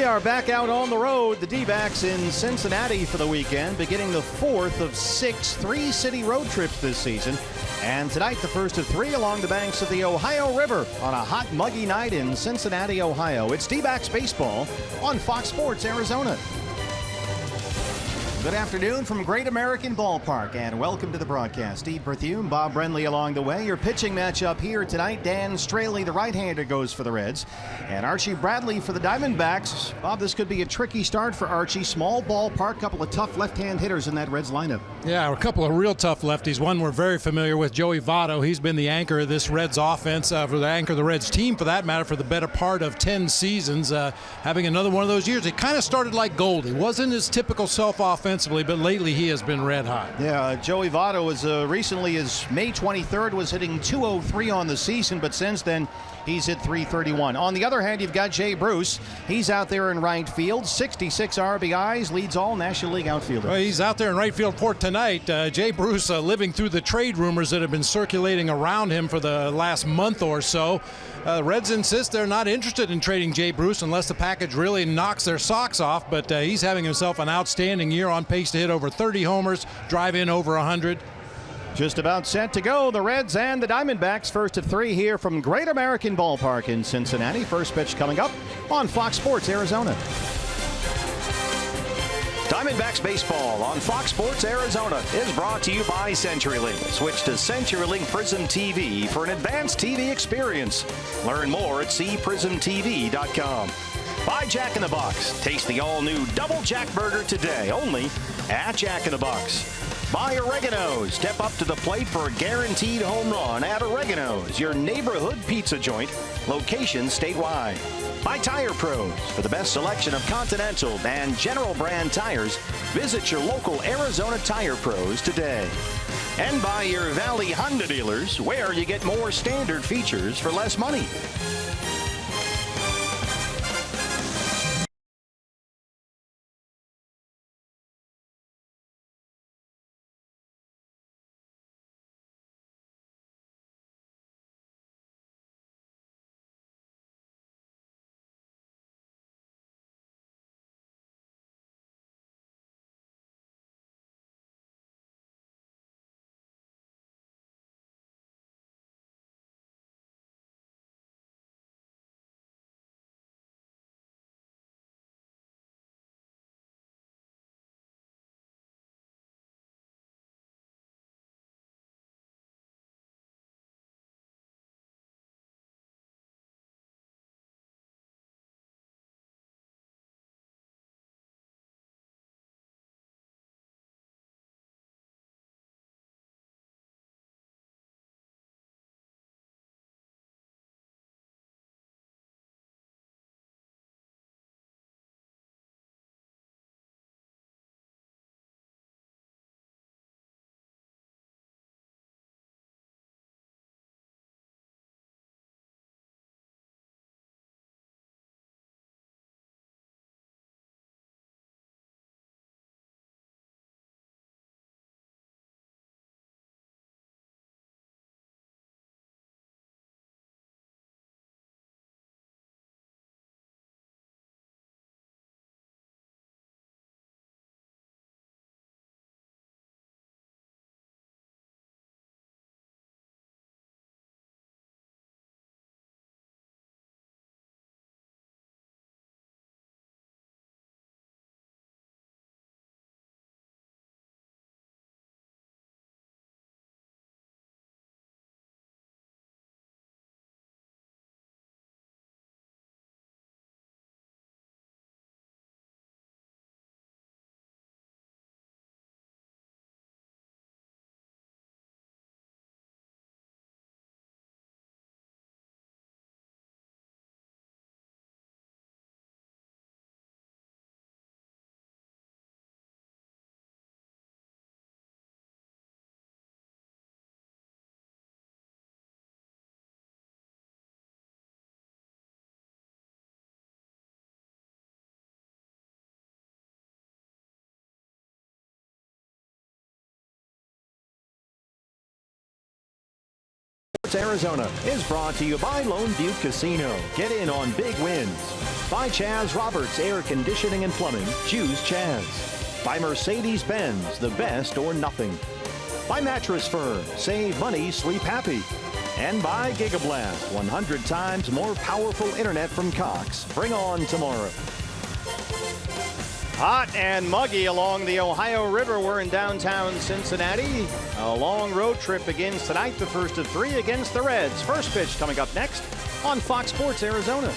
We are back out on the road. The D-backs in Cincinnati for the weekend, beginning the fourth of 6 three-city road trips this season. And tonight, the first of 3 along the banks of the Ohio River on a hot, muggy night in Cincinnati, Ohio. It's D-backs baseball on Fox Sports Arizona. Good afternoon from Great American Ballpark, and welcome to the broadcast. Steve Berthiaume, Bob Brenly along the way. Your pitching matchup here tonight, Dan Straley, the right-hander, goes for the Reds, and Archie Bradley for the Diamondbacks. Bob, this could be a tricky start for Archie. Small ballpark, couple of tough left-hand hitters in that Reds lineup. Yeah, a couple of real tough lefties. One we're very familiar with, Joey Votto. He's been the anchor of this Reds offense, for the anchor of the Reds team, for that matter, for the better part of 10 seasons. Having another one of those years. It kind of started like Goldie. Wasn't his typical self offensively, but lately he has been red hot. Yeah, Joey Votto was recently as May 23rd was hitting .203 on the season, but since then he's hit .331. On the other hand, you've got Jay Bruce. He's out there in right field, 66 RBIs, leads all National League outfielders. Well, he's out there in right field for tonight. Jay Bruce living through the trade rumors that have been circulating around him for the last month or so. Reds insist they're not interested in trading Jay Bruce unless the package really knocks their socks off, but he's having himself an outstanding year, on pace to hit over 30 homers, drive in over 100. Just about set to go, the Reds and the Diamondbacks, first of 3 here from Great American Ballpark in Cincinnati. First pitch coming up on Fox Sports Arizona. Diamondbacks baseball on Fox Sports Arizona is brought to you by CenturyLink. Switch to CenturyLink Prism TV for an advanced TV experience. Learn more at cprismtv.com. By Jack in the Box. Taste the all-new Double Jack Burger today, only at Jack in the Box. By Oregano's. Step up to the plate for a guaranteed home run at Oregano's, your neighborhood pizza joint, location statewide. By Tire Pros. For the best selection of Continental and General brand tires, visit your local Arizona Tire Pros today. And by your Valley Honda dealers, where you get more standard features for less money. Sports Arizona is brought to you by Lone Butte Casino. Get in on big wins. By Chaz Roberts Air Conditioning and Plumbing. Choose Chaz. By Mercedes-Benz, the best or nothing. By Mattress Firm. Save money, sleep happy. And by Gigablast, 100 times more powerful internet from Cox. Bring on tomorrow. Hot and muggy along the Ohio River. We're in downtown Cincinnati. A long road trip begins tonight, the first of 3 against the Reds. First pitch coming up next on Fox Sports Arizona.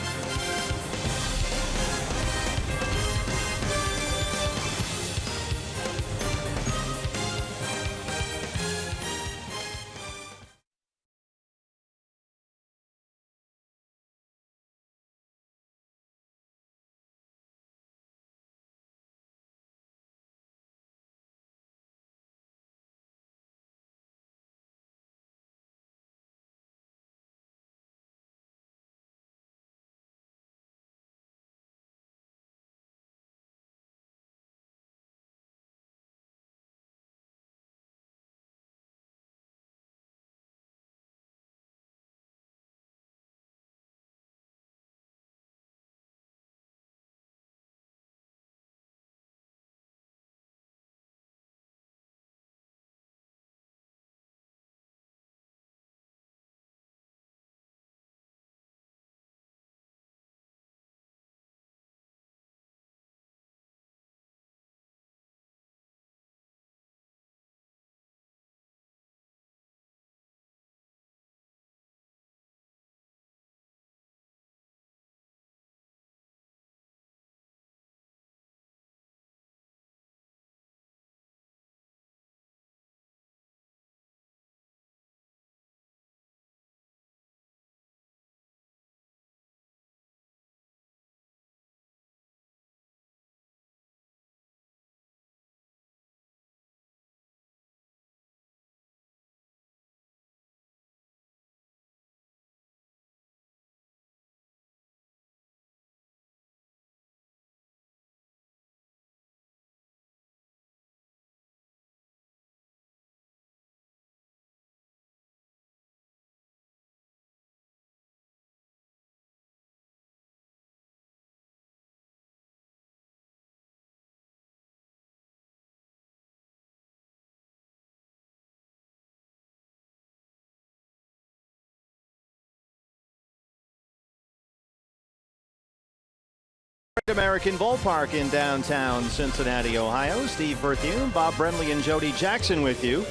American Ballpark in downtown Cincinnati, Ohio. Steve Berthiaume, Bob Brenly, and Jody Jackson with you.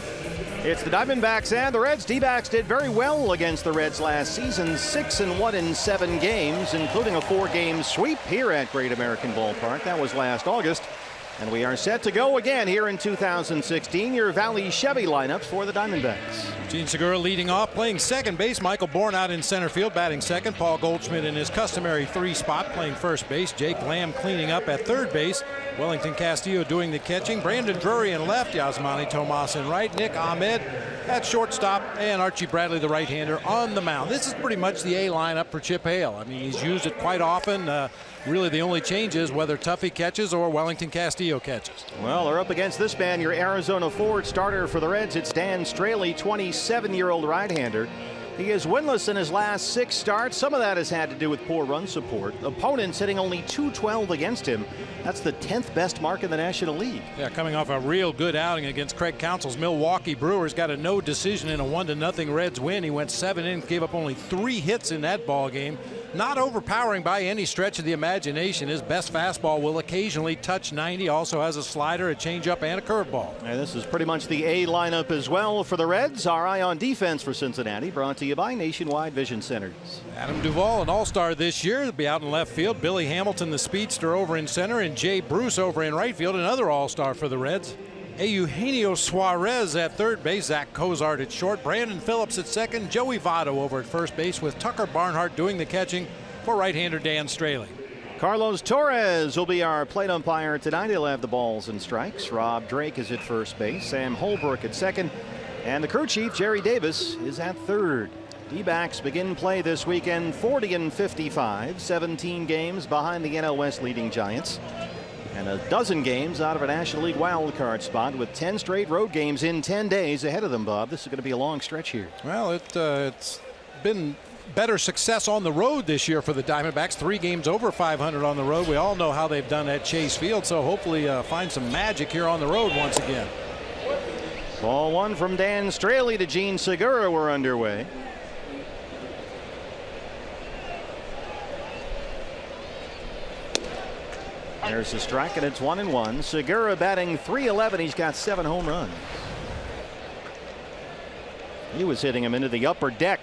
It's the Diamondbacks and the Reds. D-backs did very well against the Reds last season. 6-1 in 7 games, including a 4-game sweep here at Great American Ballpark. That was last August. And we are set to go again here in 2016. Your Valley Chevy lineups for the Diamondbacks. Gene Segura leading off, playing second base. Michael Bourne out in center field, batting second. Paul Goldschmidt in his customary 3 spot, playing first base. Jake Lamb cleaning up at third base. Wellington Castillo doing the catching. Brandon Drury in left. Yasmani Tomas in right. Nick Ahmed at shortstop. And Archie Bradley, the right-hander, on the mound. This is pretty much the A lineup for Chip Hale. I mean, he's used it quite often. Really, the only change is whether Tuffy catches or Wellington Castillo catches. Well, they're up against this man, your Arizona Ford starter for the Reds. It's Dan Straley, 27-year-old right-hander. He is winless in his last 6 starts. Some of that has had to do with poor run support. Opponents hitting only .212 against him. That's the 10th best mark in the National League. Yeah, coming off a real good outing against Craig Counsell's Milwaukee Brewers. Got a no decision in a 1-0 Reds win. He went 7 innings, gave up only 3 hits in that ball game. Not overpowering by any stretch of the imagination. His best fastball will occasionally touch 90. Also has a slider, a changeup, and a curveball. And this is pretty much the A lineup as well for the Reds. Our eye on defense for Cincinnati, brought to you by Nationwide Vision Centers. Adam Duvall, an all-star this year, will be out in left field. Billy Hamilton, the speedster, over in center, and Jay Bruce over in right field, another all-star for the Reds. Eugenio Suarez at third base, Zach Cozart at short, Brandon Phillips at second, Joey Votto over at first base, with Tucker Barnhart doing the catching for right-hander Dan Straley. Carlos Torres will be our plate umpire tonight. He'll have the balls and strikes. Rob Drake is at first base, Sam Holbrook at second, and the crew chief Jerry Davis is at third. D-backs begin play this weekend 40-55, 17 games behind the NL West leading Giants. and a dozen games out of a National League wild card spot with 10 straight road games in 10 days ahead of them, Bob. This is going to be a long stretch here. Well, it's been better success on the road this year for the Diamondbacks. 3 games over 500 on the road. We all know how they've done at Chase Field, so hopefully find some magic here on the road once again. Ball 1 from Dan Straley to Gene Segura. We're underway. There's a strike, and it's 1-1. Segura batting .311. He's got 7 home runs. He was hitting him into the upper deck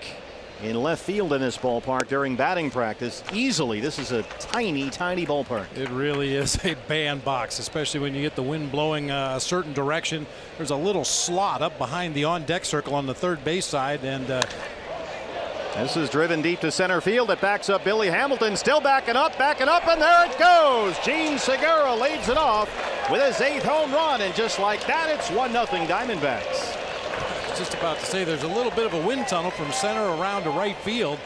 in left field in this ballpark during batting practice. Easily, this is a tiny, tiny ballpark. It really is a bandbox, especially when you get the wind blowing a certain direction. There's a little slot up behind the on-deck circle on the third base side, and this is driven deep to center field. It backs up Billy Hamilton, still backing up, and there it goes. Gene Segura leads it off with his 8th home run, and just like that, it's 1-0 Diamondbacks. Just about to say there's a little bit of a wind tunnel from center around to right field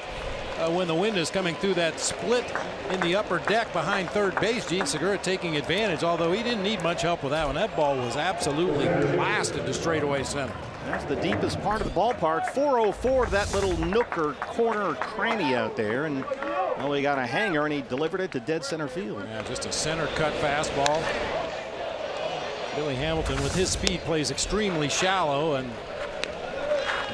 when the wind is coming through that split in the upper deck behind third base. Gene Segura taking advantage, although he didn't need much help with that one. That ball was absolutely blasted to straightaway center. That's the deepest part of the ballpark. 404 to that little nook or corner or cranny out there, and well, he got a hanger and he delivered it to dead center field. Yeah, just a center cut fastball. Billy Hamilton with his speed plays extremely shallow, and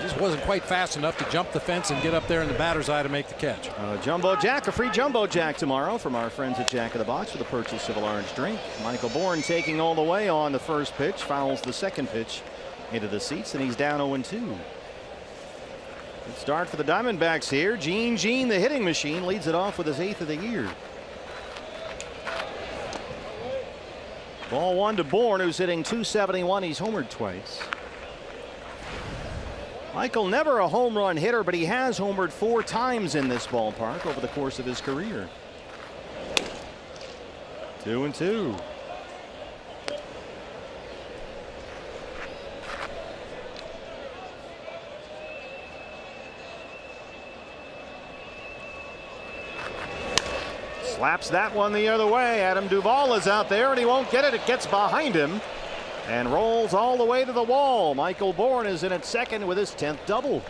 just wasn't quite fast enough to jump the fence and get up there in the batter's eye to make the catch. Jumbo Jack, a free Jumbo Jack tomorrow from our friends at Jack in the Box for the purchase of a large drink. Michael Bourne taking all the way on the first pitch, fouls the second pitch into the seats, and he's down 0-2. Good start for the Diamondbacks here. Gene, the hitting machine, leads it off with his 8th of the year. Ball 1 to Bourne, who's hitting .271. He's homered twice. Michael never a home run hitter, but he has homered 4 times in this ballpark over the course of his career. 2-2. Slaps that one the other way. Adam Duvall is out there, and he won't get it. It gets behind him and rolls all the way to the wall. Michael Bourne is in at second with his 10th double.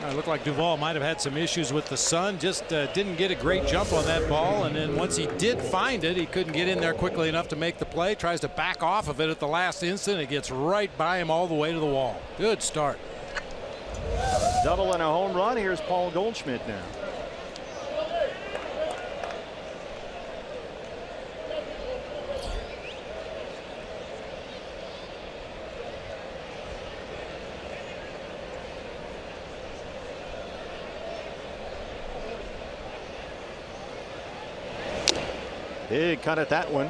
It looked like Duvall might have had some issues with the sun. Just didn't get a great jump on that ball, and then once he did find it, he couldn't get in there quickly enough to make the play. Tries to back off of it at the last instant. It gets right by him all the way to the wall. Good start. Double and a home run. Here's Paul Goldschmidt now. Big cut at that one.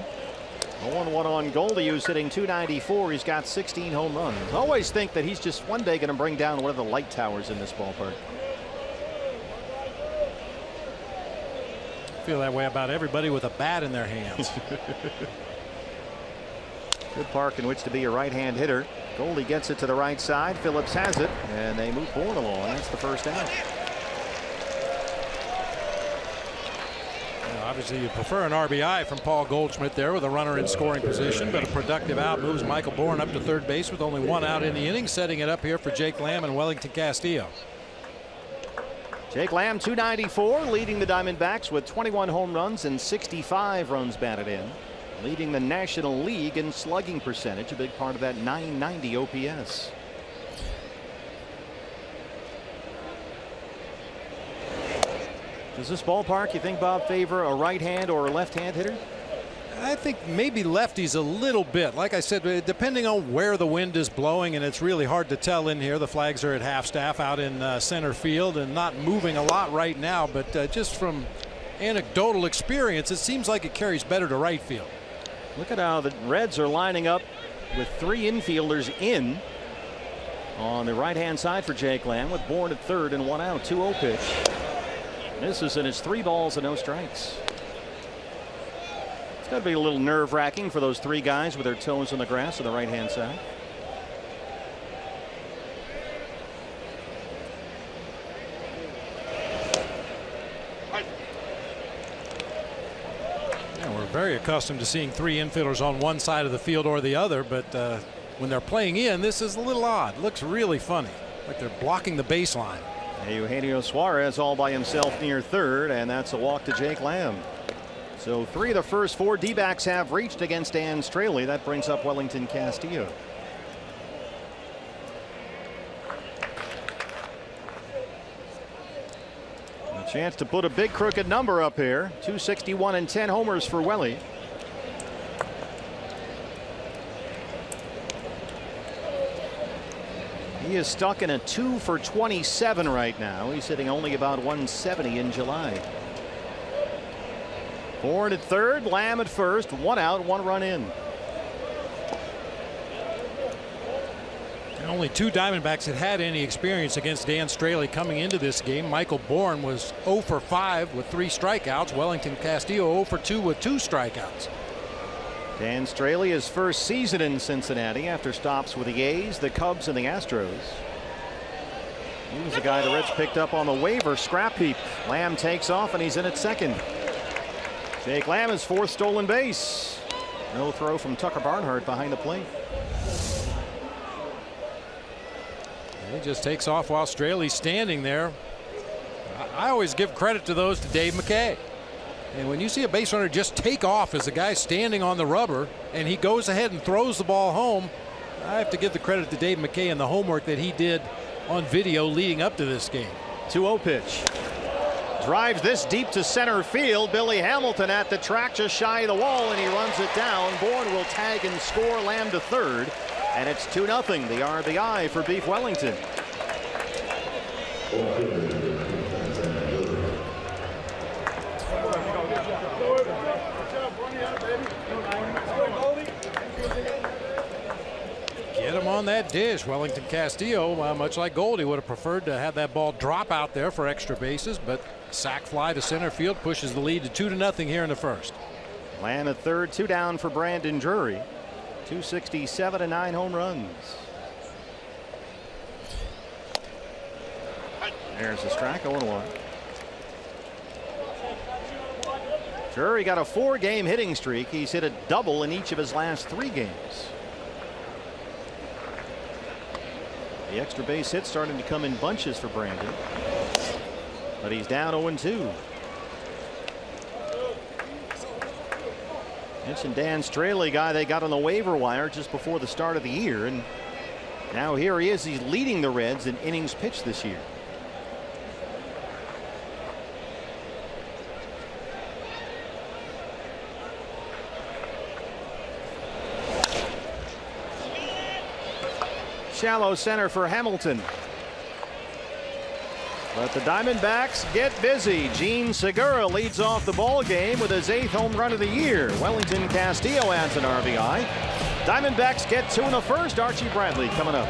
0-1 on Goldie, who's hitting .294. He's got 16 home runs. I always think that he's just one day going to bring down one of the light towers in this ballpark. I feel that way about everybody with a bat in their hands. Good park in which to be a right-hand hitter. Goldie gets it to the right side. Phillips has it, and they move Bourne along. That's the first out. Obviously, you prefer an RBI from Paul Goldschmidt there with a runner in scoring position, but a productive out moves Michael Bourne up to third base with only 1 out in the inning, setting it up here for Jake Lamb and Wellington Castillo. Jake Lamb, .294, leading the Diamondbacks with 21 home runs and 65 runs batted in, leading the National League in slugging percentage, a big part of that .990 OPS. Does this ballpark, you think, Bob, favor a right-hand or a left-hand hitter? I think maybe lefties a little bit. Like I said, depending on where the wind is blowing, and it's really hard to tell in here. The flags are at half staff out in center field and not moving a lot right now, but just from anecdotal experience, it seems like it carries better to right field. Look at how the Reds are lining up with 3 infielders in on the right-hand side for Jake Lamb, with Bourne at third and 1 out. 2-0 pitch. Misses, and it's 3 balls and no strikes. It's got to be a little nerve-wracking for those 3 guys with their toes on the grass on the right-hand side. very accustomed to seeing 3 infielders on one side of the field or the other, but when they're playing in, this is a little odd. Looks really funny, like they're blocking the baseline. Eugenio Suarez all by himself near third, and that's a walk to Jake Lamb. So 3 of the first 4 D-backs have reached against Dan Straley. That brings up Wellington Castillo. A chance to put a big crooked number up here. 261 and 10 homers for Welly. He is stuck in a 2 for 27 right now. He's hitting only about 170 in July. Bourne at third, Lamb at first, 1 out, 1 run in. And only 2 Diamondbacks had had any experience against Dan Straley coming into this game. Michael Bourne was 0 for 5 with 3 strikeouts. Wellington Castillo 0 for 2 with 2 strikeouts. Dan Straley, his first season in Cincinnati after stops with the A's, the Cubs, and the Astros. He was the guy the Reds picked up on the waiver scrap heap. Lamb takes off and he's in at second. Jake Lamb, his 4th stolen base. No throw from Tucker Barnhart behind the plate. He just takes off while Straley's standing there. I always give credit to those to Dave McKay. And when you see a base runner just take off as the guy standing on the rubber and he goes ahead and throws the ball home, I have to give the credit to Dave McKay and the homework that he did on video leading up to this game. 2-0 pitch. Drives this deep to center field. Billy Hamilton at the track just shy of the wall, and he runs it down. Bourne will tag and score. Lamb to third, and it's 2-0, the RBI for Beef Wellington. Get him on that dish. Wellington Castillo, much like Goldie, would have preferred to have that ball drop out there for extra bases, but sac fly to center field pushes the lead to 2-0 here in the first. Lamb at third, 2 down for Brandon Drury. 267 and 9 home runs. There's the strike, 0-1. Drury got a 4-game hitting streak. He's hit a double in each of his last 3 games. The extra base hits starting to come in bunches for Brandon, but he's down 0-2. Mentioned Dan Straley, guy they got on the waiver wire just before the start of the year, and now here he is. He's leading the Reds in innings pitched this year. Shallow center for Hamilton. But the Diamondbacks get busy. Gene Segura leads off the ball game with his 8th home run of the year. Wellington Castillo adds an RBI. Diamondbacks get 2 in the first. Archie Bradley coming up.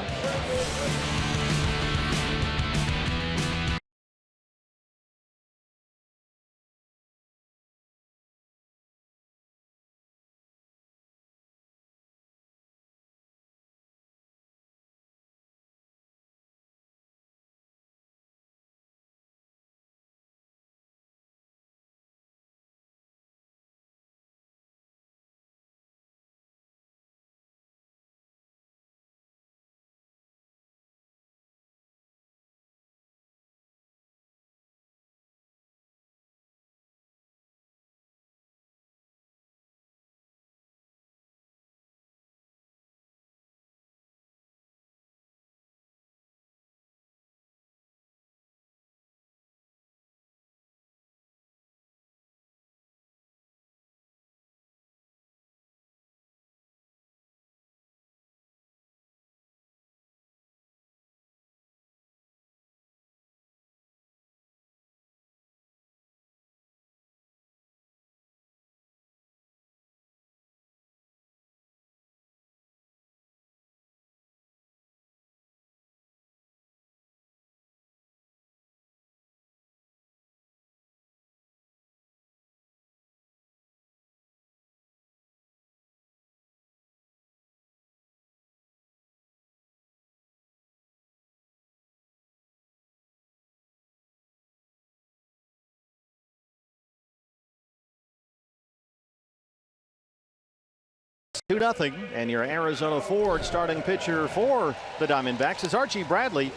2-0, and your Arizona Ford starting pitcher for the Diamondbacks is Archie Bradley.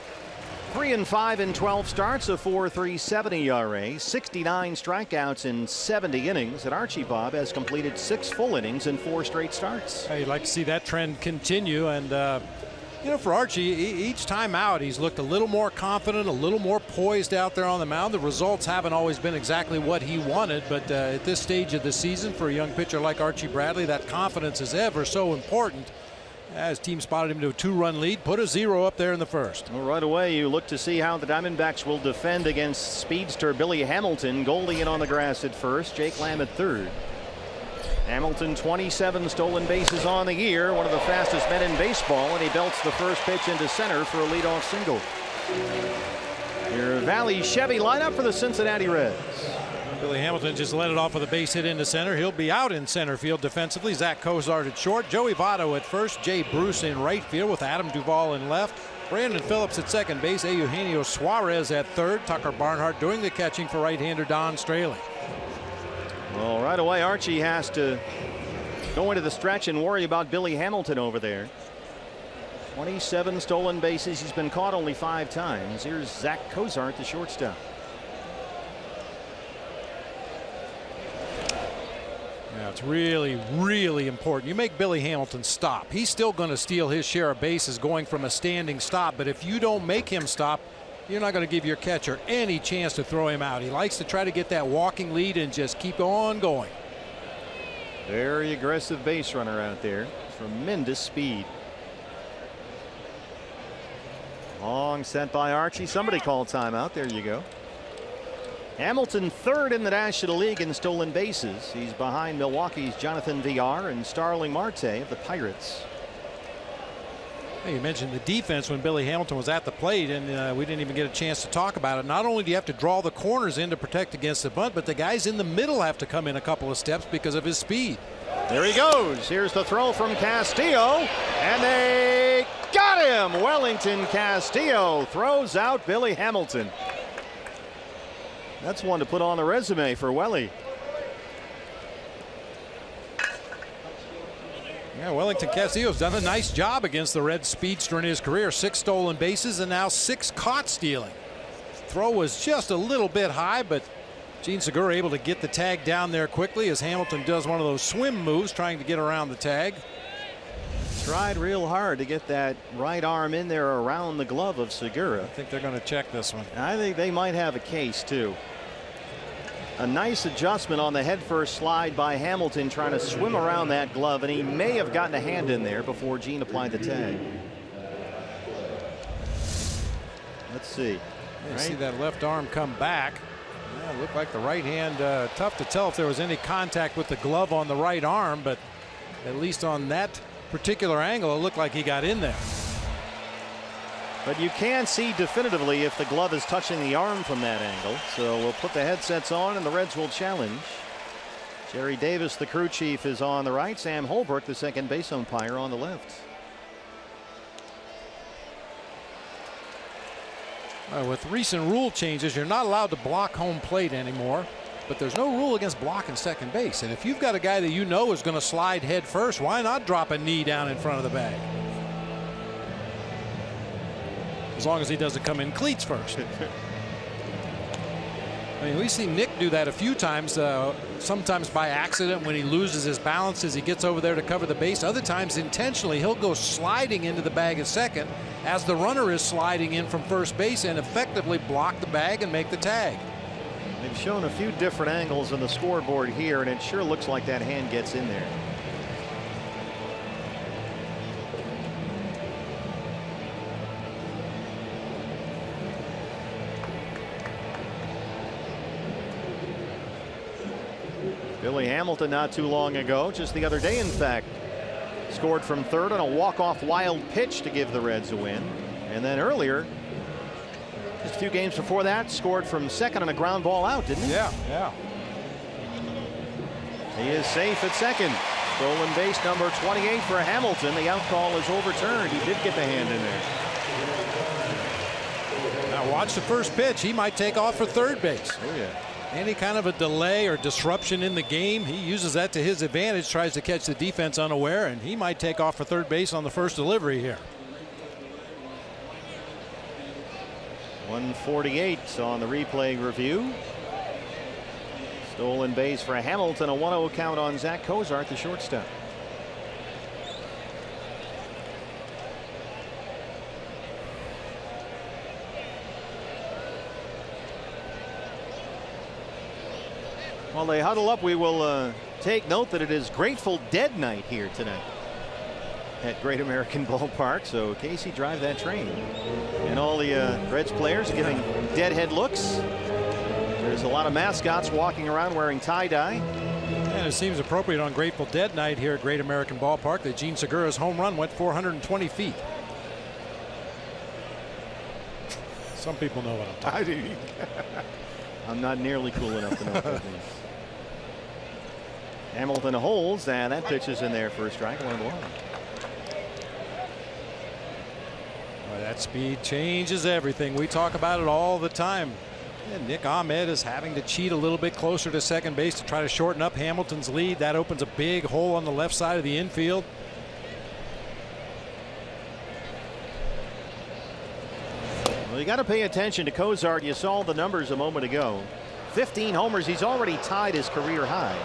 3-5 in 12 starts, a 4.37 ERA, 69 strikeouts in 70 innings, and Archie, Bob, has completed 6 full innings in 4 straight starts. You'd like to see that trend continue, and you know, for Archie, each time out, he's looked a little more confident, a little more poised out there on the mound. The results haven't always been exactly what he wanted, but at this stage of the season, for a young pitcher like Archie Bradley, that confidence is ever so important. As team spotted him to a 2-run lead, put a 0 up there in the first. Well, right away, you look to see how the Diamondbacks will defend against speedster Billy Hamilton. Goldie in on the grass at first, Jake Lamb at third. Hamilton 27 stolen bases on the year, one of the fastest men in baseball, and he belts the first pitch into center for a leadoff single. Your Valley Chevy lineup for the Cincinnati Reds. Billy Hamilton just let it off with a base hit into center. He'll be out in center field defensively. Zach Cozart at short, Joey Votto at first, Jay Bruce in right field with Adam Duvall in left, Brandon Phillips at second base, Eugenio Suarez at third, Tucker Barnhart doing the catching for right-hander Don Straley. Well, right away, Archie has to go into the stretch and worry about Billy Hamilton over there. 27 stolen bases. He's been caught only 5 times. Here's Zach Cozart, the shortstop. Yeah, it's really, really important. You make Billy Hamilton stop. He's still going to steal his share of bases going from a standing stop, but if you don't make him stop, you're not going to give your catcher any chance to throw him out. He likes to try to get that walking lead and just keep on going. Very aggressive base runner out there. Tremendous speed. Long sent by Archie. Somebody called timeout. There you go. Hamilton third in the National League in stolen bases. He's behind Milwaukee's Jonathan Villar and Starling Marte of the Pirates. Hey, you mentioned the defense when Billy Hamilton was at the plate, and we didn't even get a chance to talk about it. Not only do you have to draw the corners in to protect against the bunt, but the guys in the middle have to come in a couple of steps because of his speed. There he goes. Here's the throw from Castillo, and they got him. Wellington Castillo throws out Billy Hamilton. That's one to put on the resume for Welly. Yeah, Wellington Castillo's done a nice job against the Red speedster in his career. 6 stolen bases and now 6 caught stealing. Throw was just a little bit high, but Gene Segura able to get the tag down there quickly as Hamilton does one of those swim moves trying to get around the tag. Tried real hard to get that right arm in there around the glove of Segura. I think they're going to check this one. I think they might have a case too. A nice adjustment on the headfirst slide by Hamilton trying to swim around that glove, and he may have gotten a hand in there before Gene applied the tag. Let's see. Right. See that left arm come back. Yeah, it looked like the right hand. Tough to tell if there was any contact with the glove on the right arm, but at least on that particular angle, it looked like he got in there. But you can see definitively if the glove is touching the arm from that angle. So we'll put the headsets on and the Reds will challenge. Jerry Davis, the crew chief, is on the right. Sam Holbrook, the second base umpire, on the left. With recent rule changes, you're not allowed to block home plate anymore, but there's no rule against blocking second base. And if you've got a guy that you know is going to slide head first, why not drop a knee down in front of the bag? As long as he doesn't come in cleats first. I mean, we've seen Nick do that a few times, sometimes by accident when he loses his balance as he gets over there to cover the base. Other times intentionally, he'll go sliding into the bag at second as the runner is sliding in from first base and effectively block the bag and make the tag. They've shown a few different angles on the scoreboard here, and it sure looks like that hand gets in there. Billy Hamilton not too long ago, just the other day in fact, scored from third on a walk-off wild pitch to give the Reds a win. And then earlier, just a few games before that, scored from second on a ground ball out, didn't he? Yeah. He is safe at second. Stolen base number 28 for Hamilton. The out call is overturned. He did get the hand in there. Now watch the first pitch. He might take off for third base. Oh yeah. Any kind of a delay or disruption in the game, he uses that to his advantage, tries to catch the defense unaware, and he might take off for third base on the first delivery here. 148 on the replay review. Stolen base for Hamilton, a 1-0 count on Zach Cozart, the shortstop. While they huddle up, we will take note that it is Grateful Dead night here tonight at Great American Ballpark. So Casey, drive that train. And all the Reds players giving deadhead looks. There's a lot of mascots walking around wearing tie-dye. And it seems appropriate on Grateful Dead night here at Great American Ballpark that Gene Segura's home run went 420 feet. Some people know what I'm talking about. I'm not nearly cool enough to know what that means. Hamilton holds, and that pitch is in there for a strike, 1-1. Well, that speed changes everything. We talk about it all the time. And Nick Ahmed is having to cheat a little bit closer to second base to try to shorten up Hamilton's lead. That opens a big hole on the left side of the infield. Well, you got to pay attention to Cozart. You saw the numbers a moment ago. 15 homers. He's already tied his career high.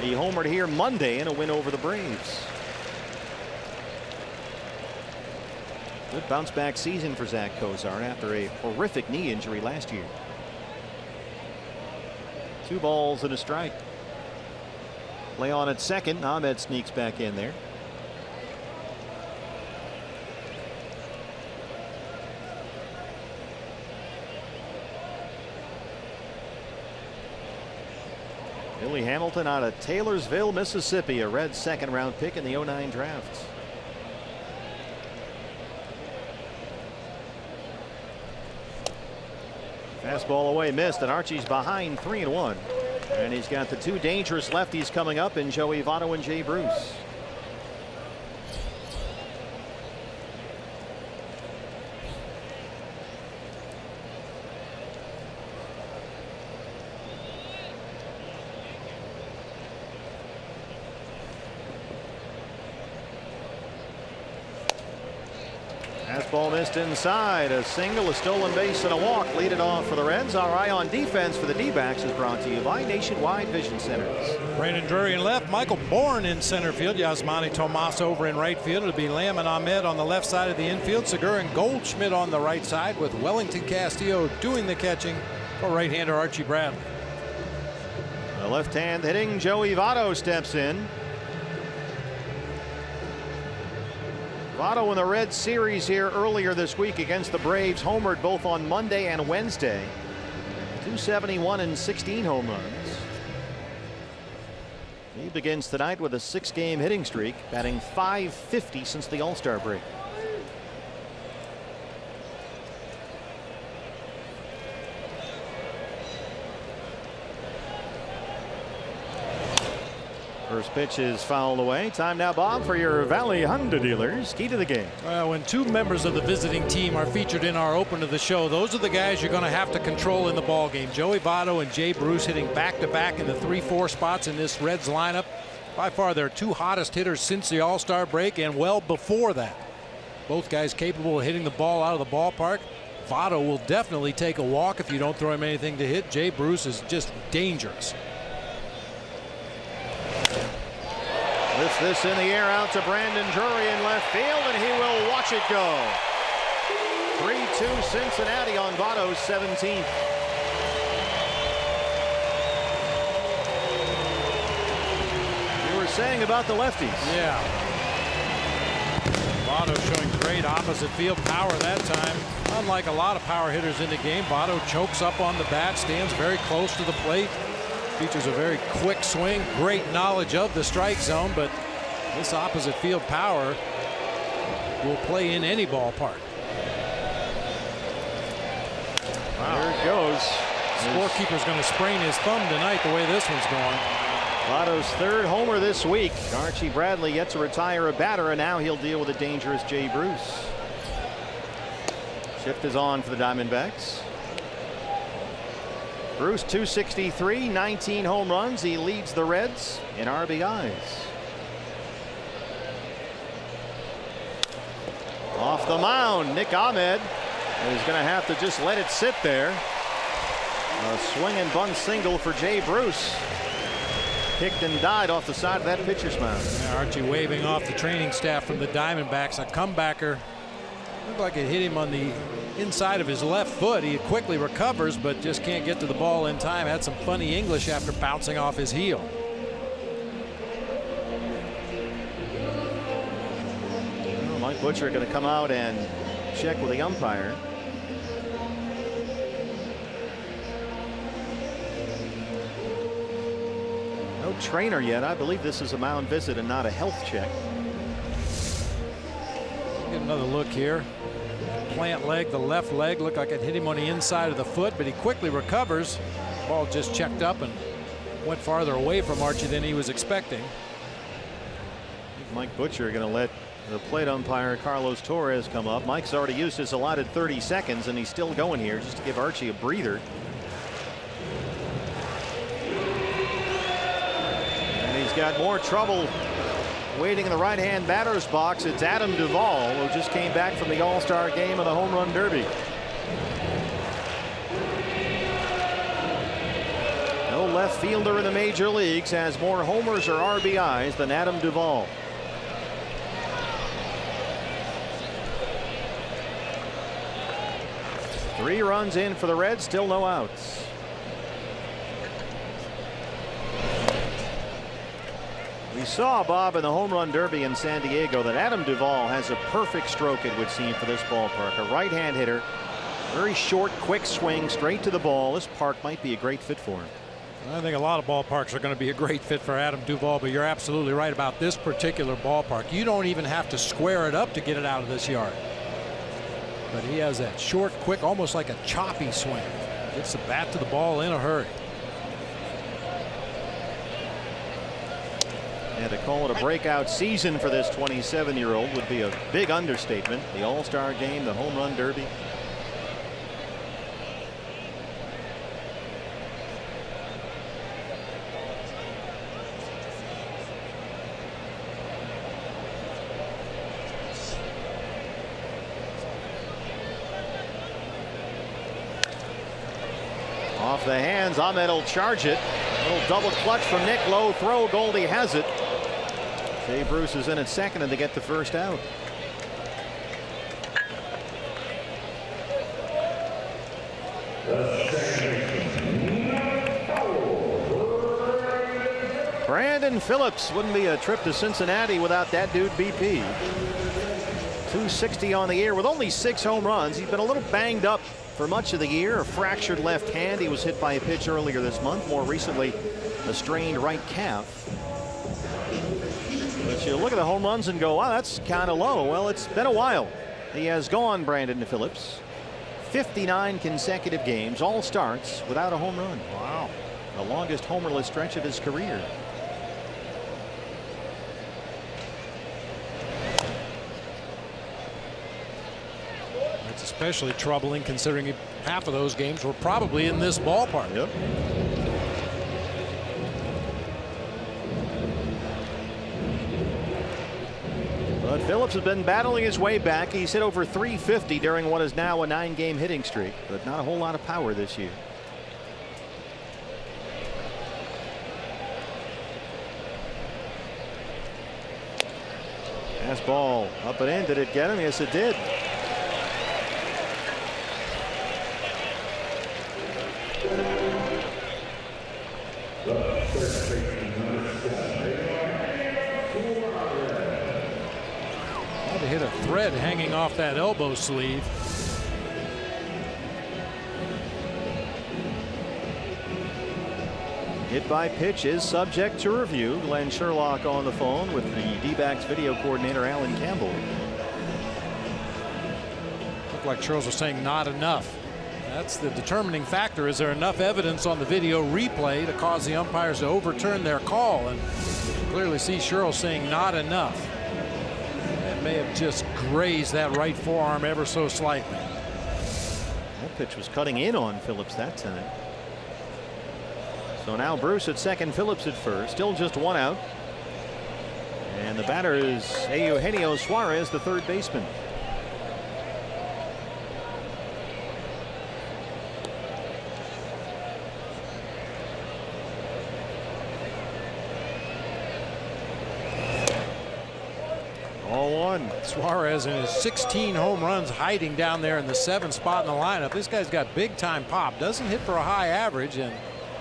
He homered here Monday in a win over the Braves. Good bounce back season for Zach Cozart after a horrific knee injury last year. 2 balls and a strike. Play on at second. Ahmed sneaks back in there. Billy Hamilton out of Taylorsville, Mississippi, a Reds second-round pick in the 09 draft. Fastball away, missed, and Archie's behind 3-1. And he's got the 2 dangerous lefties coming up in Joey Votto and Jay Bruce. Fastball missed inside. A single, a stolen base, and a walk lead it off for the Reds. Our eye on defense for the D-backs is brought to you by Nationwide Vision Centers. Brandon Drury in left, Michael Bourne in center field, Yasmani Tomas over in right field. It'll be Lamb and Ahmed on the left side of the infield, Segura and Goldschmidt on the right side, with Wellington Castillo doing the catching for right-hander Archie Bradley. The left-hand hitting Joey Votto steps in. Votto in the Reds series here earlier this week against the Braves, homered both on Monday and Wednesday. 271 and 16 home runs. He begins tonight with a 6-game hitting streak, batting .550 since the All-Star break. First pitch is fouled away. Time now, Bob, for your Valley Honda dealers. Key to the game. Well, when 2 members of the visiting team are featured in our open of the show, those are the guys you're going to have to control in the ball game. Joey Votto and Jay Bruce hitting back-to-back in the 3-4 spots in this Reds lineup. By far their 2 hottest hitters since the All-Star break and well before that. Both guys capable of hitting the ball out of the ballpark. Votto will definitely take a walk if you don't throw him anything to hit. Jay Bruce is just dangerous. Lifts this in the air out to Brandon Drury in left field, and he will watch it go. 3-2 Cincinnati on Votto's 17th. You were saying about the lefties. Yeah. Votto showing great opposite field power that time. Unlike a lot of power hitters in the game, Votto chokes up on the bat, stands very close to the plate. Features a very quick swing, great knowledge of the strike zone, but this opposite field power will play in any ballpark. Wow. There it goes. Scorekeeper's going to sprain his thumb tonight the way this one's going. Votto's 3rd homer this week. Archie Bradley yet to retire a batter, and now he'll deal with a dangerous Jay Bruce. Shift is on for the Diamondbacks. Bruce 263, 19 home runs. He leads the Reds in RBIs. Off the mound, Nick Ahmed is going to have to just let it sit there. A swing and bunt single for Jay Bruce. Kicked and died off the side of that pitcher's mound. Yeah, Archie waving off the training staff from the Diamondbacks. A comebacker. Looked like it hit him on the inside of his left foot. He quickly recovers, but just can't get to the ball in time. Had some funny English after bouncing off his heel. Well, Mike Butcher going to come out and check with the umpire. No trainer yet. I believe this is a mound visit and not a health check. Get another look here. Plant leg, the left leg, looked like it hit him on the inside of the foot, but he quickly recovers. Ball just checked up and went farther away from Archie than he was expecting. Mike Butcher going to let the plate umpire Carlos Torres come up. Mike's already used his allotted 30 seconds and he's still going here just to give Archie a breather. And he's got more trouble waiting in the right-hand batter's box. It's Adam Duvall, who just came back from the All-Star game of the Home Run Derby. No left fielder in the major leagues has more homers or RBIs than Adam Duvall. Three runs in for the Reds, still no outs. We saw, Bob, in the Home Run Derby in San Diego that Adam Duvall has a perfect stroke, it would seem, for this ballpark. A right-hand hitter, very short, quick swing, straight to the ball. This park might be a great fit for him. I think a lot of ballparks are going to be a great fit for Adam Duvall, but you're absolutely right about this particular ballpark. You don't even have to square it up to get it out of this yard. But he has that short, quick, almost like a choppy swing. Gets the bat to the ball in a hurry. And to call it a breakout season for this 27-year-old would be a big understatement. The All-Star game, the Home Run Derby. Off the hands, Ahmed will charge it. A little double clutch from Nick. Low throw, Goldie has it. Jay Bruce is in at second and they get the first out. Brandon Phillips. Wouldn't be a trip to Cincinnati without that dude BP. 260 on the year with only 6 home runs. He's been a little banged up for much of the year. A fractured left hand. He was hit by a pitch earlier this month. More recently, a strained right calf. But you look at the home runs and go, wow, that's kind of low. Well, it's been a while. He has gone, Brandon Phillips. 59 consecutive games, all starts without a home run. Wow. The longest homerless stretch of his career. It's especially troubling considering half of those games were probably in this ballpark. Yep. But Phillips has been battling his way back. He's hit over 350 during what is now a 9-game hitting streak, but not a whole lot of power this year. Fastball up and in. Did it get him? Yes, it did. To hit a thread hanging off that elbow sleeve. Hit by pitch is subject to review. Glenn Sherlock on the phone with the D-backs video coordinator Alan Campbell. Looked like Charles was saying not enough. That's the determining factor. Is there enough evidence on the video replay to cause the umpires to overturn their call? And clearly see Sherrill saying not enough. That may have just grazed that right forearm ever so slightly. That pitch was cutting in on Phillips that time. So now Bruce at second, Phillips at first. Still just one out. And the batter is Eugenio Suarez, the third baseman. Suarez and his 16 home runs hiding down there in the 7th spot in the lineup. This guy's got big time pop. Doesn't hit for a high average and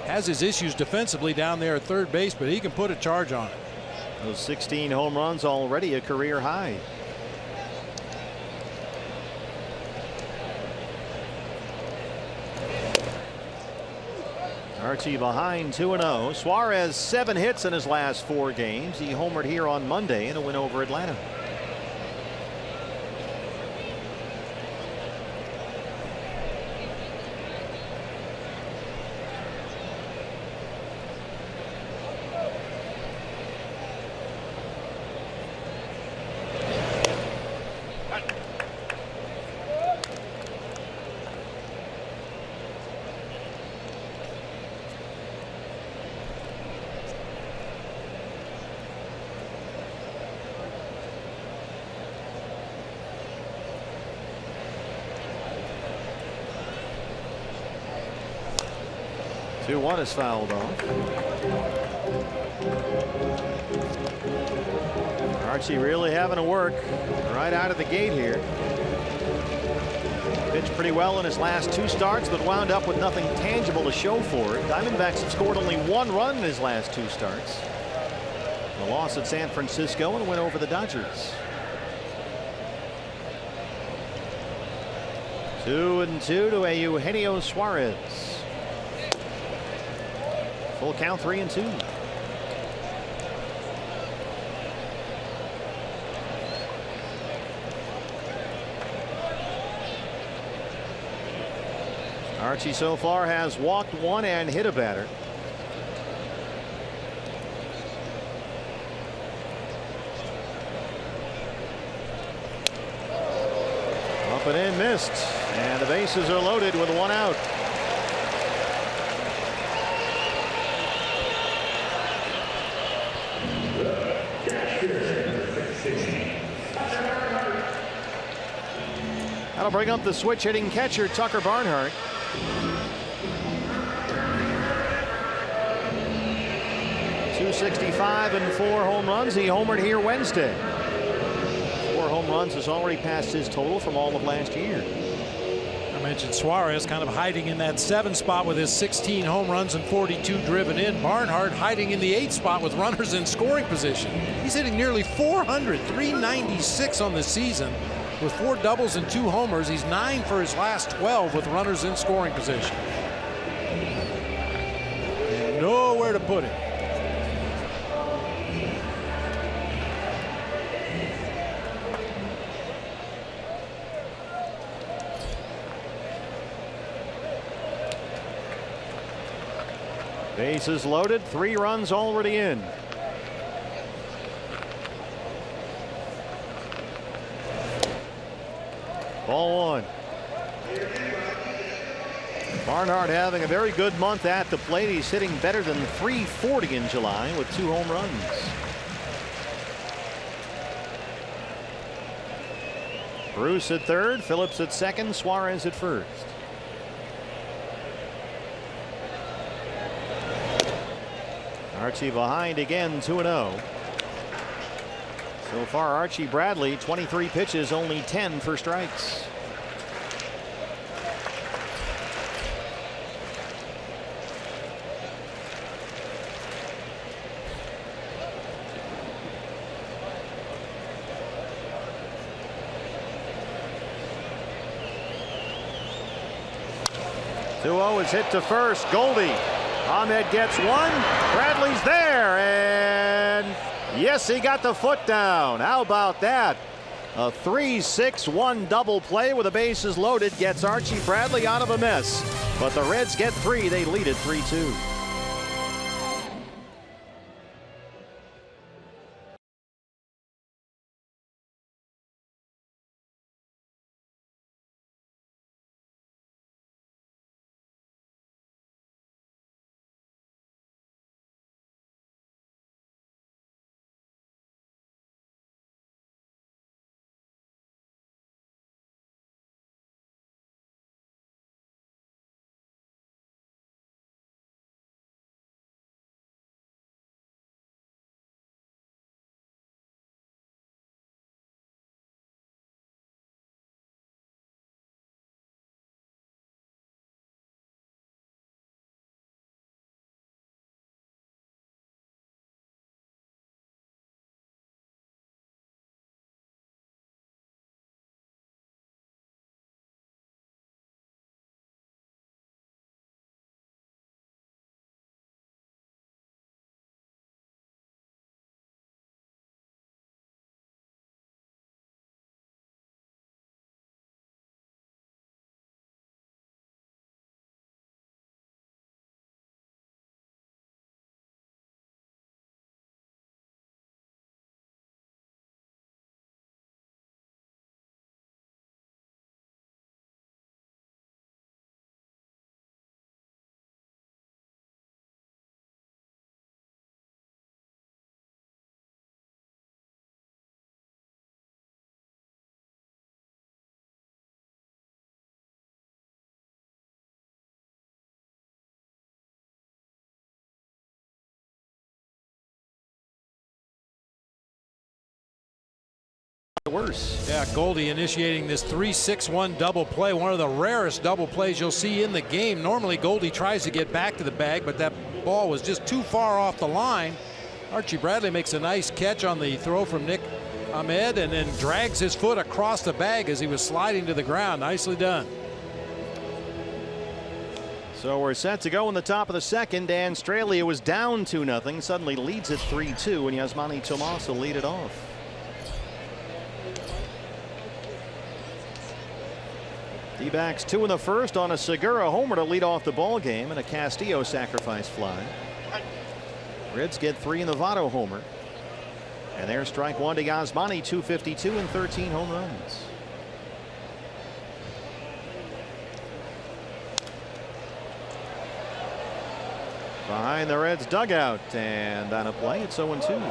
has his issues defensively down there at third base, but he can put a charge on it. Those 16 home runs already a career high. Archie behind 2-0. Suarez 7 hits in his last 4 games. He homered here on Monday in a win over Atlanta. One is fouled off. Archie really having to work right out of the gate here. Pitched pretty well in his last 2 starts, but wound up with nothing tangible to show for it. Diamondbacks have scored only 1 run in his last 2 starts. A loss at San Francisco and a win over the Dodgers. 2-2 to Eugenio Suarez. Full count, 3-2. Archie so far has walked 1 and hit a batter. Up and in, missed, and the bases are loaded with 1 out. That'll bring up the switch hitting catcher Tucker Barnhart. .265 and 4 home runs. He homered here Wednesday. 4 home runs has already passed his total from all of last year. I mentioned Suarez kind of hiding in that 7th spot with his 16 home runs and 42 driven in. Barnhart hiding in the 8th spot with runners in scoring position. He's hitting nearly 400, 396 on the season. With 4 doubles and 2 homers, he's 9 for his last 12 with runners in scoring position. And nowhere to put him. Bases loaded, 3 runs already in. Ball 1. Barnhart having a very good month at the plate. He's hitting better than .340 in July with 2 home runs. Bruce at third, Phillips at second, Suarez at first. Archie behind again, 2-0. So far, Archie Bradley, 23 pitches, only 10 for strikes. Is hit to first. Goldie. Ahmed gets 1. Bradley's there, and yes, he got the foot down. How about that? A 3-6-1 double play with the bases loaded gets Archie Bradley out of a mess. But the Reds get 3. They lead it 3-2. worse. Yeah, Goldie initiating this 3-6-1 double play, one of the rarest double plays you'll see in the game. Normally Goldie tries to get back to the bag, but that ball was just too far off the line. Archie Bradley makes a nice catch on the throw from Nick Ahmed and then drags his foot across the bag as he was sliding to the ground. Nicely done. So we're set to go in the top of the second. Dan Straley was down 2-0, suddenly leads it 3-2, and Yasmani Tomas will lead it off. D-backs 2 in the first on a Segura homer to lead off the ball game and a Castillo sacrifice fly. Reds get 3 in the Votto homer. And there's strike 1 to Yasmani, 252 and 13 home runs. Behind the Reds dugout, and on a play, it's 0-2.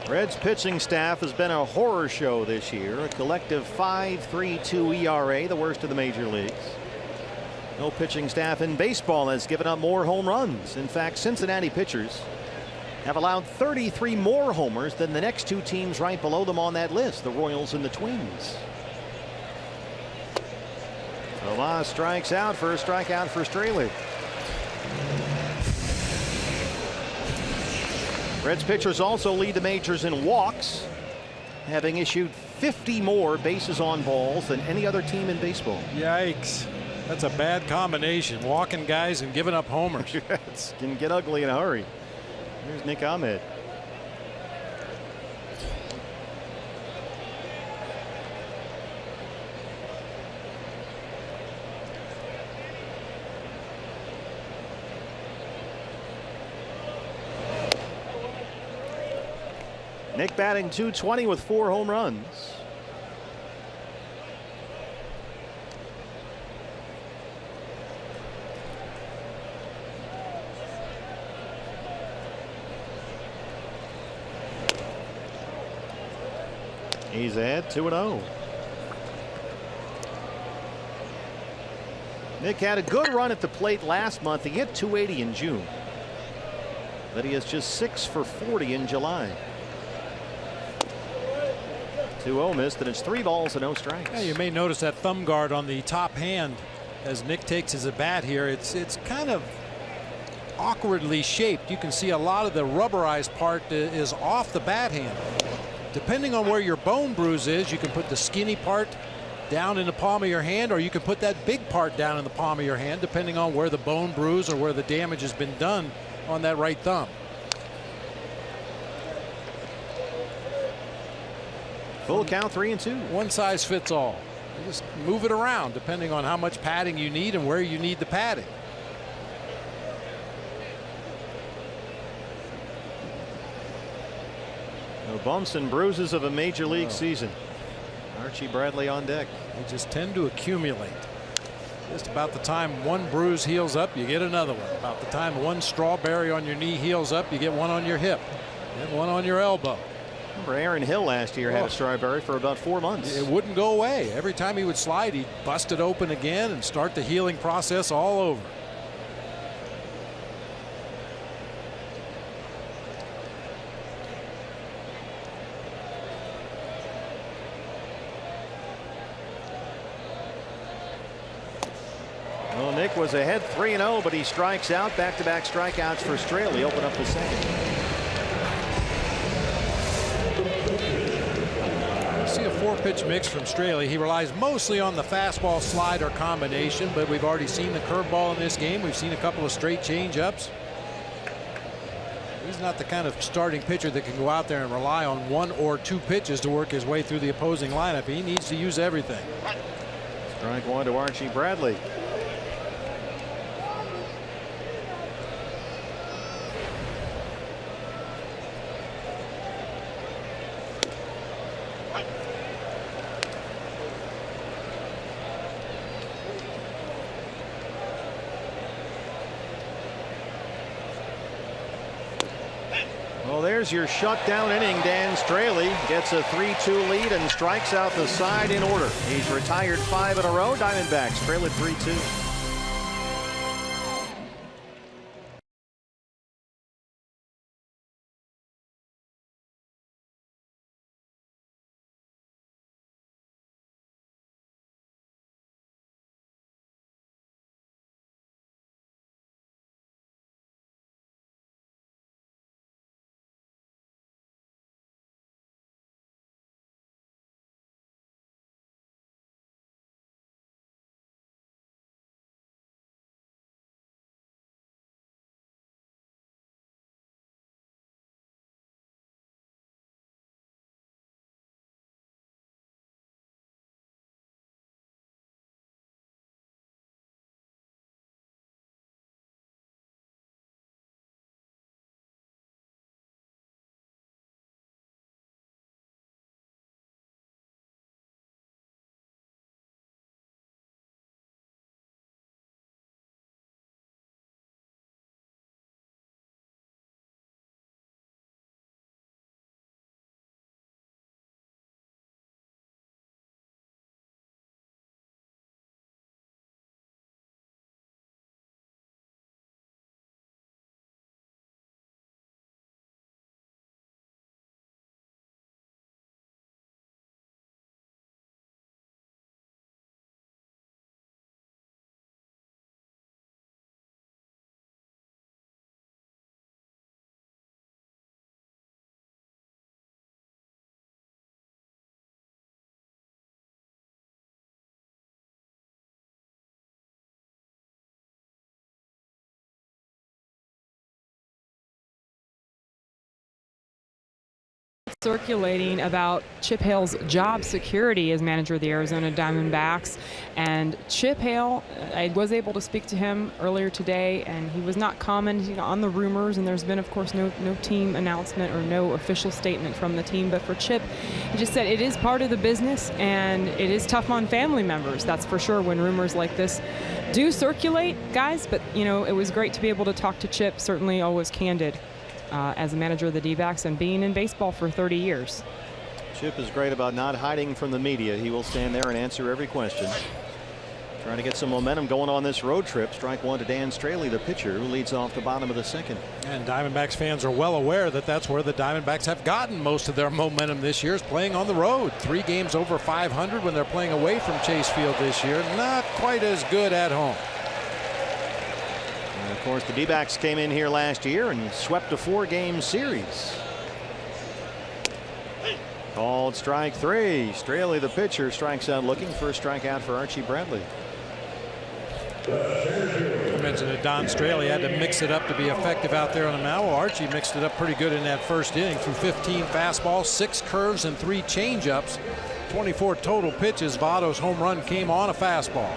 Reds pitching staff has been a horror show this year. A collective 5.32 ERA, the worst of the major leagues. No pitching staff in baseball has given up more home runs. In fact, Cincinnati pitchers have allowed 33 more homers than the next 2 teams right below them on that list, the Royals and the Twins. Tomas strikes out for a strikeout for Straley. Reds pitchers also lead the majors in walks, having issued 50 more bases on balls than any other team in baseball. Yikes. That's a bad combination, walking guys and giving up homers. It can get ugly in a hurry. Here's Nick Ahmed. Nick batting .220 with 4 home runs. He's at 2-0. Nick had a good run at the plate last month. He hit .280 in June. But he is just 6 for 40 in July. 2-0 missed, and it's 3 balls and no strikes. Yeah, you may notice that thumb guard on the top hand as Nick takes his at bat here. It's kind of awkwardly shaped. You can see a lot of the rubberized part is off the bat hand. Depending on where your bone bruise is, you can put the skinny part down in the palm of your hand, or you can put that big part down in the palm of your hand, depending on where the bone bruise or where the damage has been done on that right thumb. Full count, 3-2. One size fits all. You just move it around depending on how much padding you need and where you need the padding. No bumps and bruises of a major league season. Archie Bradley on deck. They just tend to accumulate. Just about the time one bruise heals up, you get another one. About the time one strawberry on your knee heals up, you get one on your hip and one on your elbow. Remember Aaron Hill last year had a strawberry for about 4 months. It wouldn't go away. Every time he would slide, he'd bust it open again and start the healing process all over. Well, Nick was ahead 3-0, but he strikes out. Back-to-back strikeouts for Straley. Open up the second. See a 4-pitch mix from Straley. He relies mostly on the fastball slider combination, but we've already seen the curveball in this game. We've seen a couple of straight changeups. He's not the kind of starting pitcher that can go out there and rely on 1 or 2 pitches to work his way through the opposing lineup. He needs to use everything. Strike 1 to Archie Bradley. Well, there's your shutdown inning. Dan Straley gets a 3-2 lead and strikes out the side in order. He's retired 5 in a row. Diamondbacks trail at 3-2. Circulating about Chip Hale's job security as manager of the Arizona Diamondbacks. And Chip Hale, I was able to speak to him earlier today, and he was not commenting on the rumors, and there's been, of course, no team announcement or no official statement from the team. But for Chip, he just said it is part of the business, and it is tough on family members, that's for sure, when rumors like this do circulate, guys. But, you know, it was great to be able to talk to Chip, certainly always candid. As a manager of the D-backs and being in baseball for 30 years. Chip is great about not hiding from the media. He will stand there and answer every question. Trying to get some momentum going on this road trip. Strike one to Dan Straley, the pitcher, who leads off the bottom of the second. And Diamondbacks fans are well aware that that's where the Diamondbacks have gotten most of their momentum this year, is playing on the road. 3 games over 500 when they're playing away from Chase Field this year. Not quite as good at home. And of course, the D-backs came in here last year and swept a 4-game series. Called strike 3. Straley, the pitcher, strikes out looking for a strikeout for Archie Bradley. I mentioned that Don Straley had to mix it up to be effective out there on the mound. Well, Archie mixed it up pretty good in that first inning through 15 fastballs, 6 curves, and 3 changeups. 24 total pitches. Votto's home run came on a fastball.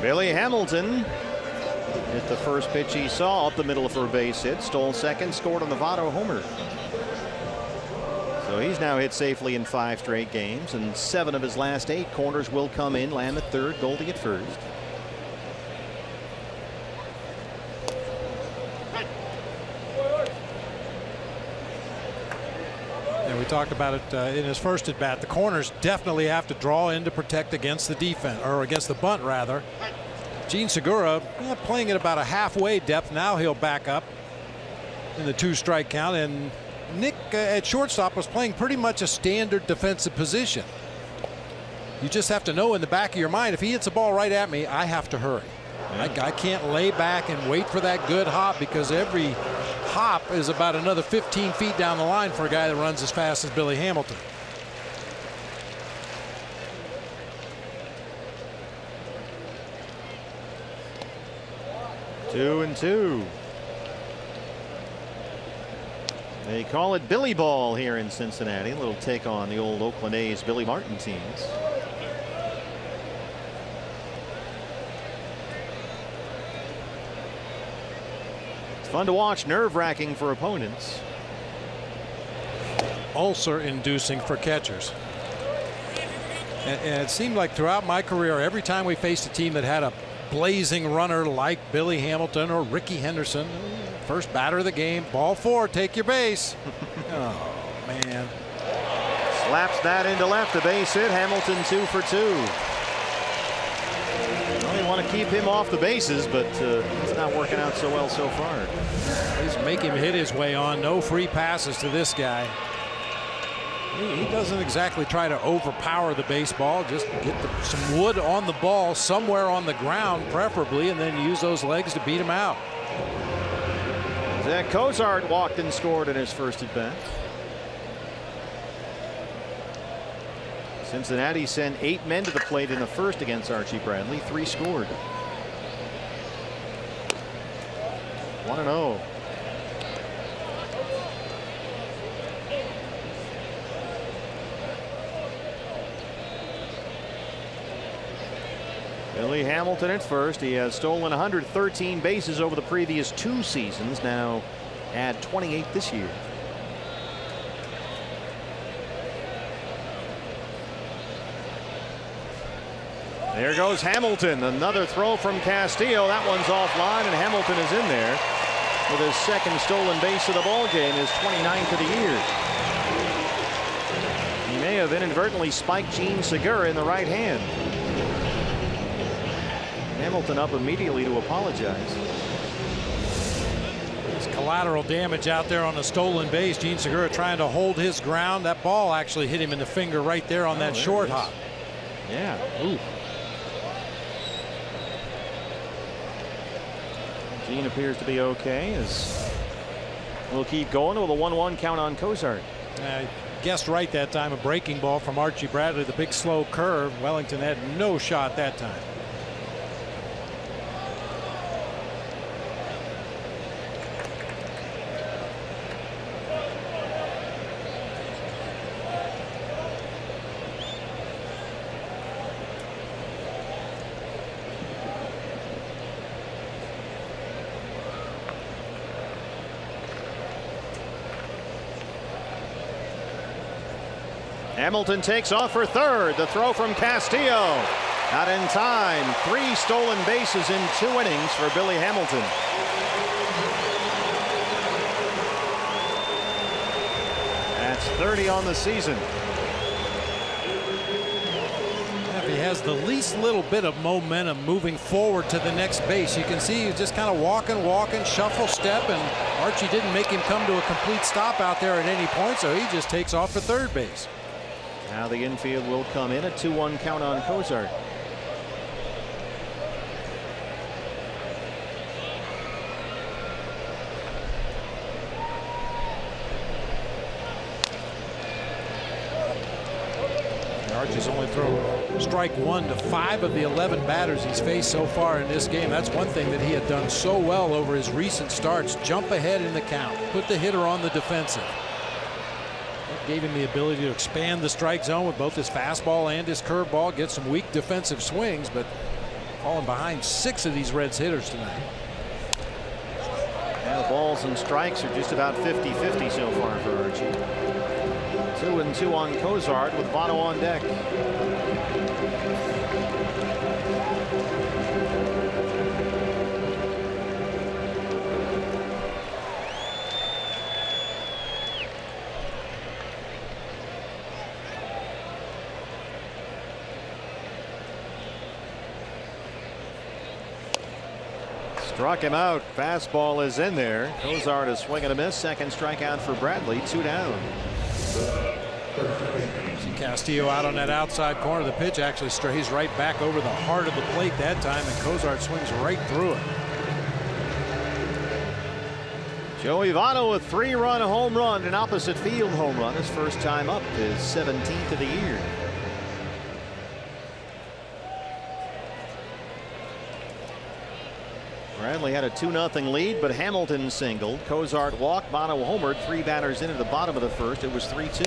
Billy Hamilton hit the first pitch he saw up the middle for a base hit. Stole second, scored on the Votto homer. So he's now hit safely in 5 straight games, and 7 of his last 8 corners will come in. Lamb at third, Goldie at first. And we talked about it in his first at bat. The corners definitely have to draw in to protect against the defense, or against the bunt rather. Gene Segura playing at about a halfway depth. Now he'll back up in the 2-strike count, and Nick at shortstop was playing pretty much a standard defensive position. You just have to know in the back of your mind, if he hits a ball right at me, I have to hurry. I can't lay back and wait for that good hop, because every hop is about another 15 feet down the line for a guy that runs as fast as Billy Hamilton. Two and two. They call it Billy Ball here in Cincinnati. A little take on the old Oakland A's Billy Martin teams. It's fun to watch, nerve-wracking for opponents. Ulcer-inducing for catchers. And it seemed like throughout my career, every time we faced a team that had a blazing runner like Billy Hamilton or Ricky Henderson, First batter of the game. Ball 4. Take your base. Oh, man. Slaps that into left. A base hit. Hamilton 2 for 2. Well, they want to keep him off the bases, but it's not working out so well so far. Please make him hit his way on. No free passes to this guy. He doesn't exactly try to overpower the baseball. Just get some wood on the ball somewhere on the ground, preferably, and then use those legs to beat him out. Zach Cozart walked and scored in his first at bat. Cincinnati sent 8 men to the plate in the first against Archie Bradley. 3 scored. 1-0. Billy Hamilton at first. He has stolen 113 bases over the previous 2 seasons. Now add 28 this year. There goes Hamilton. Another throw from Castillo. That one's offline, and Hamilton is in there with his second stolen base of the ball game, his 29th of the year. He may have inadvertently spiked Gene Segura in the right hand. Hamilton up immediately to apologize. There's collateral damage out there on a stolen base. Gene Segura trying to hold his ground. That ball actually hit him in the finger right there on that short hop. Yeah. Ooh. Gene appears to be okay as we'll keep going with a 1-1 count on Cozart. Guessed right that time. A breaking ball from Archie Bradley. The big slow curve. Wellington had no shot that time. Hamilton takes off for third. The throw from Castillo. Not in time. 3 stolen bases in 2 innings for Billy Hamilton. That's 30 on the season. If he has the least little bit of momentum moving forward to the next base, you can see he's just kind of walking, shuffle step, and Archie didn't make him come to a complete stop out there at any point, so he just takes off for third base. Now the infield will come in. A 2-1 count on Cozart. Archie's only thrown strike 1 to 5 of the 11 batters he's faced so far in this game. That's one thing that he had done so well over his recent starts. Jump ahead in the count. Put the hitter on the defensive. That gave him the ability to expand the strike zone with both his fastball and his curveball. Get some weak defensive swings, but falling behind 6 of these Reds hitters tonight. Yeah, the balls and strikes are just about 50-50 so far for Archie. 2-2 on Cozart with Votto on deck. Struck him out. Fastball is in there. Cozart is swinging a miss. Second strikeout for Bradley. 2 down. See Castillo out on that outside corner. The pitch actually strays right back over the heart of the plate that time, and Cozart swings right through it. Joey Votto, a 3-run home run, an opposite field home run. His first time up, his 17th of the year. Bradley had a 2-0 lead, but Hamilton singled. Cozart walked. Votto homered. 3 batters into the bottom of the first. It was 3-2.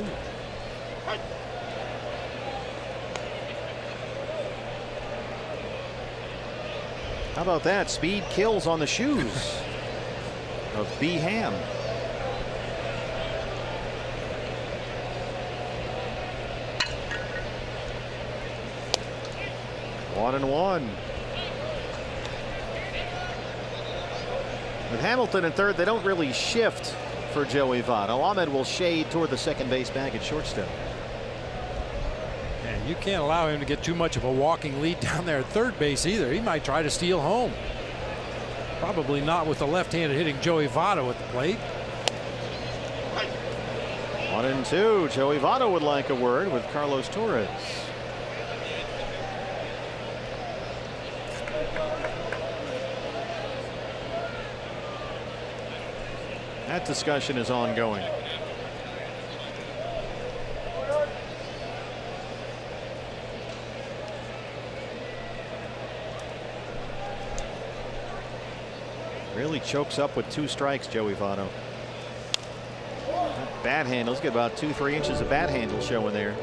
How about that? Speed kills on the shoes of B. Ham. One and one. With Hamilton in third, they don't really shift for Joey Votto. Ahmed will shade toward the second base bag at shortstop. And you can't allow him to get too much of a walking lead down there at third base either. He might try to steal home. Probably not with the left-handed hitting Joey Votto at the plate. 1-2. Joey Votto would like a word with Carlos Torres. That discussion is ongoing. Really chokes up with 2 strikes, Joey Votto. Bat handles, get about 2-3 inches of bat handle showing there.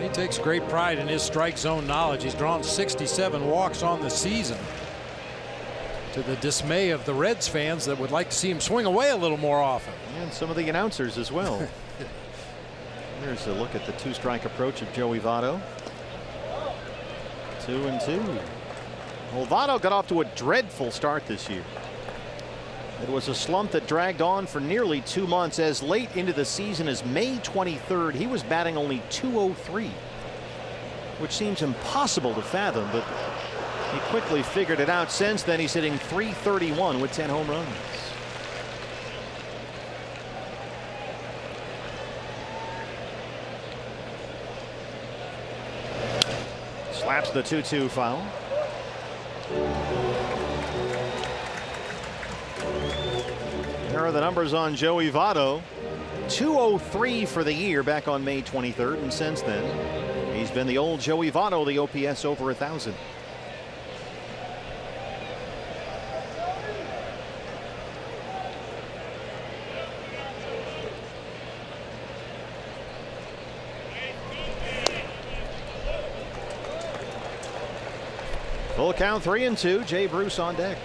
He takes great pride in his strike zone knowledge. He's drawn 67 walks on the season, to the dismay of the Reds fans that would like to see him swing away a little more often. And some of the announcers as well. There's a look at the 2-strike approach of Joey Votto. 2-2. Well, Votto got off to a dreadful start this year. It was a slump that dragged on for nearly 2 months. As late into the season as May 23rd, he was batting only .203, which seems impossible to fathom, but he quickly figured it out. Since then, he's hitting .331 with 10 home runs. Slaps the 2-2 foul. There are the numbers on Joey Votto. .203 for the year back on May 23rd, and since then, he's been the old Joey Votto, the OPS over 1,000. Full count, 3-2. Jay Bruce on deck.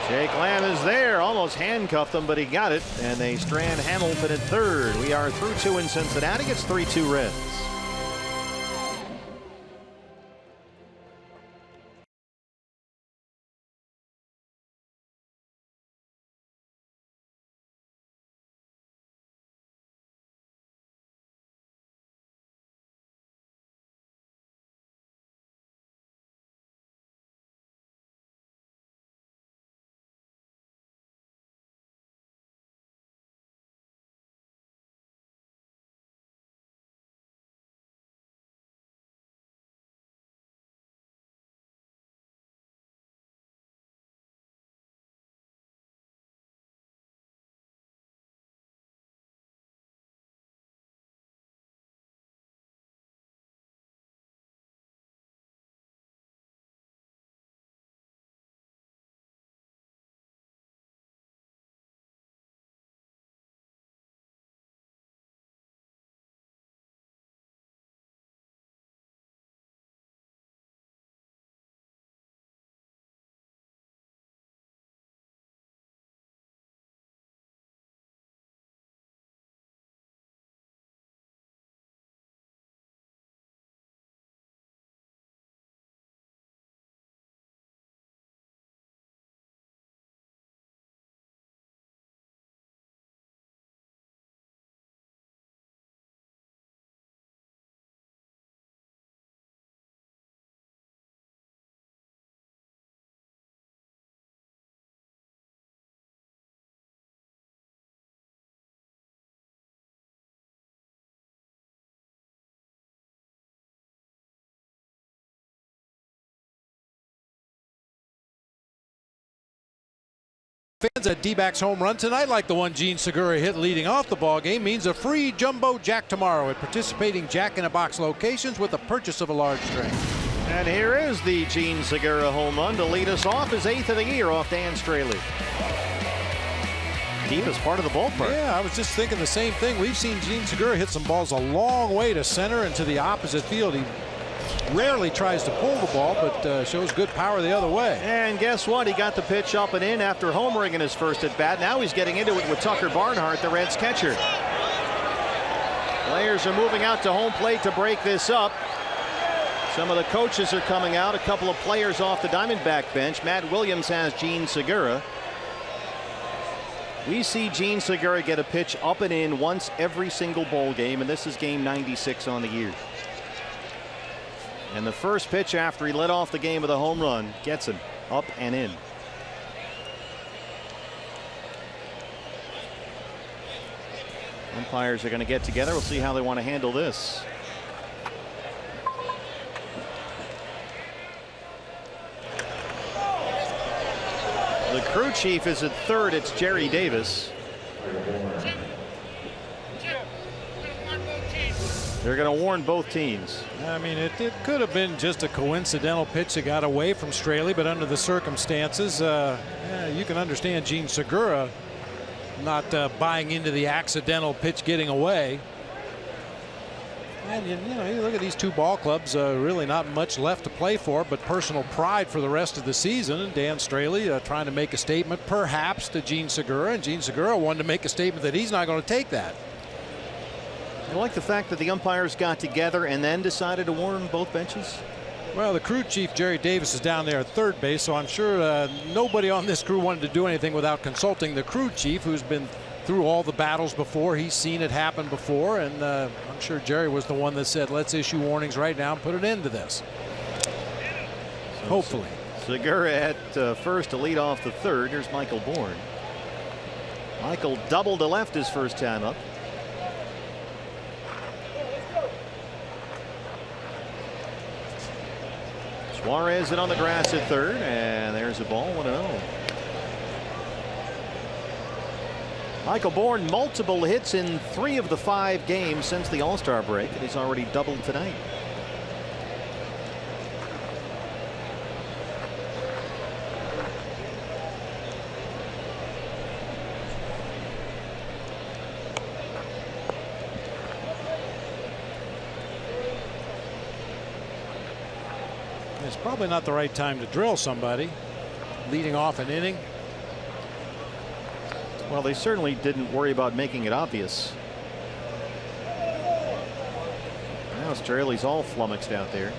Jake Lamb is there, almost handcuffed him, but he got it, and they strand Hamilton at third. We are through 2 in Cincinnati. It's 3-2 Reds. Fans at D-backs home run tonight, like the one Gene Segura hit leading off the ball game, means a free jumbo jack tomorrow at participating Jack-in-a-Box locations with the purchase of a large drink. And here is the Gene Segura home run to lead us off, his 8th of the year off Dan Straley. Deepest part of the ballpark. Yeah, I was just thinking the same thing. We've seen Gene Segura hit some balls a long way to center and to the opposite field. He Rarely tries to pull the ball, but shows good power the other way. And guess what? He got the pitch up and in after homering in his first at bat. Now he's getting into it with Tucker Barnhart, the Reds catcher. Players are moving out to home plate to break this up. Some of the coaches are coming out. A couple of players off the Diamondback bench. Matt Williams has Gene Segura. We see Gene Segura get a pitch up and in once every single bowl game, and this is game 96 on the year. And the first pitch after he led off the game with a home run gets him up and in. Umpires are going to get together. We'll see how they want to handle this. The crew chief is at third. It's Jerry Davis. They're going to warn both teams. I mean, it could have been just a coincidental pitch that got away from Straley, but under the circumstances, you can understand Gene Segura not buying into the accidental pitch getting away. And you know, you look at these two ball clubs, really not much left to play for, but personal pride for the rest of the season. And Dan Straley trying to make a statement perhaps to Gene Segura, and Gene Segura wanted to make a statement that he's not going to take that. I like the fact that the umpires got together and then decided to warn both benches. Well, the crew chief, Jerry Davis, is down there at third base, so I'm sure nobody on this crew wanted to do anything without consulting the crew chief, who's been through all the battles before. He's seen it happen before, and I'm sure Jerry was the one that said, let's issue warnings right now and put an end to this. So hopefully. Segura at first to lead off the third. Here's Michael Bourne. Michael doubled to left his first time up. Suarez in on the grass at third, and there's a ball, 1-0. Michael Bourne, multiple hits in 3 of the 5 games since the All-Star break, and he's already doubled tonight. It's probably not the right time to drill somebody leading off an inning. Well, they certainly didn't worry about making it obvious. Now Straley's all flummoxed out there.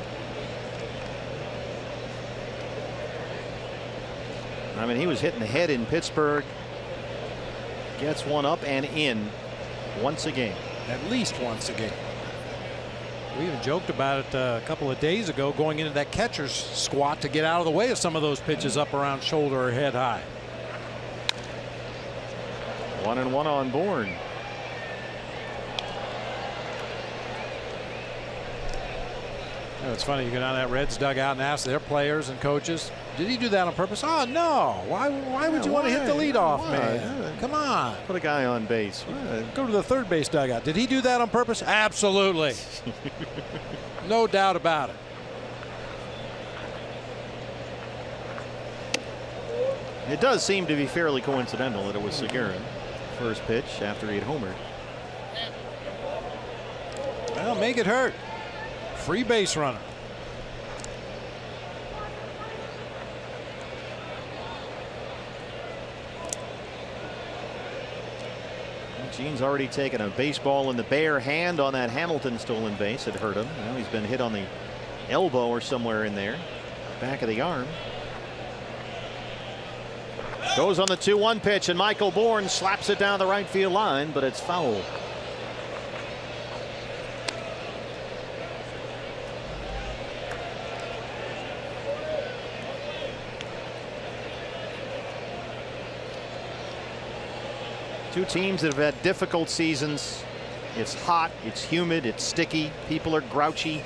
I mean, he was hitting the head in Pittsburgh. Gets one up and in once a game. At least once a game. We even joked about it a couple of days ago, going into that catcher's squat to get out of the way of some of those pitches up around shoulder or head high. 1-1 on Bourne. You know, it's funny, you go down that Reds dugout and ask their players and coaches, did he do that on purpose? Oh, no. Why would you want to hit the leadoff man? Come on. Put a guy on base. Go to the third base dugout. Did he do that on purpose? Absolutely. No doubt about it. It does seem to be fairly coincidental that it was Segura. First pitch after he had homered. Well, make it hurt. Free base runner. Gene's already taken a baseball in the bare hand on that Hamilton stolen base. It hurt him. Now he's been hit on the elbow or somewhere in there. Back of the arm. Goes on the 2-1 pitch, and Michael Bourne slaps it down the right field line, but it's foul. Two teams that have had difficult seasons. It's hot, it's humid, it's sticky. People are grouchy.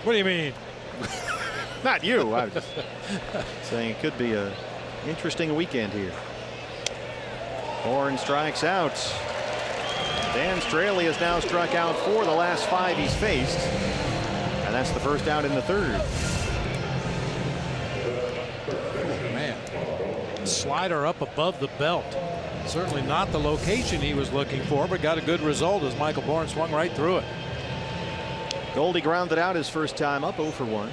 What do you mean? Not you. I was just saying it could be a interesting weekend here. Bourne strikes out. Dan Straley has now struck out 4 the last 5 he's faced, and that's the first out in the third. Man, slider up above the belt. Certainly not the location he was looking for, but got a good result as Michael Bourne swung right through it. Goldie grounded out his first time up, 0 for 1.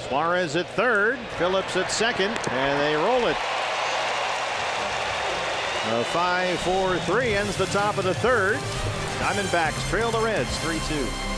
Suarez at third, Phillips at second, and they roll it. A 5-4-3 ends the top of the third. Diamondbacks trail the Reds 3-2.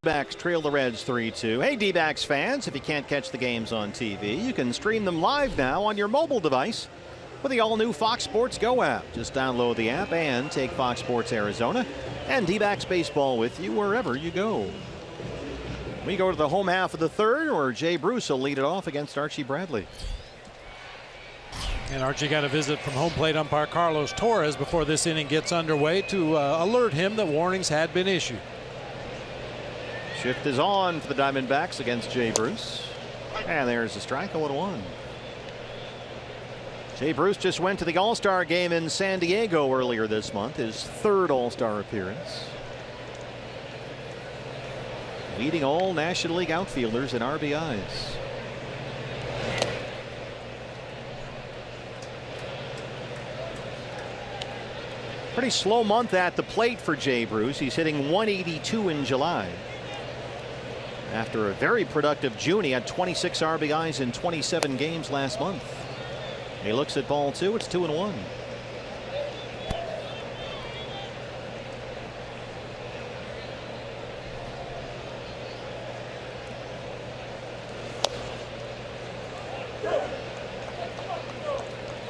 Diamondbacks trail the Reds 3-2. Hey, D-backs fans, if you can't catch the games on TV, you can stream them live now on your mobile device with the all-new Fox Sports Go app. Just download the app and take Fox Sports Arizona and D-backs baseball with you wherever you go. We go to the home half of the third, where Jay Bruce will lead it off against Archie Bradley. And Archie got a visit from home plate umpire Carlos Torres before this inning gets underway to alert him that warnings had been issued. Shift is on for the Diamondbacks against Jay Bruce. And there's a strike, 0-1. Jay Bruce just went to the All-Star game in San Diego earlier this month, his third All-Star appearance. Leading all National League outfielders in RBIs. Pretty slow month at the plate for Jay Bruce. He's hitting 182 in July. After a very productive June, he had 26 RBIs in 27 games last month. He looks at ball two. It's 2-1.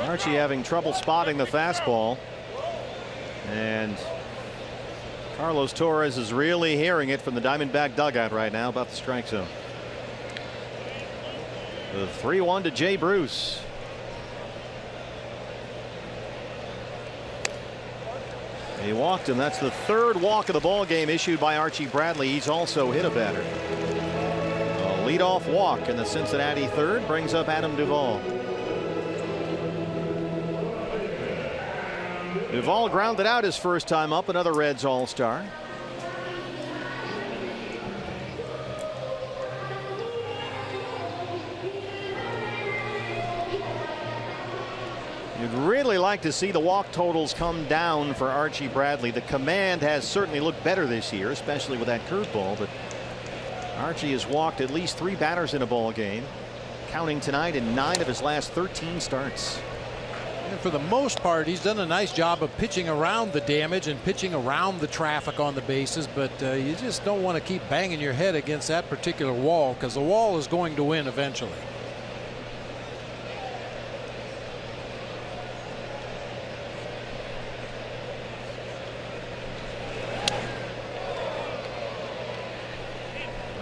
Archie having trouble spotting the fastball. And Carlos Torres is really hearing it from the Diamondback dugout right now about the strike zone. The 3-1 to Jay Bruce. He walked him. That's the third walk of the ball game issued by Archie Bradley. He's also hit a batter. A leadoff walk in the Cincinnati third brings up Adam Duvall. Duvall grounded out his first time up, another Reds All-Star. You'd really like to see the walk totals come down for Archie Bradley. The command has certainly looked better this year, especially with that curveball, but Archie has walked at least 3 batters in a ball game, counting tonight in 9 of his last 13 starts. And for the most part, he's done a nice job of pitching around the damage and pitching around the traffic on the bases, but you just don't want to keep banging your head against that particular wall, because the wall is going to win eventually.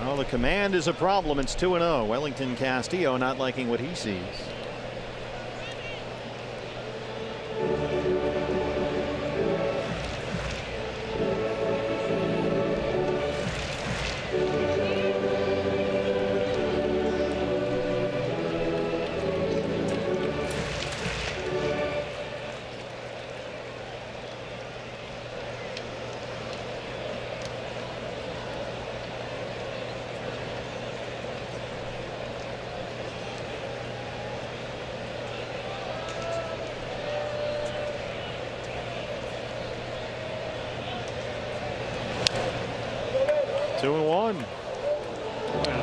Well, the command is a problem. It's 2-0. Wellington Castillo not liking what he sees.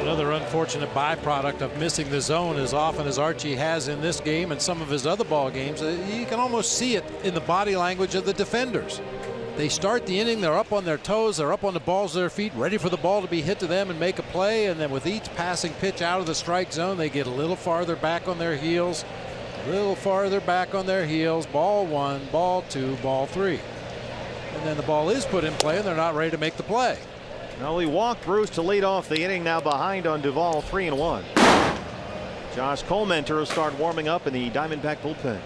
Another unfortunate byproduct of missing the zone as often as Archie has in this game and some of his other ball games. You can almost see it in the body language of the defenders. They start the inning, they're up on their toes, they're up on the balls of their feet, ready for the ball to be hit to them and make a play, and then with each passing pitch out of the strike zone, they get a little farther back on their heels, a little farther back on their heels. Ball one, ball two, ball three. And then the ball is put in play and they're not ready to make the play. Well, he walked Bruce to lead off the inning, now behind on Duvall, 3-1. Josh Colmenter will start warming up in the Diamondback bullpen.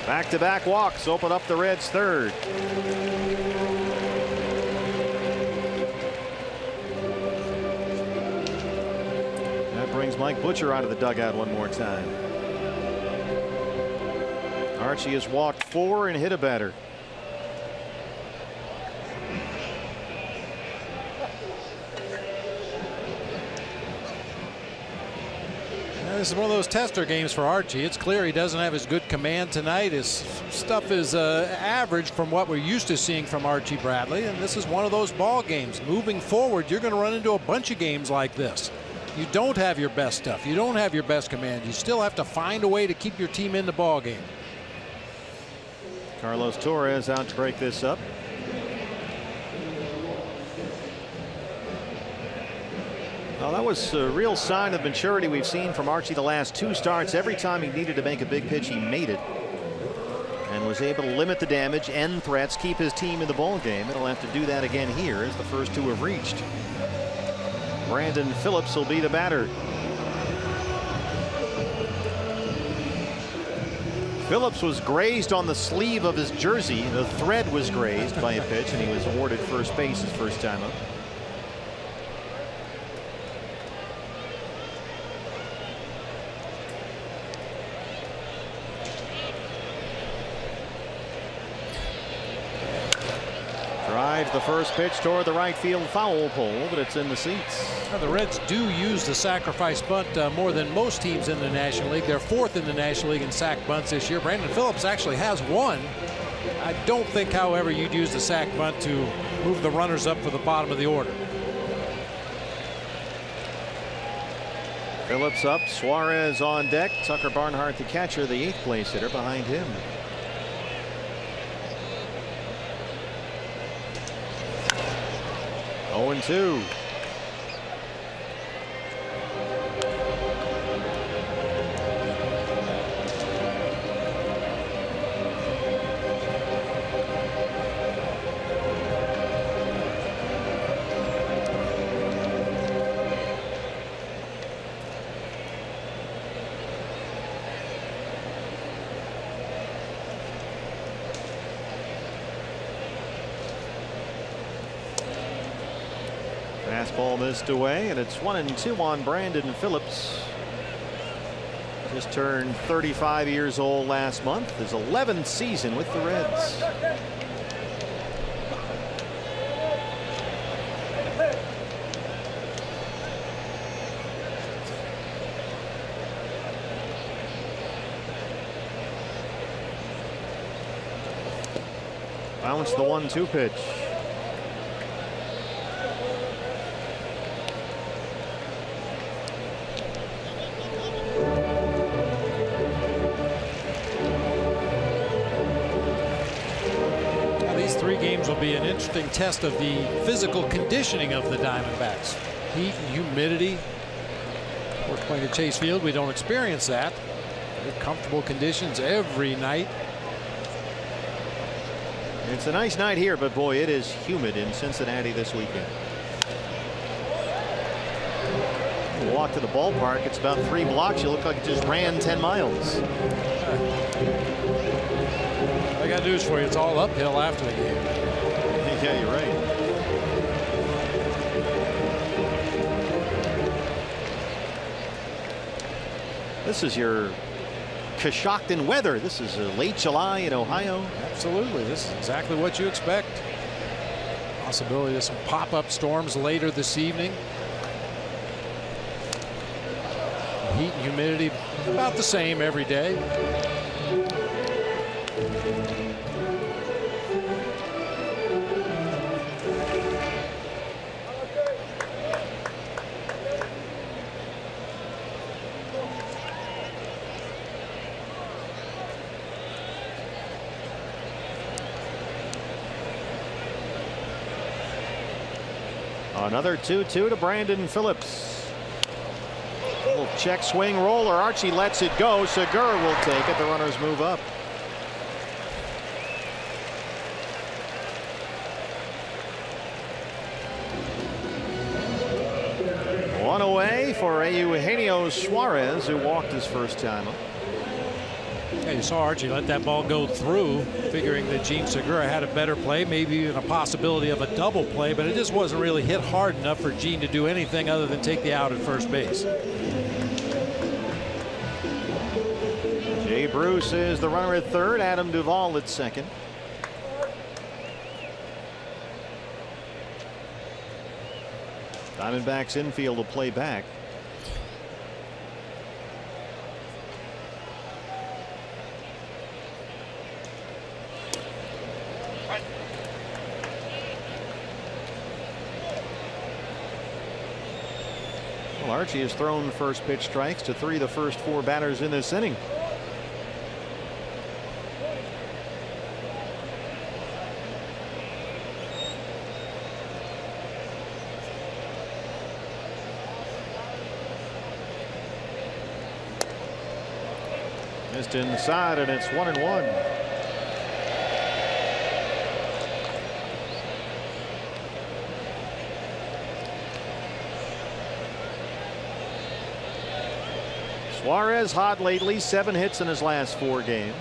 Back-to-back walks open up the Reds' third. Brings Mike Butcher out of the dugout one more time. Archie has walked 4 and hit a batter. This is one of those tester games for Archie. It's clear he doesn't have as good command tonight. His stuff is average from what we're used to seeing from Archie Bradley, and this is one of those ball games. Moving forward, you're going to run into a bunch of games like this. You don't have your best stuff. You don't have your best command. You still have to find a way to keep your team in the ball game. Carlos Torres out to break this up. Well, that was a real sign of maturity we've seen from Archie the last 2 starts. Every time he needed to make a big pitch, he made it. And was able to limit the damage, end threats, keep his team in the ball game. It'll have to do that again here as the first 2 have reached. Brandon Phillips will be the batter. Phillips was grazed on the sleeve of his jersey. The thread was grazed by a pitch, and he was awarded first base his first time up. Drives the first pitch toward the right field foul pole, but it's in the seats. Now, the Reds do use the sacrifice bunt more than most teams in the National League. They're 4th in the National League in sac bunts this year. Brandon Phillips actually has 1. I don't think, however, you'd use the sac bunt to move the runners up for the bottom of the order. Phillips up, Suarez on deck. Tucker Barnhart, the catcher, the 8th place hitter behind him. Oh, 0-2. Fastball missed away, and it's 1-2 on Brandon Phillips. Just turned 35 years old last month. His 11th season with the Reds. Bounced the 1-2 pitch. These 3 games will be an interesting test of the physical conditioning of the Diamondbacks. heat and humidity. We're playing at Chase Field. We don't experience that. Very comfortable conditions every night. It's a nice night here, but boy, it is humid in Cincinnati this weekend. You walk to the ballpark, it's about 3 blocks. You look like you just ran 10 miles. I got news for you. It's all uphill after the game. Yeah, you're right. This is your Coshocton weather. This is late July in Ohio. Absolutely. This is exactly what you expect. Possibility of some pop-up storms later this evening. Heat and humidity about the same every day. Another 2-2 to Brandon Phillips. Little check swing roller. Archie lets it go. Segura will take it. The runners move up. One away for Eugenio Suarez, who walked his first time up. Yeah, you saw Archie let that ball go through, figuring that Jean Segura had a better play, maybe even a possibility of a double play, but it just wasn't really hit hard enough for Jean to do anything other than take the out at first base. Jay Bruce is the runner at third. Adam Duvall at second. Diamondbacks infield will play back. Well, Archie has thrown first pitch strikes to 3 of the first 4 batters in this inning. Missed inside, and it's 1-1. Suarez hot lately, 7 hits in his last 4 games.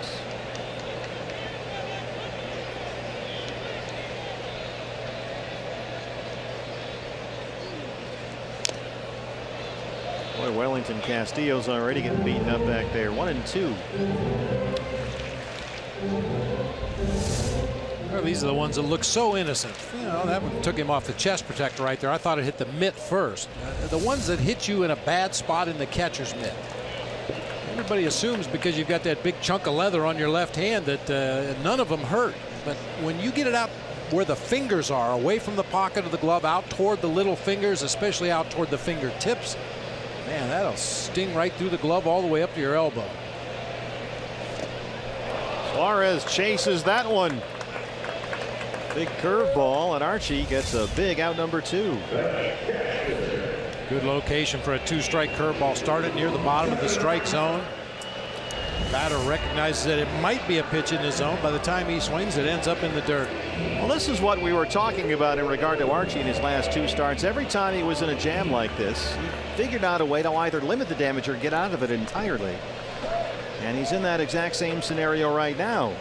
Boy, Wellington Castillo's already getting beaten up back there. 1-2. Well, these are the ones that look so innocent. You know, that one took him off the chest protector right there. I thought it hit the mitt first. The ones that hit you in a bad spot in the catcher's mitt. Everybody assumes because you've got that big chunk of leather on your left hand that none of them hurt. But when you get it out where the fingers are, away from the pocket of the glove, out toward the little fingers, especially out toward the fingertips, man, that'll sting right through the glove all the way up to your elbow. Suarez chases that one. Big curveball, and Archie gets a big out number 2. Good location for a 2-strike curveball. Started near the bottom of the strike zone. Batter recognizes that it might be a pitch in his zone. By the time he swings, it ends up in the dirt. Well, this is what we were talking about in regard to Archie in his last 2 starts. Every time he was in a jam like this, he figured out a way to either limit the damage or get out of it entirely. And he's in that exact same scenario right now.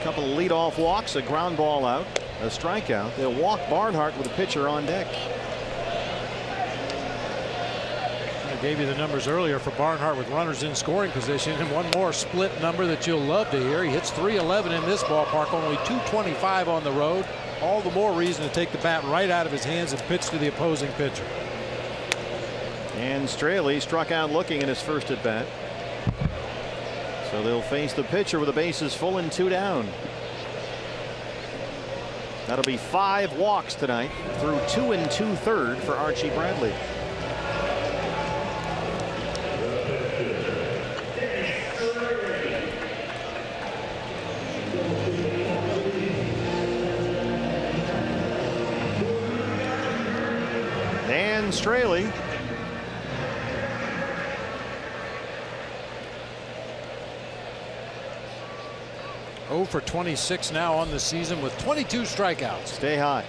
A couple of leadoff walks, a ground ball out, a strikeout. They'll walk Barnhart with a pitcher on deck. I gave you the numbers earlier for Barnhart with runners in scoring position, and one more split number that you'll love to hear. He hits .311 in this ballpark, only .225 on the road. All the more reason to take the bat right out of his hands and pitch to the opposing pitcher. And Straley struck out looking in his first at bat. So they'll face the pitcher with the bases full and 2 down. That'll be 5 walks tonight through 2 2/3 for Archie Bradley. Straley. Oh for 26 now on the season with 22 strikeouts. Stay high.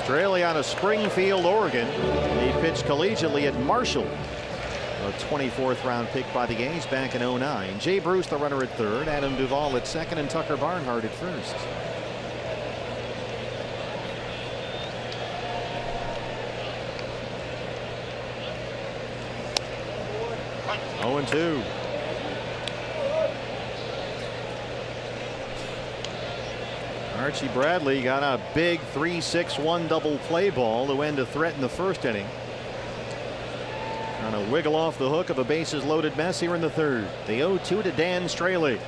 Straley out of Springfield, Oregon. He pitched collegiately at Marshall. A 24th round pick by the A's back in '09. Jay Bruce the runner at third, Adam Duvall at second, and Tucker Barnhart at first. Oh and 2. Archie Bradley got a big 3-6-1 double play ball to end a threat in the first inning. Trying to wiggle off the hook of a bases loaded mess here in the third. The 0-2 to Dan Straley.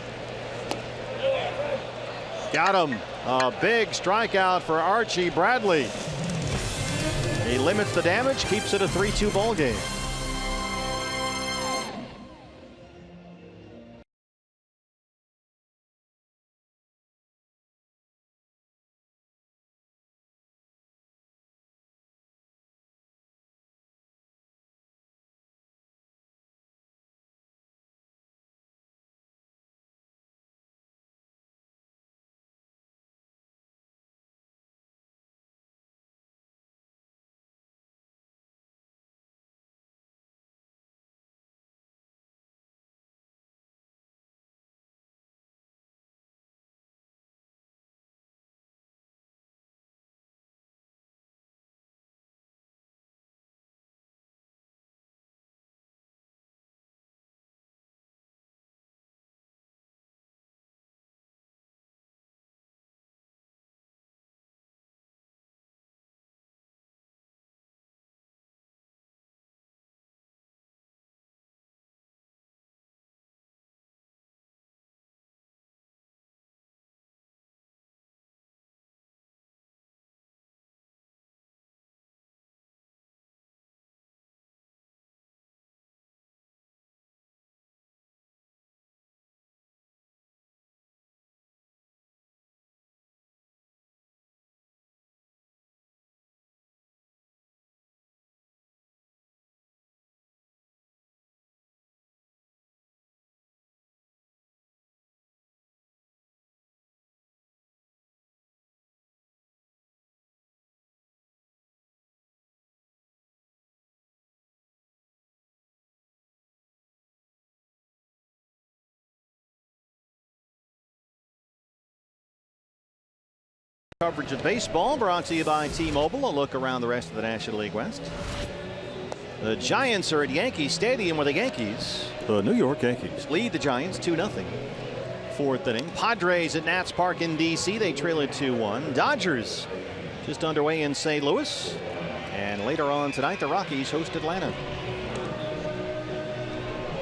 Got him. A big strikeout for Archie Bradley. He limits the damage, keeps it a 3-2 ball game. Coverage of baseball brought to you by T-Mobile. A look around the rest of the National League West. The Giants are at Yankee Stadium where the Yankees, the New York Yankees, lead the Giants 2-0. Fourth inning. Padres at Nats Park in D.C. They trail it 2-1. Dodgers just underway in St. Louis. And later on tonight, the Rockies host Atlanta.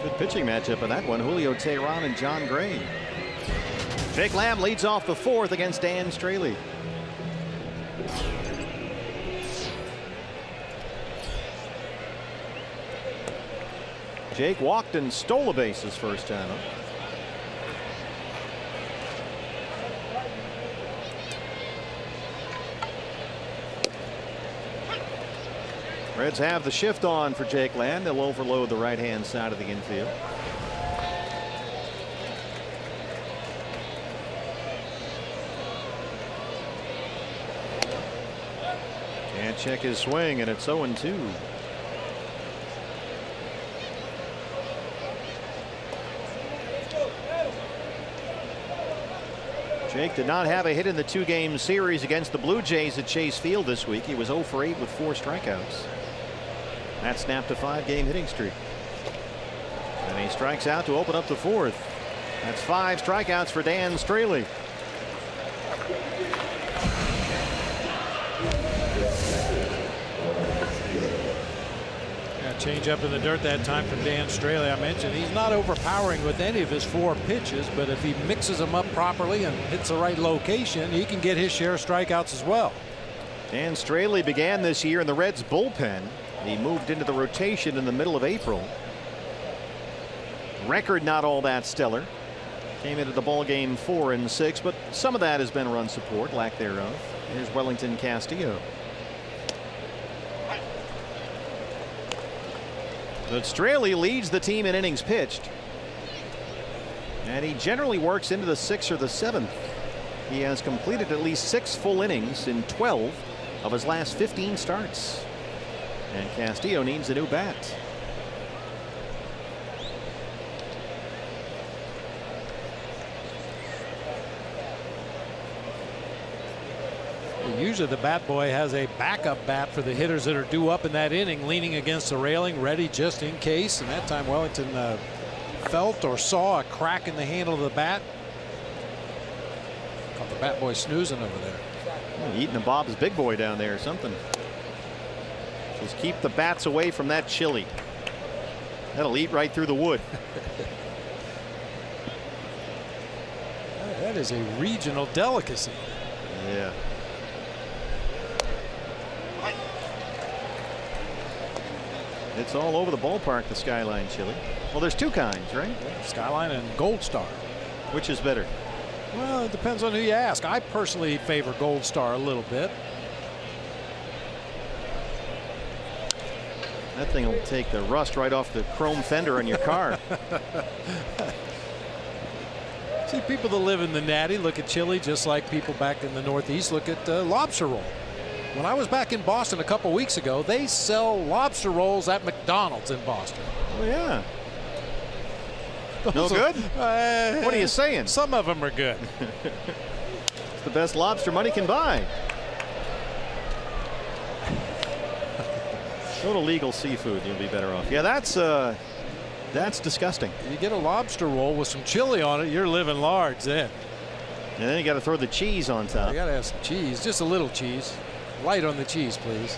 Good pitching matchup in that one. Julio Teheran and John Gray. Jake Lamb leads off the fourth against Dan Straley. Jake walked and stole a base his first time up. Reds have the shift on for Jake Lamb. They'll overload the right-hand side of the infield. Can't check his swing, and it's 0-2. Jake did not have a hit in the two-game series against the Blue Jays at Chase Field this week. He was 0 for 8 with 4 strikeouts. That snapped a 5-game hitting streak. And he strikes out to open up the fourth. That's 5 strikeouts for Dan Straley. Change up in the dirt that time from Dan Straley. I mentioned he's not overpowering with any of his 4 pitches, but if he mixes them up properly and hits the right location, he can get his share of strikeouts as well. Dan Straley began this year in the Reds bullpen. He moved into the rotation in the middle of April. Record not all that stellar. Came into the ball game 4-6, but some of that has been run support, lack thereof. Here's Wellington Castillo. But Straley leads the team in innings pitched, and he generally works into the 6th or the 7th. He has completed at least 6 full innings in 12 of his last 15 starts, and Castillo needs a new bat. Usually the bat boy has a backup bat for the hitters that are due up in that inning, leaning against the railing, ready just in case. And that time Wellington felt or saw a crack in the handle of the bat. Caught the bat boy snoozing over there. Eating a Bob's Big Boy down there or something. Just keep the bats away from that chili. That'll eat right through the wood. That is a regional delicacy. Yeah. It's all over the ballpark, the Skyline chili. Well, there's 2 kinds, right? Skyline and Gold Star. Which is better? Well, it depends on who you ask. I personally favor Gold Star a little bit. That thing will take the rust right off the chrome fender on your car. See, people that live in the Natty look at chili just like people back in the Northeast look at lobster roll. When I was back in Boston a couple weeks ago, they sell lobster rolls at McDonald's in Boston. Oh, yeah. No good? What are you saying? Some of them are good. It's the best lobster money can buy. Go to Legal Seafood. You'll be better off. Yeah, that's disgusting. You get a lobster roll with some chili on it, you're living large then. And then you got to throw the cheese on top. You got to have some cheese, just a little cheese. Light on the cheese, please.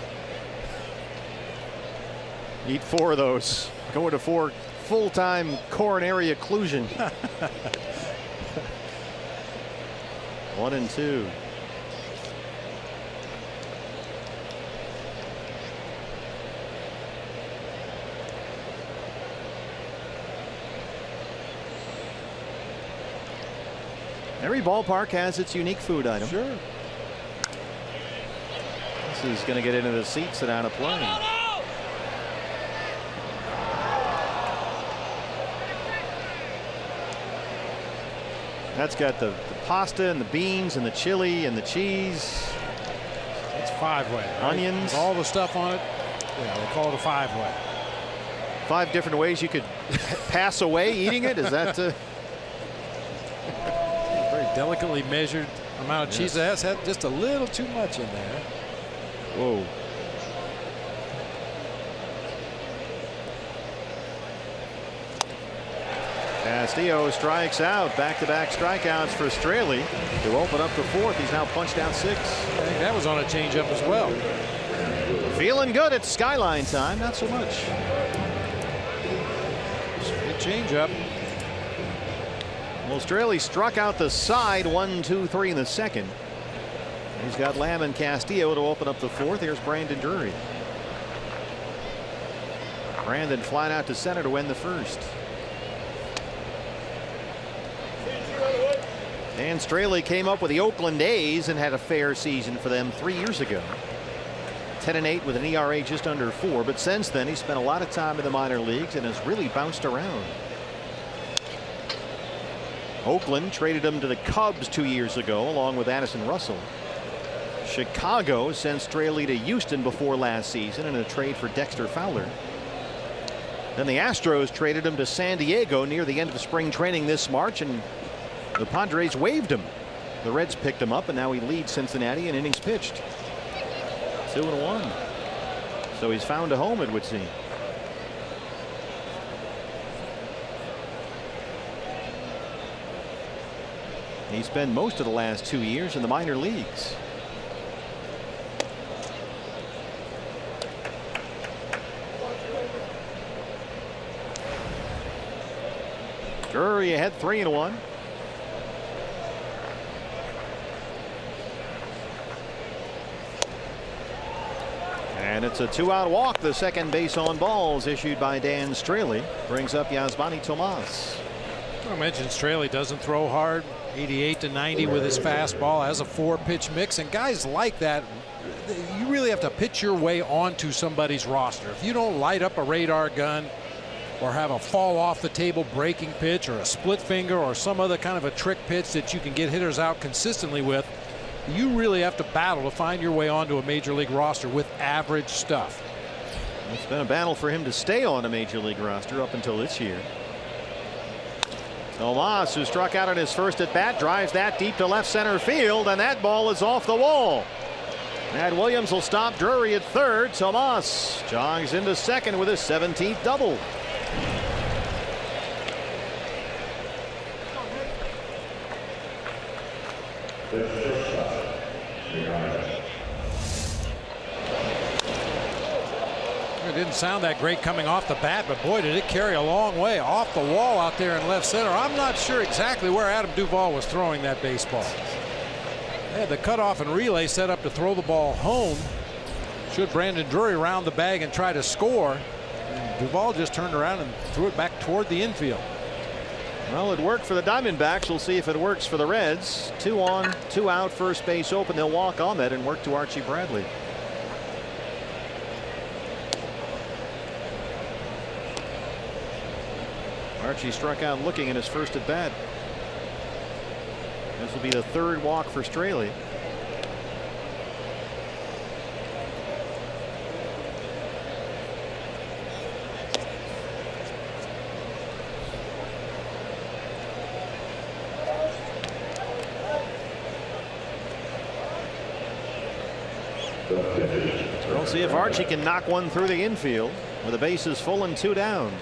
Eat 4 of those. Go into 4 full-time coronary occlusion. 1 and 2. Every ballpark has its unique food item. Sure. This is going to get into the seats and out of play. That's got the pasta and the beans and the chili and the cheese. It's 5-way. Right? Onions. With all the stuff on it. Yeah, they call it a 5-way. 5 different ways you could pass away eating it. Is that? Very delicately measured amount of cheese. It has had just a little too much in there. Whoa. Castillo strikes out. Back-to-back strikeouts for Straley to open up the 4th. He's now punched out 6. I think that was on a changeup as well. Feeling good at Skyline time. Not so much. Good changeup. Well, Straley struck out the side 1, 2, 3 in the 2nd. He's got Lamb and Castillo to open up the 4th. Here's Brandon Drury. Brandon flying out to center to win the 1st. Dan Straley came up with the Oakland A's and had a fair season for them 3 years ago. 10-8 with an ERA just under 4. But since then, he spent a lot of time in the minor leagues and has really bounced around. Oakland traded him to the Cubs 2 years ago, along with Addison Russell. Chicago sent Straley to Houston before last season in a trade for Dexter Fowler. Then the Astros traded him to San Diego near the end of the spring training this March, and the Padres waived him. The Reds picked him up, and now he leads Cincinnati in innings pitched. 2-1. So he's found a home, it would seem. He spent most of the last 2 years in the minor leagues. Drury ahead 3-1. And it's a 2-out walk. The second base on balls issued by Dan Straley brings up Yasmani Tomas. I mentioned Straley doesn't throw hard, 88 to 90 with his fastball, has a 4-pitch mix, and guys like that, you really have to pitch your way onto somebody's roster. If you don't light up a radar gun or have a fall off the table breaking pitch or a split finger or some other kind of a trick pitch that you can get hitters out consistently with, you really have to battle to find your way onto a major league roster with average stuff. It's been a battle for him to stay on a major league roster up until this year. Tomas, who struck out on his first at bat, drives that deep to left center field, and that ball is off the wall. Matt Williams will stop Drury at third. Tomas jogs into second with his 17th double. It didn't sound that great coming off the bat, but boy, did it carry a long way off the wall out there in left center. I'm not sure exactly where Adam Duvall was throwing that baseball. They had the cutoff and relay set up to throw the ball home. Should Brandon Drury round the bag and try to score, and Duvall just turned around and threw it back toward the infield. Well, it worked for the Diamondbacks. We'll see if it works for the Reds. 2 on, 2 out, first base open. They'll walk Ahmed and work to Archie Bradley. Archie struck out looking in his first at bat. This will be the third walk for Straley. We'll see if Archie can knock one through the infield with the bases full and 2 down.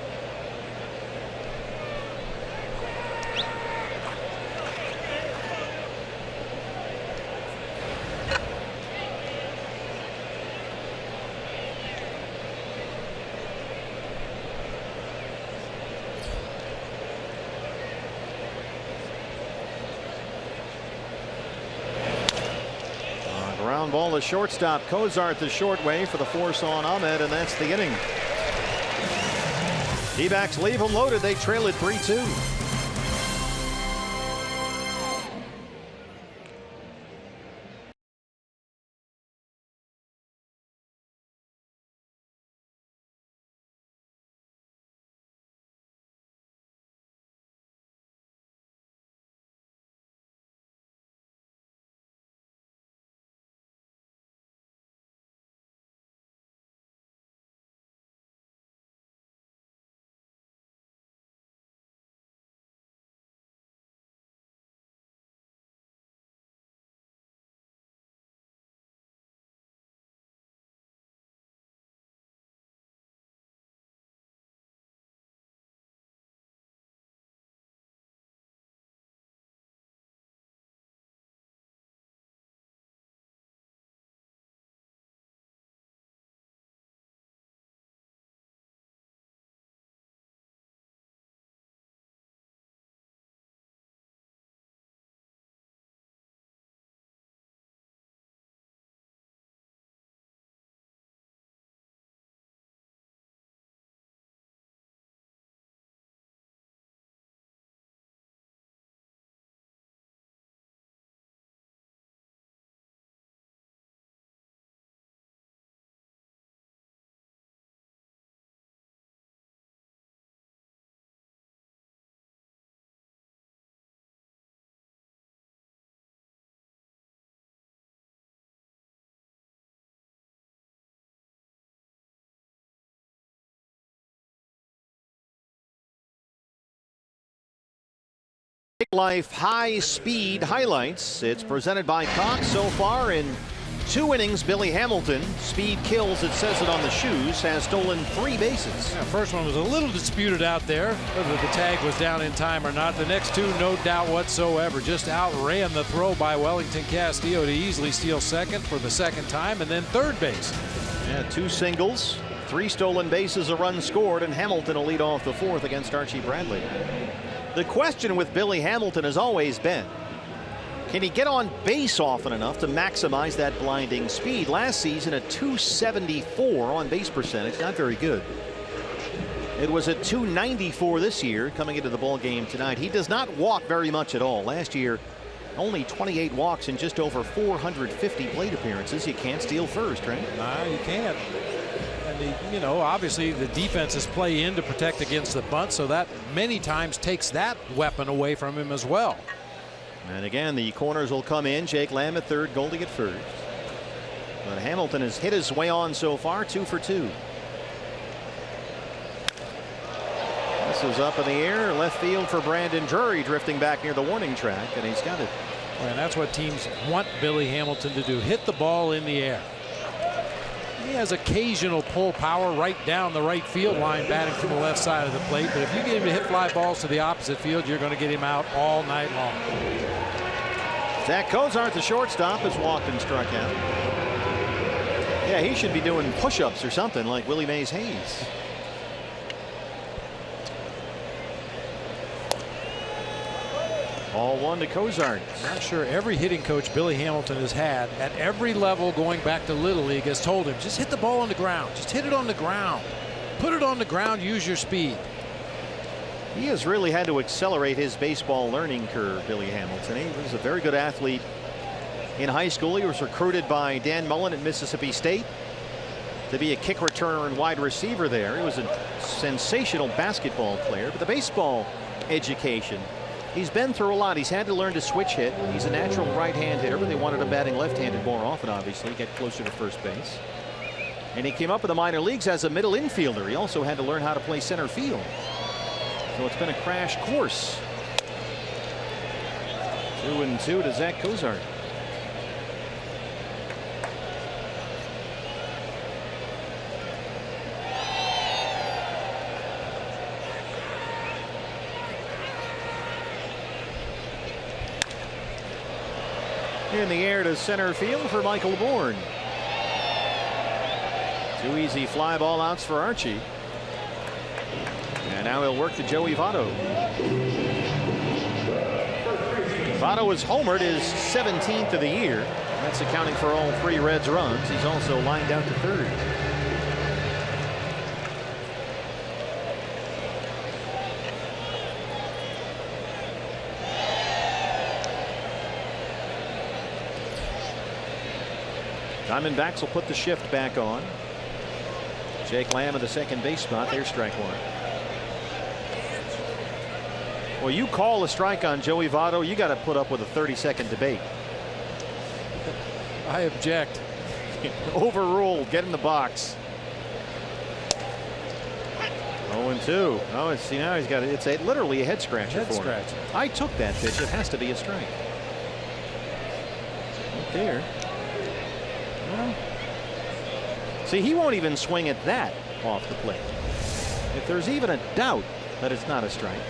Ground ball to shortstop. Cozart the short way for the force on Ahmed, and that's the inning. D-backs leave them loaded. They trail it 3-2. Life high speed highlights. It's presented by Cox. So far in 2 innings, Billy Hamilton, speed kills, it says it on the shoes, has stolen 3 bases. Yeah, first one was a little disputed out there, whether the tag was down in time or not. The next 2, no doubt whatsoever, just outran the throw by Wellington Castillo to easily steal second for the second time, and then third base. Yeah, 2 singles, 3 stolen bases, a run scored, and Hamilton will lead off the 4th against Archie Bradley. The question with Billy Hamilton has always been, can he get on base often enough to maximize that blinding speed? Last season, a .274 on base percentage, not very good. It was at 294 this year coming into the ball game tonight. He does not walk very much at all. Last year, only 28 walks in just over 450 plate appearances. You can't steal first, right? No, you can't. And you know, obviously the defenses play in to protect against the bunt, so that many times takes that weapon away from him as well. And again, the corners will come in. Jake Lamb at third, Goldie at first. But Hamilton has hit his way on so far, 2 for 2. This is up in the air, left field for Brandon Drury, drifting back near the warning track, and he's got it. And that's what teams want Billy Hamilton to do, hit the ball in the air. He has occasional pull power right down the right field line, batting from the left side of the plate, but if you get him to hit fly balls to the opposite field, you're going to get him out all night long. Zach Cozart, the shortstop, has walked and struck out. Yeah, he should be doing push-ups or something like Willie Mays Hayes. Ball 1 to Cozart. I'm sure every hitting coach Billy Hamilton has had at every level going back to Little League has told him, just hit the ball on the ground. Just hit it on the ground. Put it on the ground. Use your speed. He has really had to accelerate his baseball learning curve, Billy Hamilton. He was a very good athlete in high school. He was recruited by Dan Mullen at Mississippi State to be a kick returner and wide receiver there. He was a sensational basketball player, but the baseball education, he's been through a lot. He's had to learn to switch hit. He's a natural right-hand hitter, but they wanted him batting left-handed more often, obviously, get closer to first base. And he came up in the minor leagues as a middle infielder. He also had to learn how to play center field. So it's been a crash course. 2-2 to Zach Cozart. In the air to center field for Michael Bourne. 2 easy fly ball outs for Archie. And now he'll work to Joey Votto. Votto has homered his 17th of the year. That's accounting for all 3 Reds runs. He's also lined out to third. Diamondbacks will put the shift back on. Jake Lamb at the second base spot. There's strike 1. Well, you call a strike on Joey Votto, you got to put up with a 30-second debate. I object. Overruled. Get in the box. 0-2. Oh, see, now he's got it. It's literally a head scratcher for him. I took that pitch. It has to be a strike. Right there. Well, see, he won't even swing at that off the plate. If there's even a doubt that it's not a strike,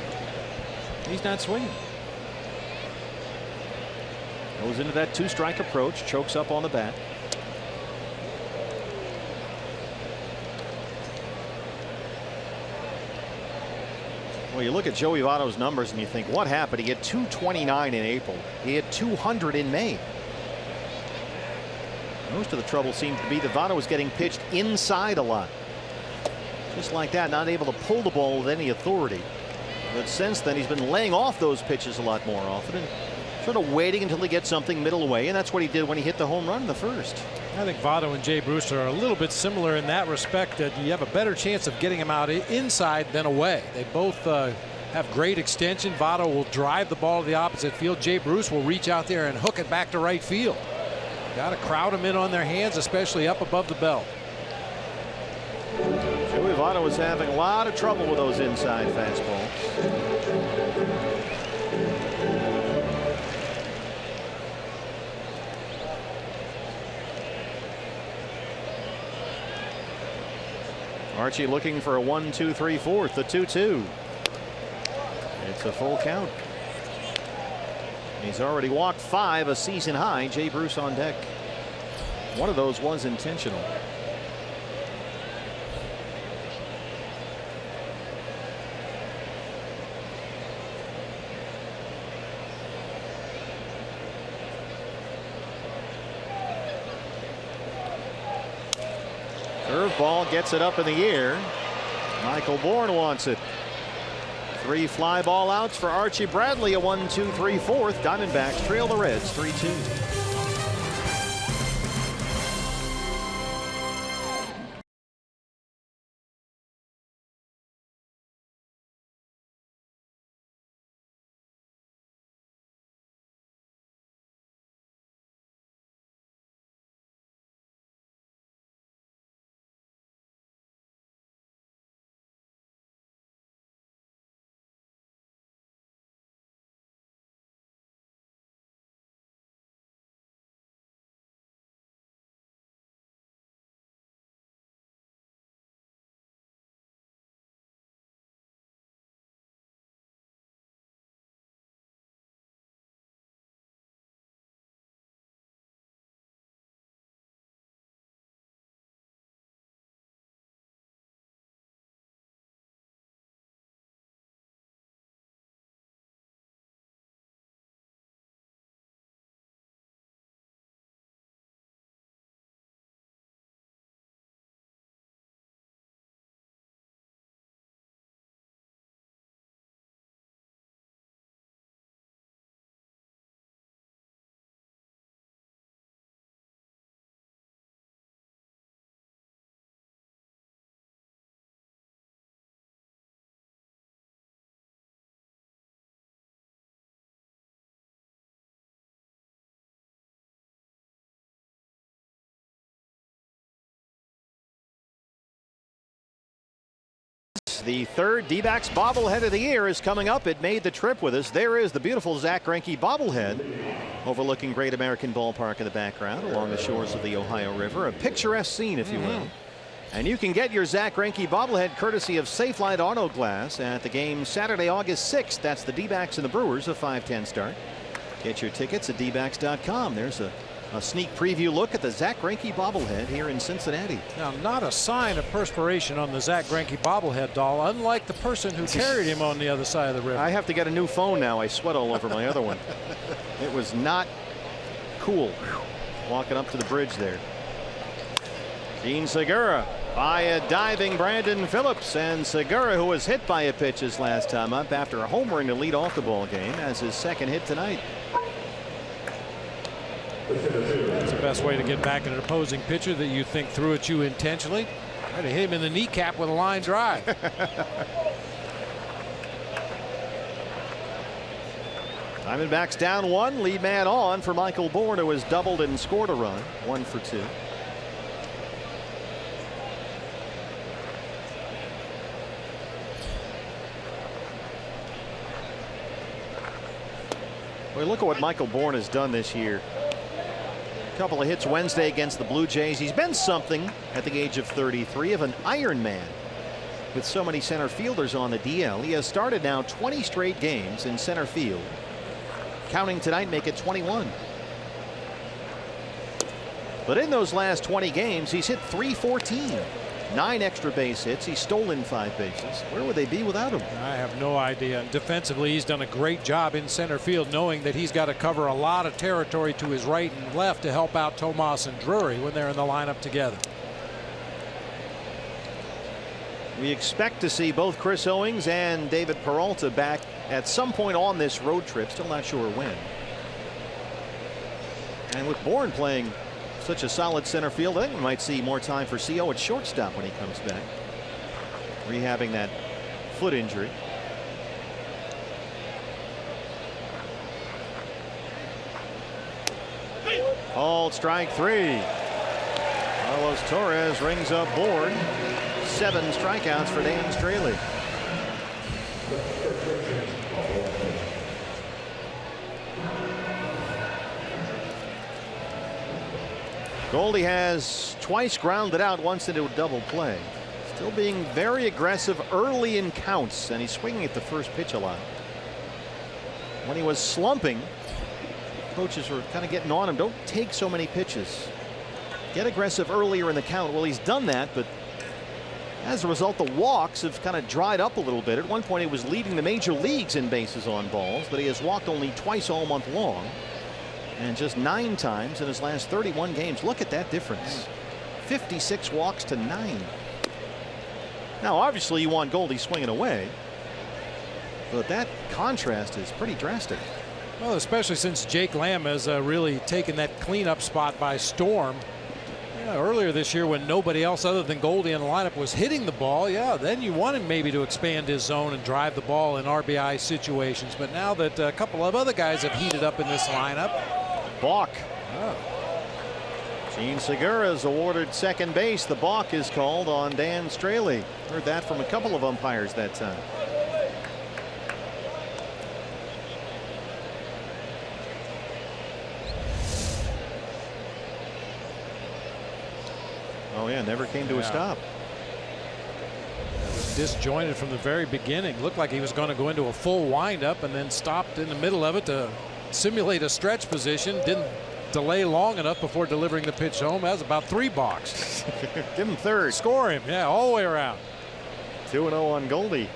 he's not swinging. Goes into that 2-strike approach, chokes up on the bat. Well, you look at Joey Votto's numbers and you think, what happened? He had 229 in April. He had 200 in May. Most of the trouble seemed to be that Votto was getting pitched inside a lot. Just like that, not able to pull the ball with any authority. But since then, he's been laying off those pitches a lot more often and sort of waiting until he gets something middle away. And that's what he did when he hit the home run in the first. I think Votto and Jay Bruce are a little bit similar in that respect, that you have a better chance of getting him out inside than away. They both have great extension. Votto will drive the ball to the opposite field. Jay Bruce will reach out there and hook it back to right field. Got to crowd them in on their hands, especially up above the belt. Joey Votto was having a lot of trouble with those inside fastballs. Archie looking for a 1-2-3-4, the 2-2. It's a full count. He's already walked 5, a season high. Jay Bruce on deck. One of those was intentional. Curveball gets it up in the air. Michael Bourne wants it. 3 fly ball outs for Archie Bradley. A 1-2-3 fourth. Diamondbacks trail the Reds 3-2. The third D-backs bobblehead of the year is coming up. It made the trip with us. There is the beautiful Zack Greinke bobblehead overlooking Great American Ballpark in the background along the shores of the Ohio River. A picturesque scene, if you will. And you can get your Zack Greinke bobblehead courtesy of Safelite Auto Glass at the game Saturday, August 6th. That's the D-backs and the Brewers, a 5:10 start. Get your tickets at dbacks.com. There's a sneak preview look at the Zack Greinke bobblehead here in Cincinnati. Now, not a sign of perspiration on the Zack Greinke bobblehead doll, unlike the person who carried him on the other side of the river. I have to get a new phone now. I sweat all over my other one. It was not cool walking up to the bridge there. Jean Segura by a diving Brandon Phillips, and Segura, who was hit by a pitch his last time up after a homer to lead off the ball game, has his second hit tonight. That's the best way to get back at an opposing pitcher that you think threw at you intentionally. Try to hit him in the kneecap with a line drive. Diamondbacks down 1, lead man on for Michael Bourne, who has doubled and scored a run. 1 for 2. Well, look at what Michael Bourne has done this year. Couple of hits Wednesday against the Blue Jays. He's been something at the age of 33 of an Iron Man with so many center fielders on the DL. He has started now 20 straight games in center field. Counting tonight, make it 21. But in those last 20 games, he's hit .314. 9 extra base hits. He's stolen 5 bases. Where would they be without him? I have no idea. Defensively, he's done a great job in center field, knowing that he's got to cover a lot of territory to his right and left to help out Tomas and Drury when they're in the lineup together. We expect to see both Chris Owings and David Peralta back at some point on this road trip. Still not sure when. And with Bourne playing such a solid center field, I think we might see more time for CO at shortstop when he comes back, rehabbing that foot injury. Called strike 3. Carlos Torres rings up Bourne. 7 strikeouts for Dan Straley. Goldie has twice grounded out, once into a double play. Still being very aggressive early in counts, and he's swinging at the first pitch a lot. When he was slumping, coaches were kind of getting on him. Don't take so many pitches. Get aggressive earlier in the count. Well, he's done that, but as a result, the walks have kind of dried up a little bit. At one point, he was leading the major leagues in bases on balls, but he has walked only twice all month long. And just 9 times in his last 31 games. Look at that difference. 56 walks to 9. Now, obviously, you want Goldie swinging away, but that contrast is pretty drastic. Well, especially since Jake Lamb has really taken that cleanup spot by storm. Earlier this year, when nobody else other than Goldie in the lineup was hitting the ball, then you want him maybe to expand his zone and drive the ball in RBI situations. But now that a couple of other guys have heated up in this lineup. Balk. Gene Segura is awarded second base. The balk is called on Dan Straley. Heard that from a couple of umpires that time. Oh yeah, never came to a stop. Disjointed from the very beginning. Looked like he was going to go into a full windup and then stopped in the middle of it to simulate a stretch position. Didn't delay long enough before delivering the pitch home. That was about 3 balks. Give him third. Score him. Yeah, all the way around. 2-0 on Goldie.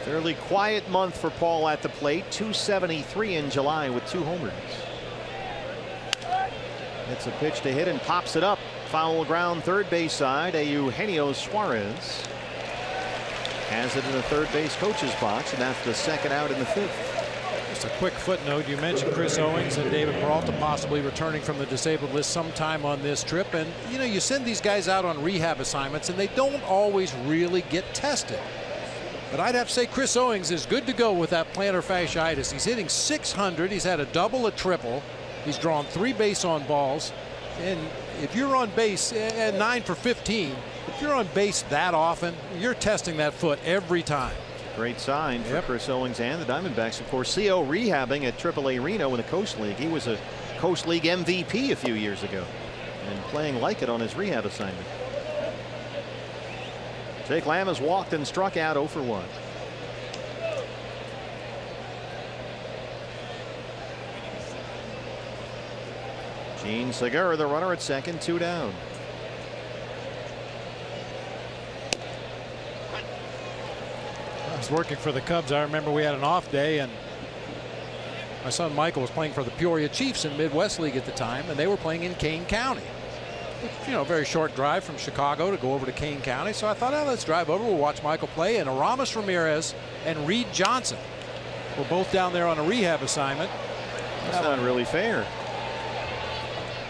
Fairly quiet month for Paul at the plate. 273 in July with 2 homers. It's a pitch to hit and pops it up. Foul ground third base side. Eugenio Suarez has it in the third base coach's box, and that's the second out in the 5th. Just a quick footnote. You mentioned Chris Owings and David Peralta possibly returning from the disabled list sometime on this trip. And, you send these guys out on rehab assignments, and they don't always really get tested. But I'd have to say Chris Owings is good to go with that plantar fasciitis. He's hitting .600. He's had a double, a triple. He's drawn 3 base on balls. And if you're on base at 9 for 15, if you're on base that often, you're testing that foot every time. Great sign for Chris Owings and the Diamondbacks. Of course, CO rehabbing at AAA Reno in the Coast League. He was a Coast League MVP a few years ago and playing like it on his rehab assignment. Jake Lamb has walked and struck out 0 for 1. Gene Segura, the runner at second, 2 down. I was working for the Cubs. I remember we had an off day, and my son Michael was playing for the Peoria Chiefs in Midwest League at the time, and they were playing in Kane County. A very short drive from Chicago to go over to Kane County. So I thought, let's drive over. We'll watch Michael play. And Aramis Ramirez and Reed Johnson were both down there on a rehab assignment. That's not really fair.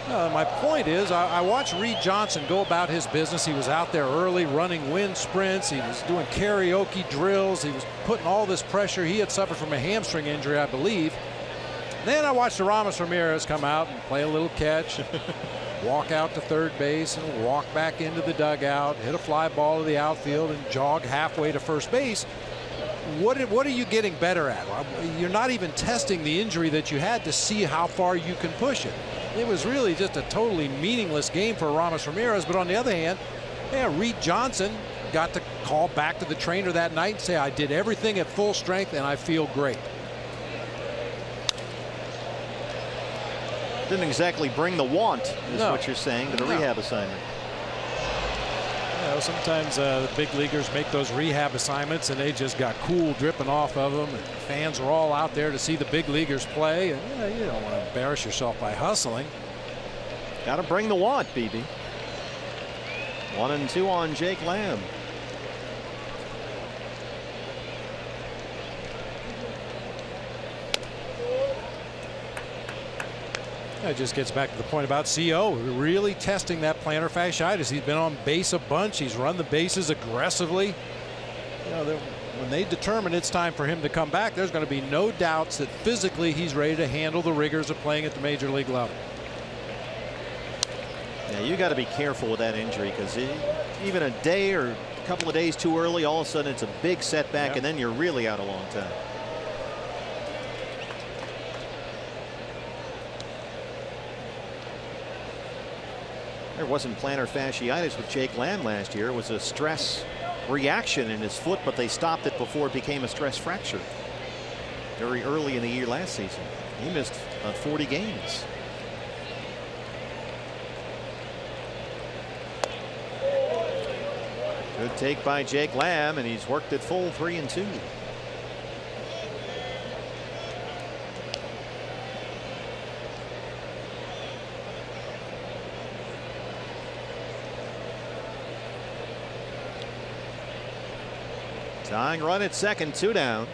My point is, I watched Reed Johnson go about his business. He was out there early running wind sprints. He was doing karaoke drills. He was putting all this pressure. He had suffered from a hamstring injury, I believe. Then I watched Aramis Ramirez come out and play a little catch, walk out to third base and walk back into the dugout, hit a fly ball to the outfield and jog halfway to first base. What are you getting better at? You're not even testing the injury that you had to see how far you can push it. It was really just a totally meaningless game for Aramis Ramirez. But on the other hand, Reed Johnson got to call back to the trainer that night and say, I did everything at full strength and I feel great. Didn't exactly bring the want, is what you're saying, to the rehab assignment. Sometimes the big leaguers make those rehab assignments and they just got cool dripping off of them, and fans are all out there to see the big leaguers play, and you don't want to embarrass yourself by hustling. Got to bring the want, BB. 1-2 on Jake Lamb. It just gets back to the point about CO really testing that plantar fasciitis. He's been on base a bunch. He's run the bases aggressively. When they determine it's time for him to come back, there's going to be no doubts that physically he's ready to handle the rigors of playing at the major league level. Yeah, you got to be careful with that injury, because even a day or a couple of days too early, all of a sudden it's a big setback, and then you're really out a long time. There wasn't plantar fasciitis with Jake Lamb last year. It was a stress reaction in his foot, but they stopped it before it became a stress fracture very early in the year last season. He missed 40 games. Good take by Jake Lamb, and he's worked it full 3-2. Tying run at second, 2 down.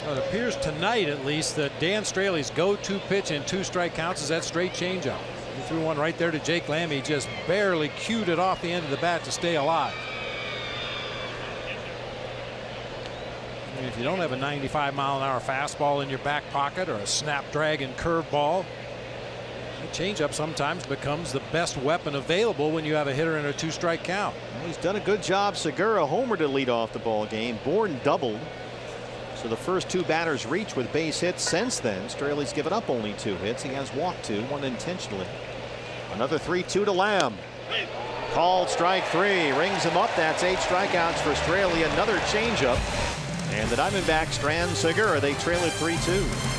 Well, it appears tonight, at least, that Dan Straley's go-to pitch in 2 strike counts is that straight changeup. He threw one right there to Jake Lamb. He just barely cued it off the end of the bat to stay alive. I mean, if you don't have a 95-mile-an-hour fastball in your back pocket or a snapdragon curveball, the changeup sometimes becomes the best weapon available when you have a hitter in a 2-strike count. Well, he's done a good job. Segura homer to lead off the ball game. Bourne doubled. So the first 2 batters reach with base hits since then. Straley's given up only 2 hits. He has walked 2, 1 intentionally. Another 3-2 to Lamb. Called strike 3. Rings him up. That's 8 strikeouts for Straley. Another changeup. And the Diamondbacks strand Segura. They trail it 3-2.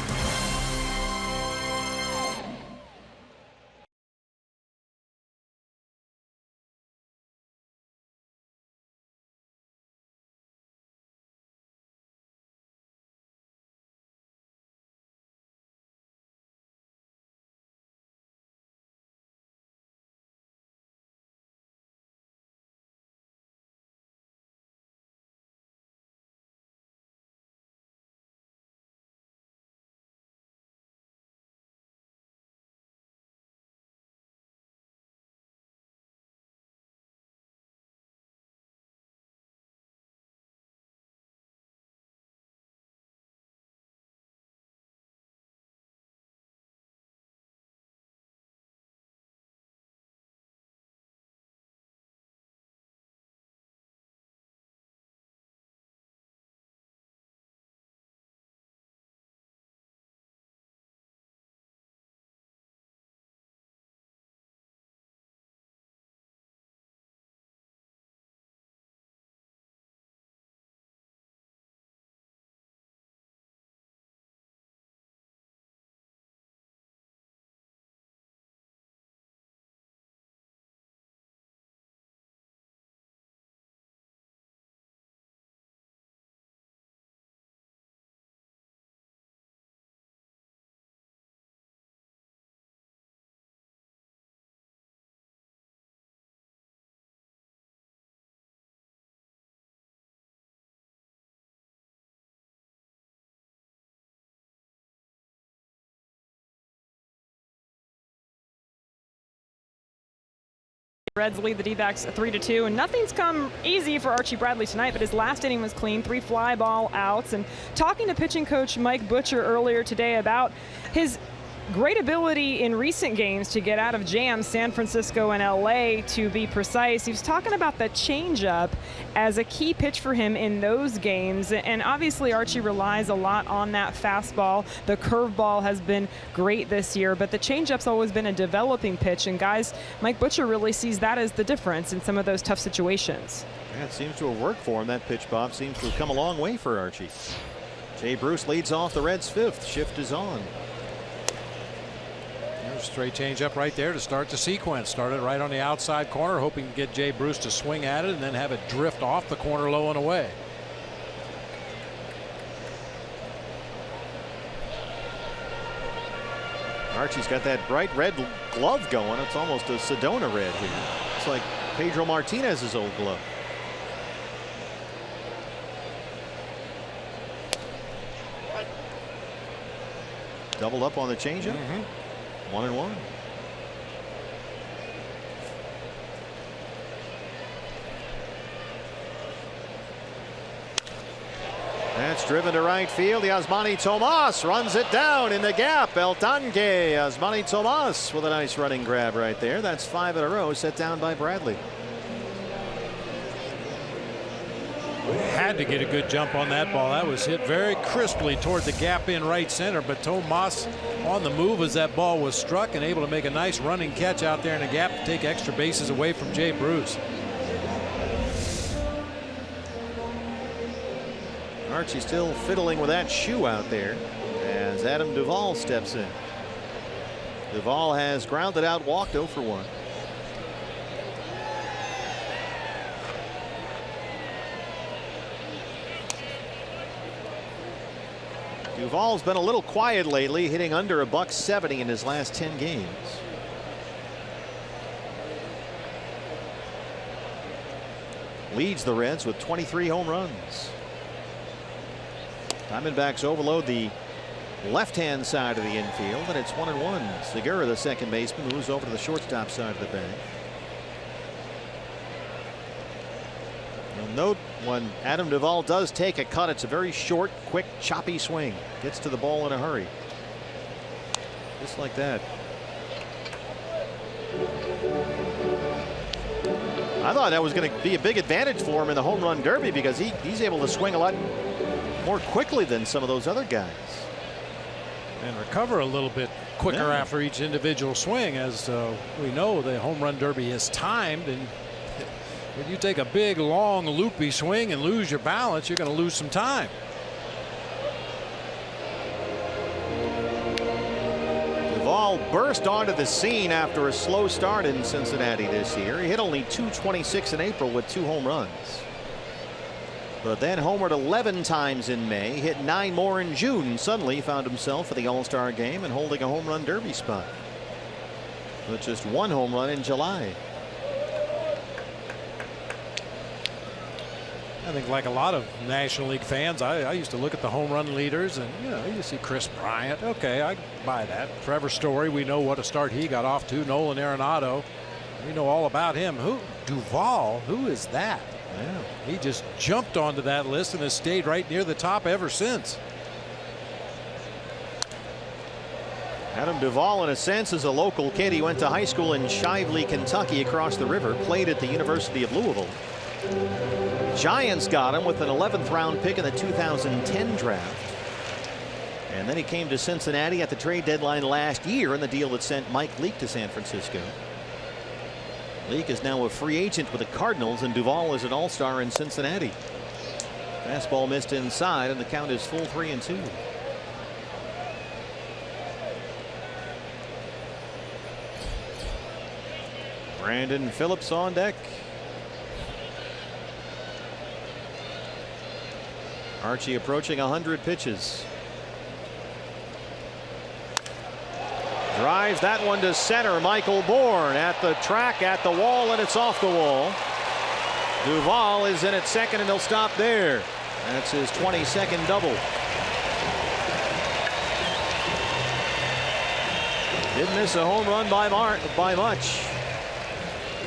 Reds lead the D-backs 3-2, and nothing's come easy for Archie Bradley tonight, but his last inning was clean, 3 fly ball outs. And talking to pitching coach Mike Butcher earlier today about his great ability in recent games to get out of jams, San Francisco and LA to be precise. He was talking about the changeup as a key pitch for him in those games. And obviously Archie relies a lot on that fastball. The curveball has been great this year, but the changeup's always been a developing pitch. And guys, Mike Butcher really sees that as the difference in some of those tough situations. Yeah, it seems to have worked for him. That pitch, Bob, seems to have come a long way for Archie. Jay Bruce leads off the Reds' 5th. Shift is on. Straight changeup right there to start the sequence. Started right on the outside corner, hoping to get Jay Bruce to swing at it and then have it drift off the corner low and away. Archie's got that bright red glove going. It's almost a Sedona red here. It's like Pedro Martinez's old glove. Doubled up on the changeup. 1-1. That's driven to right field. Yasmani Tomas runs it down in the gap. El Tanque. Yasmani Tomas with a nice running grab right there. That's 5 in a row set down by Bradley. Had to get a good jump on that ball. That was hit very crisply toward the gap in right center, but Tomas on the move as that ball was struck and able to make a nice running catch out there in the gap to take extra bases away from Jay Bruce. Archie still fiddling with that shoe out there as Adam Duvall steps in. Duvall has grounded out, walked 0 for 1. Duvall's been a little quiet lately, hitting under $170 in his last 10 games. leads the Reds with 23 home runs. Diamondbacks overload the left-hand side of the infield, and it's 1-1. Segura, the second baseman, moves over to the shortstop side of the bag. You'll note when Adam Duvall does take a cut, it's a very short, quick, choppy swing. Gets to the ball in a hurry. Just like that. I thought that was going to be a big advantage for him in the home run derby because he's able to swing a lot more quickly than some of those other guys. And recover a little bit quicker after each individual swing. As we know, the home run derby is timed, and when you take a big, long, loopy swing and lose your balance, you're going to lose some time. Duvall burst onto the scene after a slow start in Cincinnati this year. He hit only .226 in April with 2 home runs. But then homered 11 times in May, hit 9 more in June. Suddenly found himself at the All-Star game and holding a home run derby spot. With just 1 home run in July. I think like a lot of National League fans, I used to look at the home run leaders, and you see Chris Bryant. Okay, I buy that. Trevor Story, we know what a start he got off to. Nolan Arenado, we know all about him. Duvall, who is that? Yeah. He just jumped onto that list and has stayed right near the top ever since. Adam Duvall, in a sense, is a local kid. He went to high school in Shively, Kentucky, across the river. Played at the University of Louisville. Giants got him with an 11th round pick in the 2010 draft. And then he came to Cincinnati at the trade deadline last year in the deal that sent Mike Leake to San Francisco. Leake is now a free agent with the Cardinals, and Duvall is an all-star in Cincinnati. Fastball missed inside, and the count is full 3-2. Brandon Phillips on deck. Archie approaching 100 pitches. Drives that one to center. Michael Bourne at the track, at the wall, and it's off the wall. Duvall is in at second, and he'll stop there. That's his 22nd double. Didn't miss a home run by much.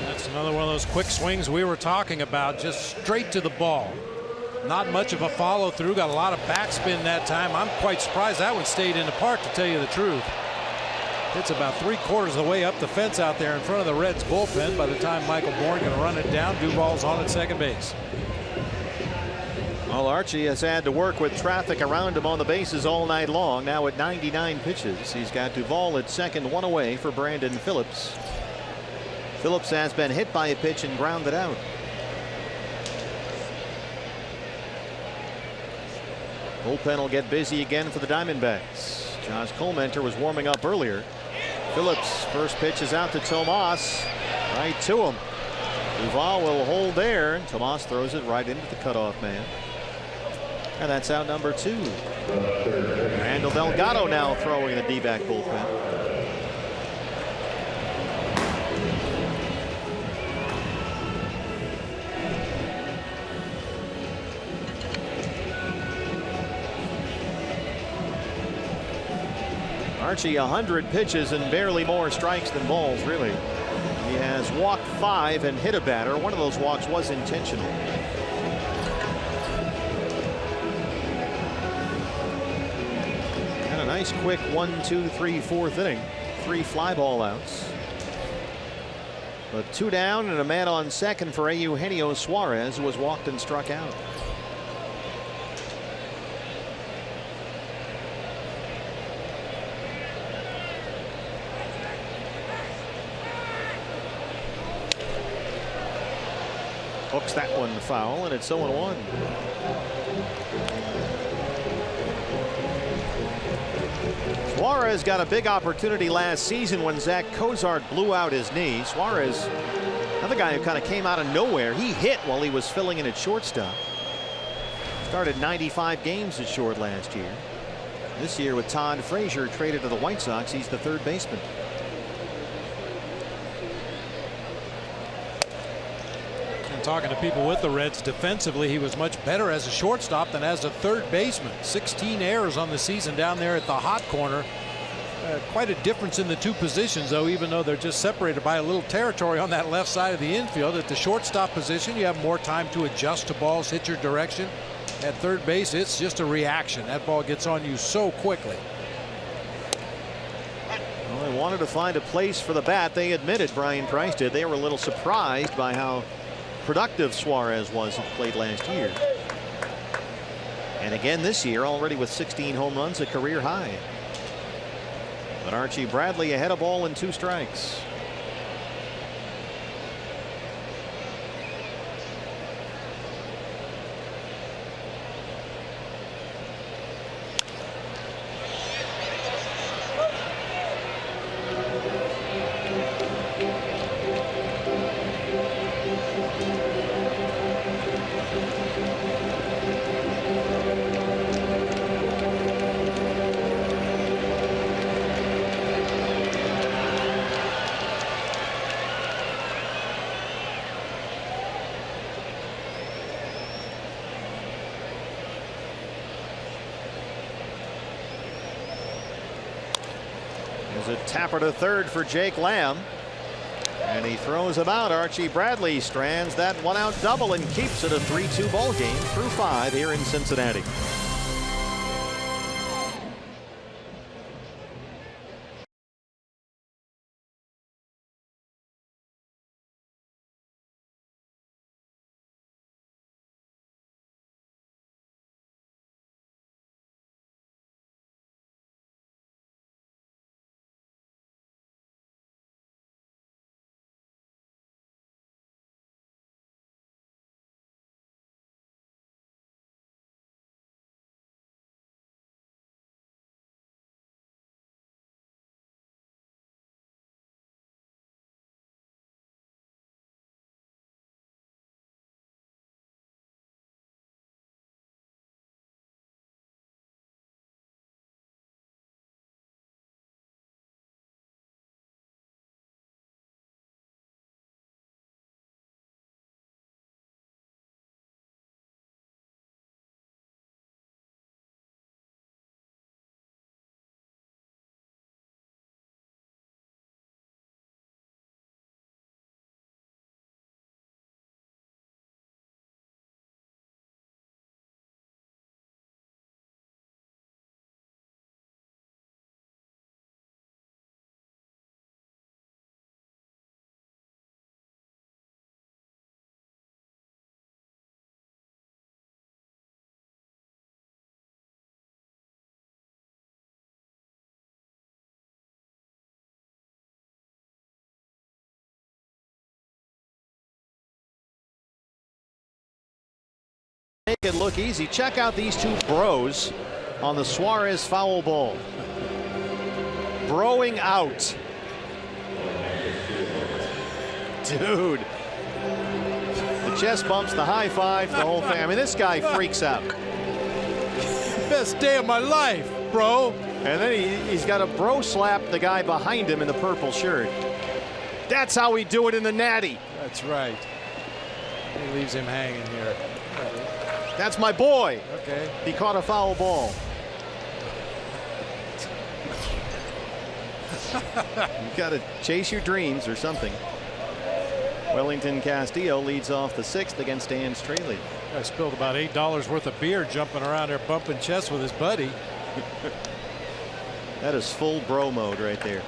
That's another one of those quick swings we were talking about, just straight to the ball. Not much of a follow through. Got a lot of backspin that time. I'm quite surprised that one stayed in the park, to tell you the truth. It's about 3/4 of the way up the fence out there in front of the Reds bullpen. By the time Michael Bourne can run it down, Duvall's on at second base. Well, Archie has had to work with traffic around him on the bases all night long. Now at 99 pitches, he's got Duvall at second, 1 away for Brandon Phillips. Phillips has been hit by a pitch and grounded out. Bullpen will get busy again for the Diamondbacks. Josh Colmenter was warming up earlier. Phillips' first pitch is out to Tomas, right to him. Duvall will hold there, and Tomas throws it right into the cutoff man. And that's out number 2. Randall Delgado now throwing the D-back bullpen. Archie 100 pitches and barely more strikes than balls, really. He has walked 5 and hit a batter. One of those walks was intentional. And a nice quick 1, 2, 3, 4th inning. 3 fly ball outs. But 2 down and a man on second for Eugenio Suarez, who was walked and struck out. Hooks that one foul, and it's 0-1. Suarez got a big opportunity last season when Zach Cozart blew out his knee. Suarez, another guy who kind of came out of nowhere. He hit while he was filling in at shortstop. Started 95 games at short last year. This year with Todd Frazier traded to the White Sox, he's the third baseman. talking to people with the Reds, defensively, he was much better as a shortstop than as a third baseman. 16 errors on the season down there at the hot corner. Quite a difference in the two positions, though, even though they're just separated by a little territory on that left side of the infield. At the shortstop position, you have more time to adjust to balls, hit your direction. At third base, it's just a reaction. That ball gets on you so quickly. Well, they wanted to find a place for the bat. They admitted, Brian Price did, they were a little surprised by how productive Suarez was at the plate last year. And again this year, already with 16 home runs, a career high. But Archie Bradley ahead of ball and 2 strikes. There's a tapper to third for Jake Lamb. And he throws him out. Archie Bradley strands that 1-out double and keeps it a 3-2 ball game through 5 here in Cincinnati. Make it look easy. Check out these two bros on the Suarez foul ball. Broing out. Dude. The chest bumps, the high five, the whole thing. I mean, this guy freaks out. Best day of my life, bro. And then he's got a bro slap the guy behind him in the purple shirt. That's how we do it in the Natty. That's right. He leaves him hanging here. That's my boy. Okay. He caught a foul ball. You've got to chase your dreams or something. Wellington Castillo leads off the 6th against Dan Straley. I spilled about $8 worth of beer jumping around there bumping chests with his buddy. That is full bro mode right there.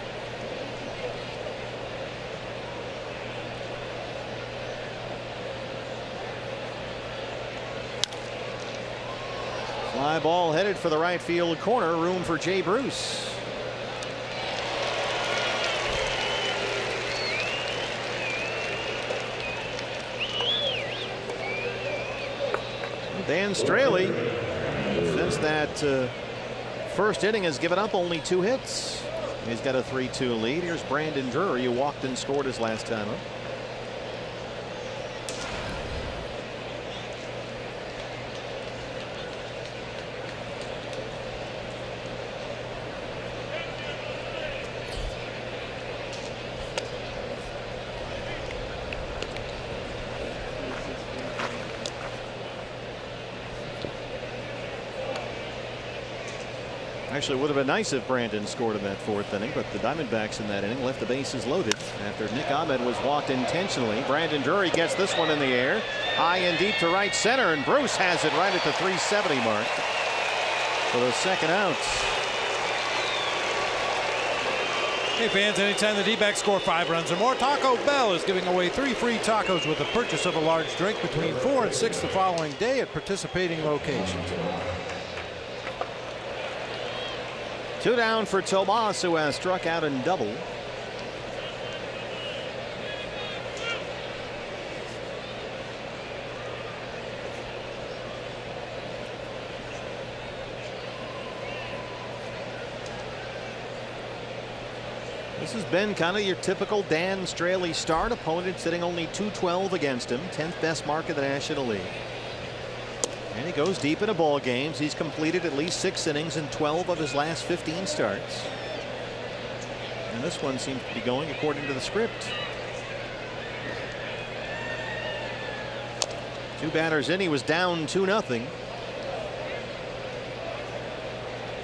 Fly ball headed for the right field corner. Room for Jay Bruce. Dan Straley, since that first inning, has given up only 2 hits. He's got a 3-2 lead. Here's Brandon Drury, who walked and scored his last time up. Actually, it would have been nice if Brandon scored in that 4th inning, but the Diamondbacks in that inning left the bases loaded after Nick Ahmed was walked intentionally. Brandon Drury gets this one in the air, high and deep to right center, and Bruce has it right at the 370 mark for the second out. Hey fans, anytime the D-backs score 5 runs or more, Taco Bell is giving away 3 free tacos with the purchase of a large drink between 4 and 6 the following day at participating locations. 2 down for Tomas, who has struck out and doubled. This has been kind of your typical Dan Straley start. Opponent sitting only .212 against him, 10th best mark of the National League. And he goes deep into ball games. He's completed at least 6 innings in 12 of his last 15 starts. And this one seems to be going according to the script. 2 batters in, he was down 2-0.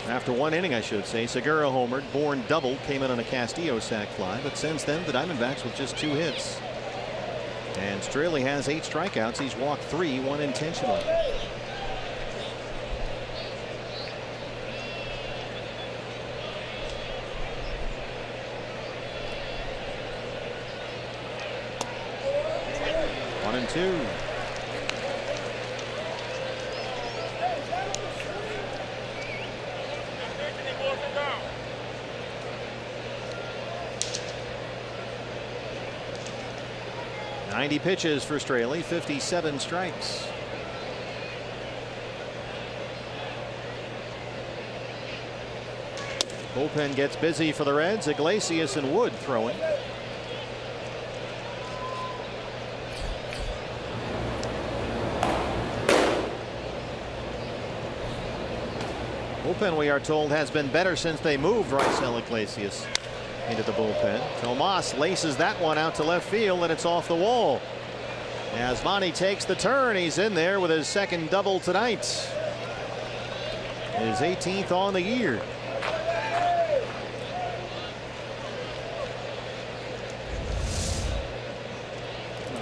After 1 inning, I should say. Segura homered. Bourne doubled. Came in on a Castillo sac fly. But since then, the Diamondbacks with just 2 hits. And Straley has 8 strikeouts. He's walked 3, 1 intentionally. One and 2. .90 pitches for Straley, 57 strikes. Bullpen gets busy for the Reds. Iglesias and Wood throwing. Bullpen, we are told, has been better since they moved Raisel Iglesias into the bullpen. Tomas laces that one out to left field, and it's off the wall. Yasmani takes the turn. He's in there with his 2nd double tonight. His 18th on the year.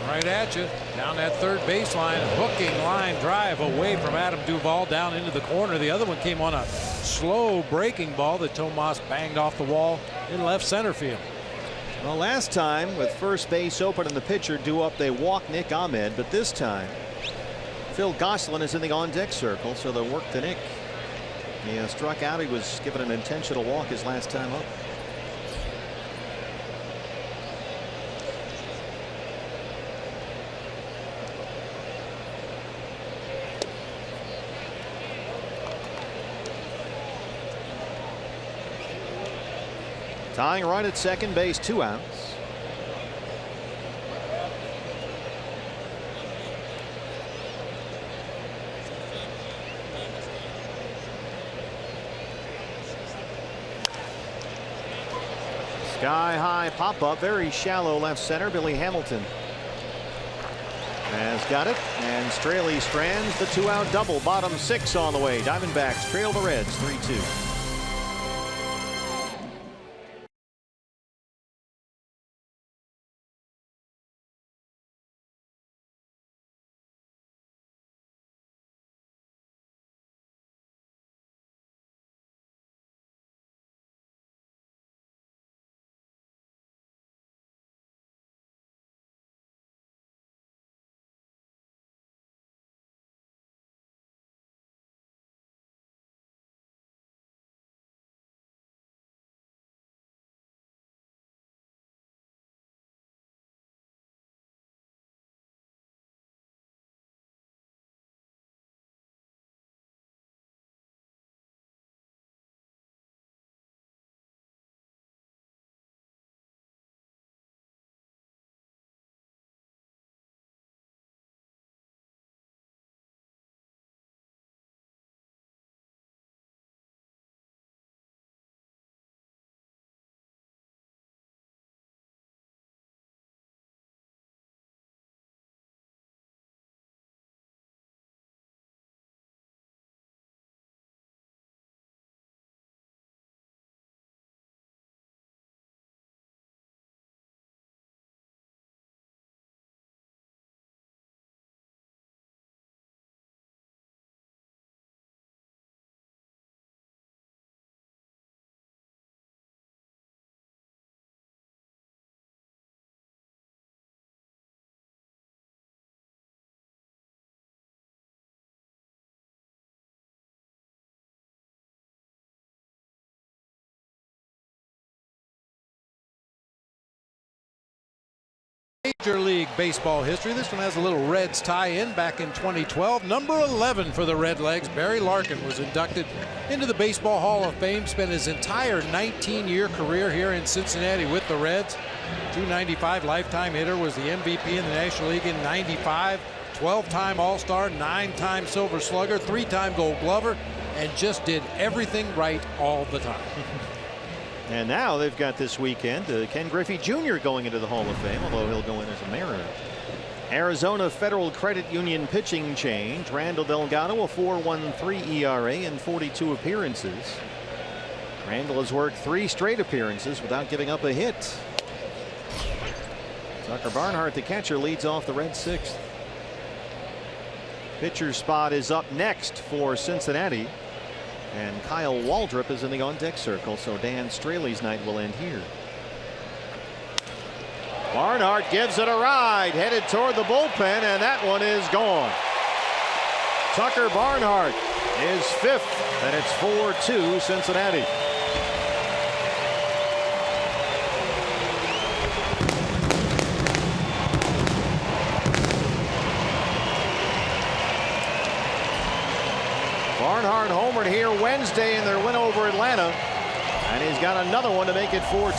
Right at you, down that 3rd baseline, hooking line drive away from Adam Duvall down into the corner. The other one came on a slow breaking ball that Tomas banged off the wall in left center field. Well, last time with first base open and the pitcher due up, they walked Nick Ahmed, but this time Phil Gosselin is in the on-deck circle, so they'll work to Nick. He struck out. He was given an intentional walk his last time up. Tying run at second base, 2 outs. Sky high pop up, very shallow left center. Billy Hamilton has got it, and Straley strands the 2-out double. Bottom 6 on the way. Diamondbacks trail the Reds 3-2. Major League Baseball history. This one has a little Reds tie-in back in 2012. Number 11 for the Redlegs. Barry Larkin was inducted into the Baseball Hall of Fame. Spent his entire 19-year career here in Cincinnati with the Reds. .295 lifetime hitter, was the MVP in the National League in '95. 12-time All-Star, 9-time Silver Slugger, 3-time Gold Glover, and just did everything right all the time. And now they've got this weekend Ken Griffey Jr. going into the Hall of Fame, although he'll go in as a Mariner. Arizona Federal Credit Union pitching change. Randall Delgado, a 4.13 ERA in 42 appearances. Randall has worked 3 straight appearances without giving up a hit. Tucker Barnhart, the catcher, leads off the Reds' 6th. Pitcher spot is up next for Cincinnati. And Kyle Waldrop is in the on-deck circle, so Dan Straley's night will end here. Barnhart gives it a ride, headed toward the bullpen, and that one is gone. Tucker Barnhart is 5th, and it's 4-2 Cincinnati. Barnhart homered here Wednesday in their win over Atlanta, and he's got another one to make it 4-2.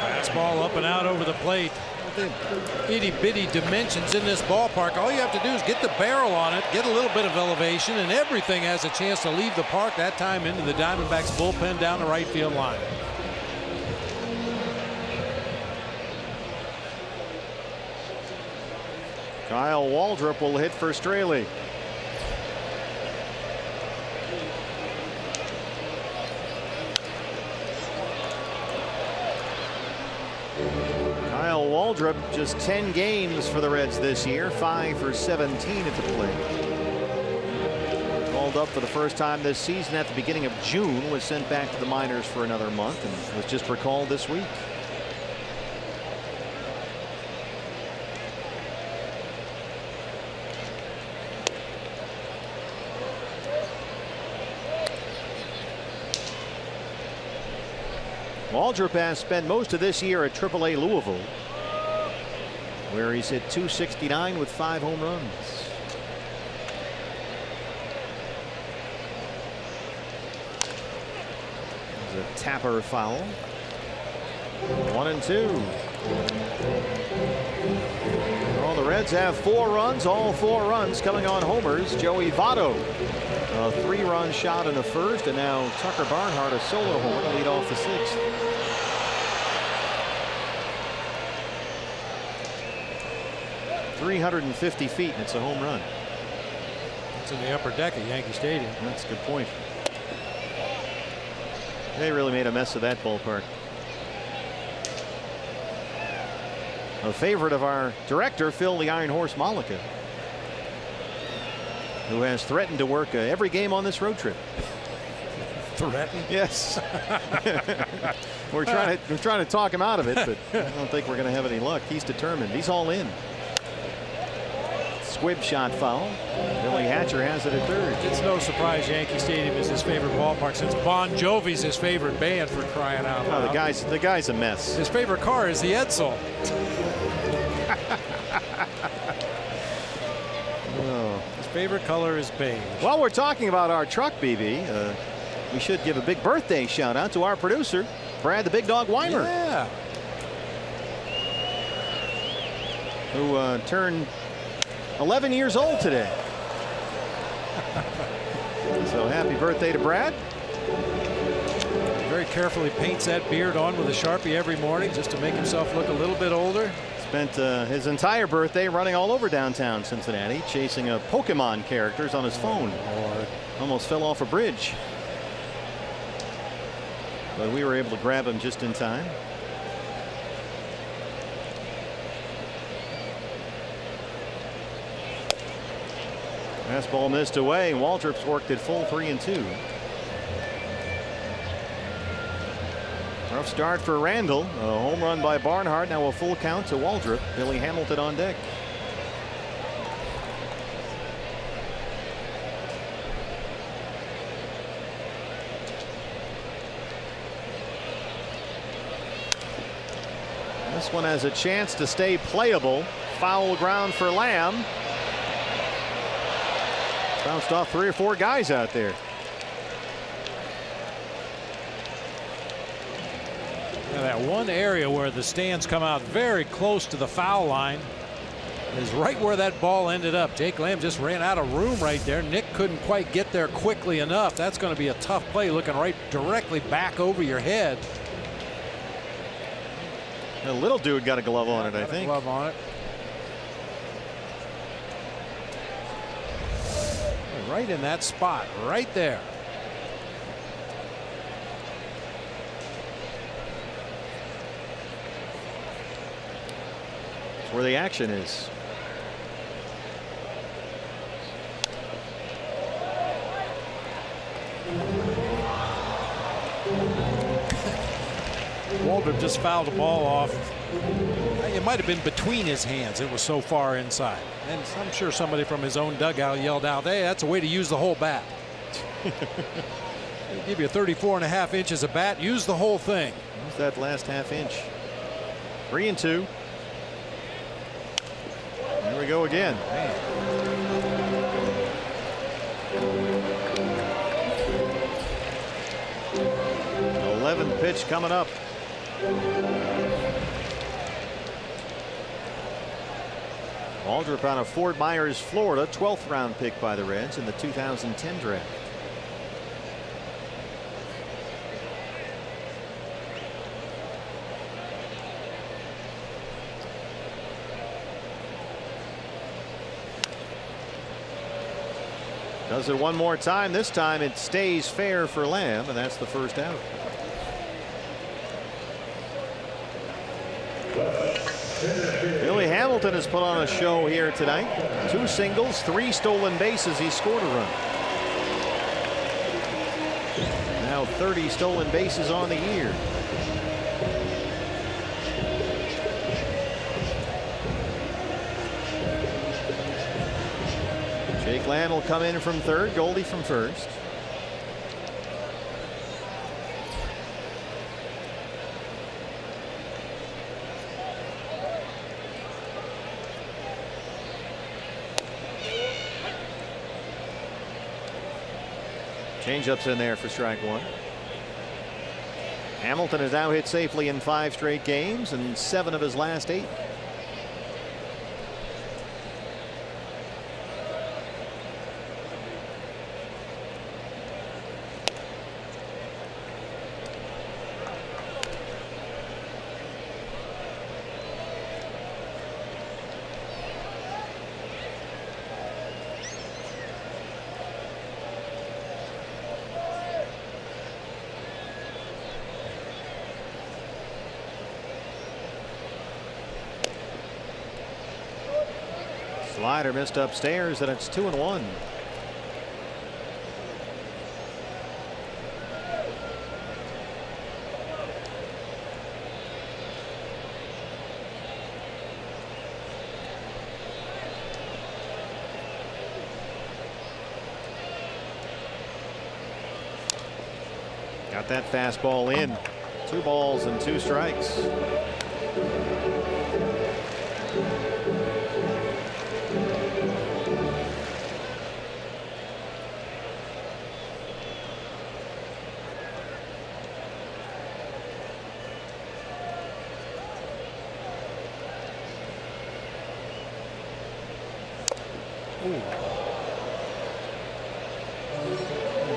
Fastball up and out over the plate. The itty-bitty dimensions in this ballpark. All you have to do is get the barrel on it, get a little bit of elevation, and everything has a chance to leave the park. That time into the Diamondbacks bullpen down the right field line. Kyle Waldrop will hit for Straley. Kyle Waldrop, just 10 games for the Reds this year, 5 for 17 at the plate. Called up for the first time this season at the beginning of June, was sent back to the minors for another month, and was just recalled this week. Waldrop has spent most of this year at AAA Louisville, where he's hit .269 with 5 home runs. There's a Tapper foul. 1-2. Well, the Reds have 4 runs, all 4 runs coming on homers. Joey Votto, a 3-run shot in the first, and now Tucker Barnhart, a solo homer to lead off the 6th. .350 feet, and it's a home run. It's in the upper deck at Yankee Stadium. That's a good point. They really made a mess of that ballpark. A favorite of our director, Phil the Iron Horse Mollica, who has threatened to work every game on this road trip. Threatened? Yes. we're trying to talk him out of it, but I don't think we're going to have any luck. He's determined. He's all in. Squibb shot foul. Billy Hatcher has it at third. It's no surprise Yankee Stadium is his favorite ballpark, since Bon Jovi's his favorite band, for crying out loud. Oh, the guy's a mess. His favorite car is the Edsel. Oh. His favorite color is beige. While we're talking about our truck, BB, we should give a big birthday shout out to our producer, Brad the Big Dog Weimer. Yeah. Who turned 11 years old today. So happy birthday to Brad. Very carefully paints that beard on with a Sharpie every morning just to make himself look a little bit older. Spent his entire birthday running all over downtown Cincinnati, chasing Pokemon characters on his phone. Lord. Almost fell off a bridge. But we were able to grab him just in time. Fastball missed away. Waldrop's worked at full 3-2. Rough start for Randall. A home run by Barnhart. Now a full count to Waldrop. Billy Hamilton on deck. This one has a chance to stay playable. Foul ground for Lamb. Bounced off 3 or 4 guys out there. Now that one area where the stands come out very close to the foul line is right where that ball ended up. Jake Lamb just ran out of room right there. Nick couldn't quite get there quickly enough. That's going to be a tough play, looking right directly back over your head. The little dude got a glove on it, I think. Glove on it. Right in that spot, right there. That's where the action is. Waldrop just fouled the ball off. It might have been between his hands. It was so far inside. And I'm sure somebody from his own dugout yelled out, "Hey, that's a way to use the whole bat." They'll give you 34.5 inches of bat. Use the whole thing. Use that last half inch. 3-2. Here we go again. Man. 11 pitch coming up. Waldrop out of Fort Myers, Florida, 12th round pick by the Reds in the 2010 draft. Does it one more time. This time it stays fair for Lamb, and that's the first out. Billy Hamilton has put on a show here tonight. 2 singles, 3 stolen bases. He scored a run. Now 30 stolen bases on the year. Jake Lamb will come in from third, Goldie from first. Changeups in there for strike 1. Hamilton has now hit safely in 5 straight games and 7 of his last 8. Slider missed upstairs, and it's 2-1. Got that fastball in. 2 balls and 2 strikes.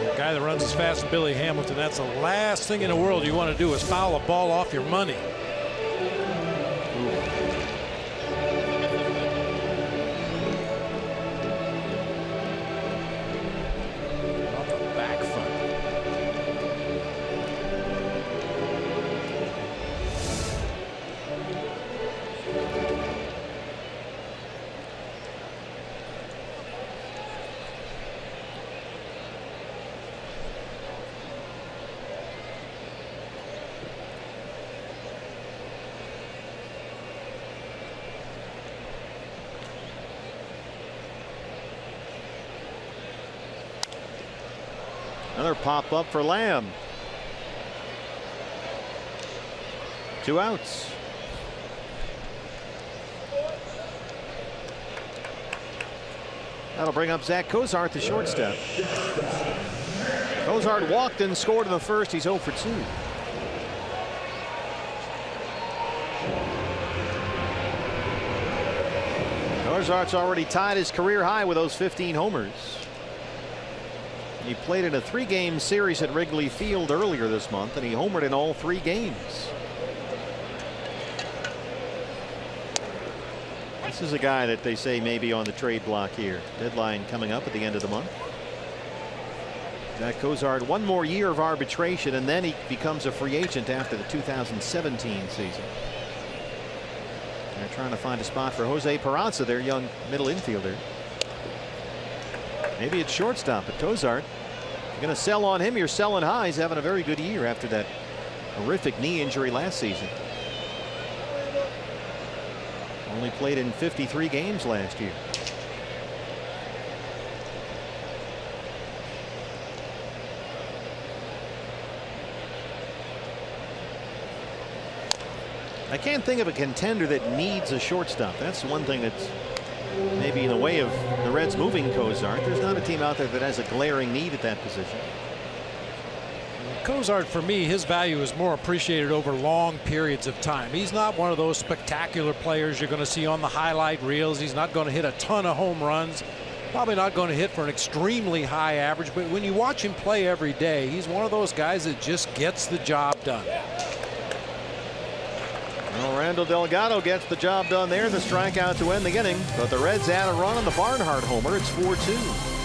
The guy that runs as fast as Billy Hamilton, that's the last thing in the world you want to do is foul a ball off your money. Off the back foot. Another pop up for Lamb. 2 outs. That'll bring up Zach Cozart, the shortstop. Cozart walked and scored in the first. He's 0 for 2. Cozart's already tied his career high with those 15 homers. He played in a 3-game series at Wrigley Field earlier this month, and he homered in all 3 games. This is a guy that they say may be on the trade block here. Deadline coming up at the end of the month. Zach Cozart, 1 more year of arbitration, and then he becomes a free agent after the 2017 season. They're trying to find a spot for Jose Peraza, their young middle infielder. Maybe it's shortstop, but Cozart, if you're going to sell on him, you're selling high. He's having a very good year after that horrific knee injury last season. Only played in 53 games last year. I can't think of a contender that needs a shortstop. That's one thing that's maybe in the way of the Reds moving Cozart. There's not a team out there that has a glaring need at that position. Cozart, for me, his value is more appreciated over long periods of time. He's not one of those spectacular players you're going to see on the highlight reels. He's not going to hit a ton of home runs. Probably not going to hit for an extremely high average. But when you watch him play every day, he's one of those guys that just gets the job done. Well, Randall Delgado gets the job done there. The strikeout to end the inning. But the Reds add a run on the Barnhart homer. It's 4-2.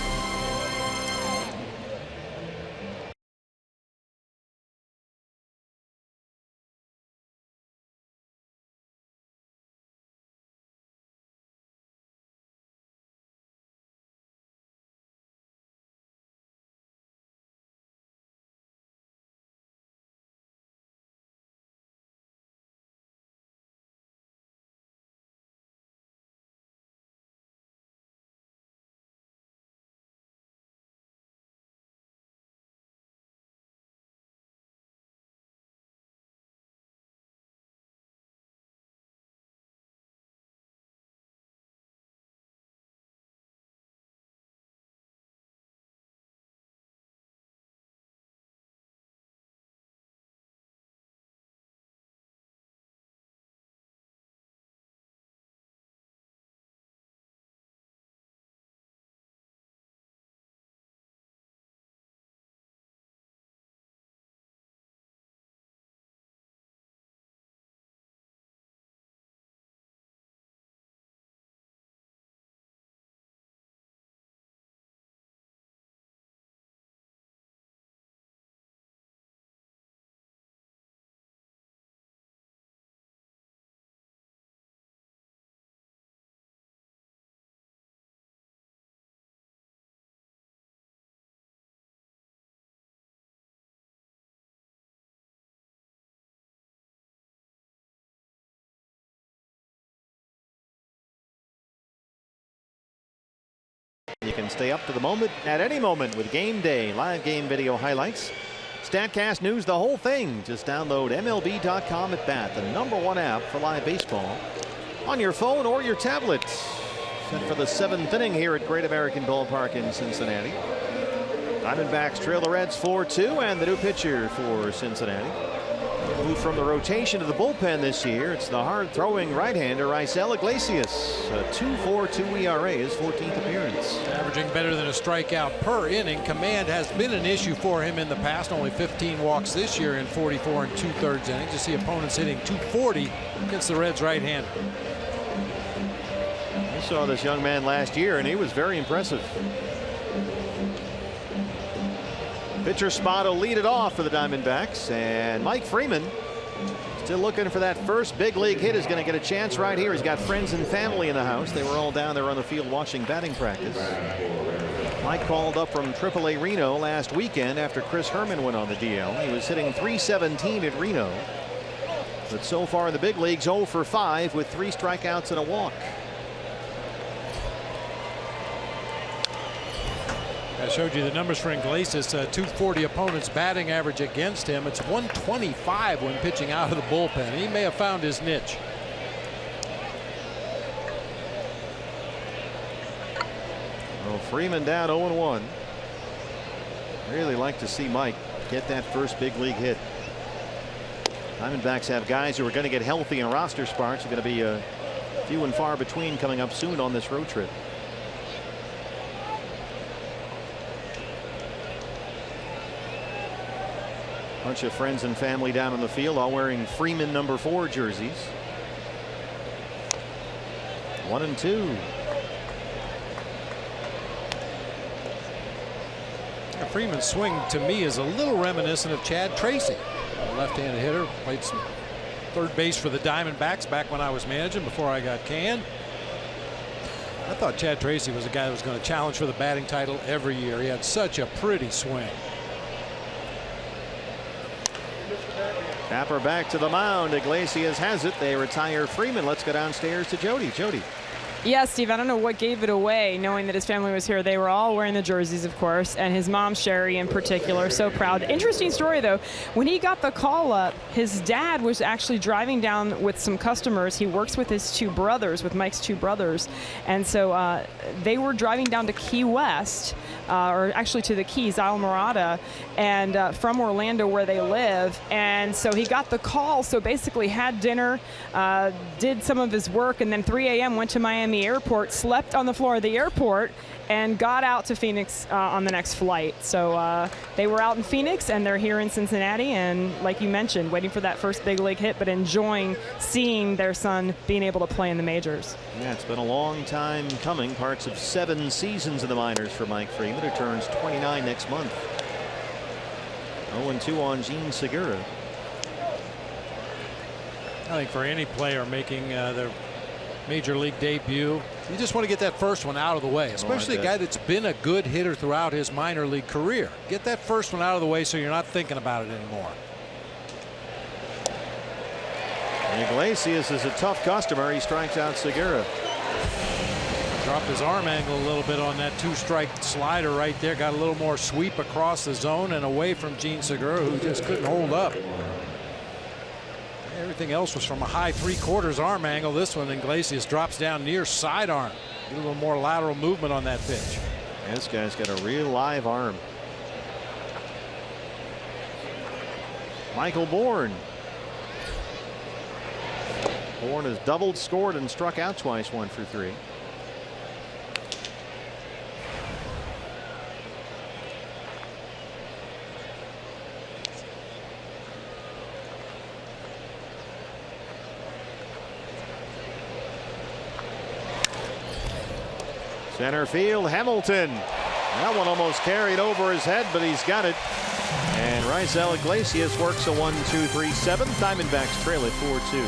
You can stay up to the moment at any moment with Game Day live game video highlights, StatCast news, the whole thing. Just download MLB.com at Bat, the #1 app for live baseball on your phone or your tablet. Set for the 7th inning here at Great American Ballpark in Cincinnati. Diamondbacks trail the Reds 4-2, and the new pitcher for Cincinnati. Moved from the rotation to the bullpen this year. It's the hard-throwing right-hander Raisel Iglesias. A 2.42 ERA, his 14th appearance. Averaging better than a strikeout per inning. Command has been an issue for him in the past. Only 15 walks this year in 44 2/3 innings. You see opponents hitting 240 against the Reds right-hander. I saw this young man last year, and he was very impressive. Pitcher spot will lead it off for the Diamondbacks, and Mike Freeman still looking for that first big league hit. Is going to get a chance right here. He's got friends and family in the house. They were all down there on the field watching batting practice. Mike called up from AAA Reno last weekend after Chris Herman went on the DL. He was hitting .317 at Reno, but so far in the big leagues 0 for 5 with 3 strikeouts and a walk. I showed you the numbers for Iglesias. 240 opponents batting average against him. It's 125 when pitching out of the bullpen. He may have found his niche. Freeman down 0-1. Really like to see Mike get that first big league hit. Diamondbacks have guys who are going to get healthy, and roster spots are going to be few and far between coming up soon on this road trip. Bunch of friends and family down on the field, all wearing Freeman #4 jerseys. 1-2. Freeman's swing to me is a little reminiscent of Chad Tracy, a left-handed hitter. Played some third base for the Diamondbacks back when I was managing before I got canned. I thought Chad Tracy was a guy that was going to challenge for the batting title every year. He had such a pretty swing. Tapper back to the mound. Iglesias has it. They retire Freeman. Let's go downstairs to Jody. Jody. Yeah, Steve, I don't know what gave it away, knowing that his family was here. They were all wearing the jerseys, of course, and his mom, Sherry, in particular, so proud. Interesting story, though. When he got the call up, his dad was actually driving down with some customers. He works with his two brothers, with Mike's two brothers, and so they were driving down to Key West, or actually to the Keys, Islamorada, and from Orlando where they live. And so he got the call, so basically had dinner, did some of his work, and then 3 a.m. went to Miami Airport, slept on the floor of the airport, and got out to Phoenix on the next flight. So they were out in Phoenix, and they're here in Cincinnati, and like you mentioned, waiting for that first big league hit, but enjoying seeing their son being able to play in the majors. Yeah, it's been a long time coming. Parts of 7 seasons in the minors for Mike Freeman, who turns 29 next month. 0-2 on Gene Segura. I think for any player making their major league debut, you just want to get that first one out of the way, especially a guy that's been a good hitter throughout his minor league career. Get that first one out of the way so you're not thinking about it anymore. Iglesias is a tough customer. He strikes out Segura. Dropped his arm angle a little bit on that 2-strike slider right there. Got a little more sweep across the zone and away from Gene Segura, who just couldn't hold up. Everything else was from a high 3/4 arm angle. This one, Iglesias drops down near sidearm. Get a little more lateral movement on that pitch. This guy's got a real live arm. Michael Bourne. Bourne has doubled, scored, and struck out twice, 1 for 3. Center field, Hamilton. That one almost carried over his head, but he's got it. And Raisel Iglesias works a 1-2-3-7. Diamondbacks trail at 4-2.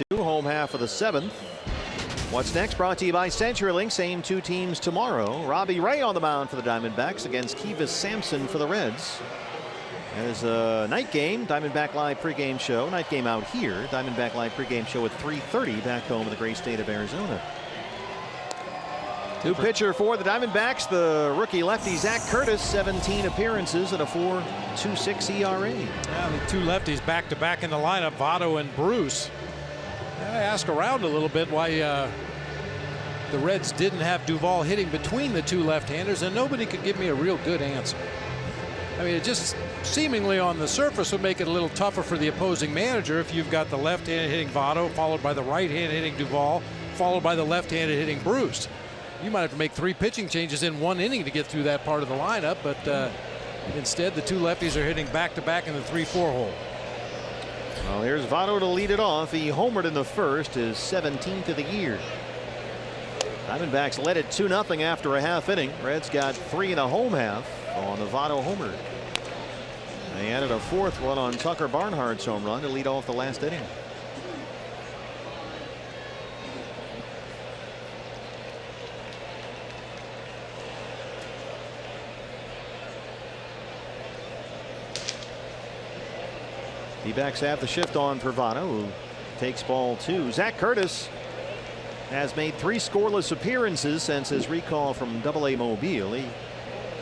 2, home half of the 7th. What's next? Brought to you by CenturyLink. Same two teams tomorrow. Robbie Ray on the mound for the Diamondbacks against Kivas Sampson for the Reds. As a night game, Diamondback Live pregame show. Night game out here. Diamondback Live pregame show at 3:30 back home in the great state of Arizona. New pitcher for the Diamondbacks, the rookie lefty Zach Curtis, 17 appearances and a 4.26 ERA. Yeah, the two lefties back to back in the lineup, Votto and Bruce. I asked around a little bit why the Reds didn't have Duvall hitting between the two left-handers, and nobody could give me a real good answer. I mean, it just seemingly on the surface would make it a little tougher for the opposing manager if you've got the left-handed hitting Votto, followed by the right-handed hitting Duvall, followed by the left-handed hitting Bruce. You might have to make 3 pitching changes in 1 inning to get through that part of the lineup, but instead the two lefties are hitting back-to-back in the 3-4 hole. Well, here's Votto to lead it off. He homered in the first, his 17th of the year. Diamondbacks led it 2-0 after a half inning. Reds got 3 in a home half on the Votto homer. They added a 4th one on Tucker Barnhart's home run to lead off the last inning. D-backs have the shift on for Votto, who takes ball 2. Zach Curtis has made 3 scoreless appearances since his recall from AA Mobile. He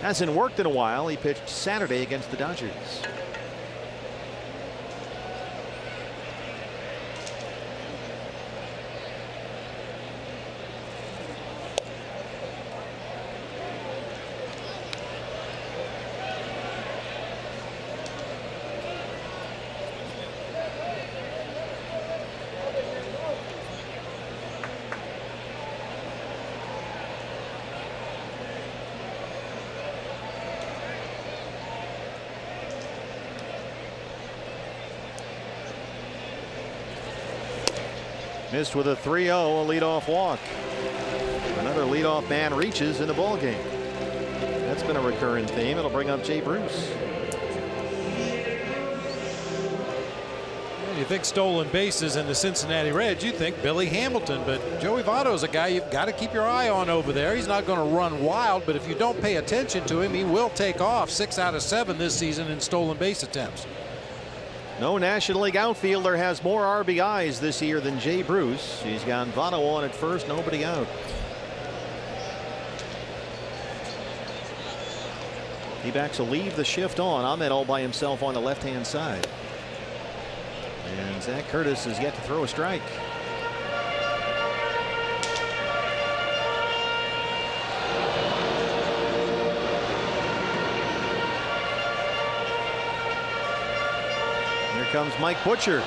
hasn't worked in a while. He pitched Saturday against the Dodgers. Missed with a 3-0, a leadoff walk. Another leadoff man reaches in the ball game. That's been a recurring theme. It'll bring up Jay Bruce. You think stolen bases in the Cincinnati Reds, you think Billy Hamilton, but Joey Votto is a guy you've got to keep your eye on over there. He's not going to run wild, but if you don't pay attention to him, he will take off. 6 out of 7 this season in stolen base attempts. No National League outfielder has more RBIs this year than Jay Bruce. He's got Votto on at first, nobody out. D-backs will leave the shift on. Ahmed all by himself on the left-hand side. And Zach Curtis has yet to throw a strike. Comes Mike Butcher.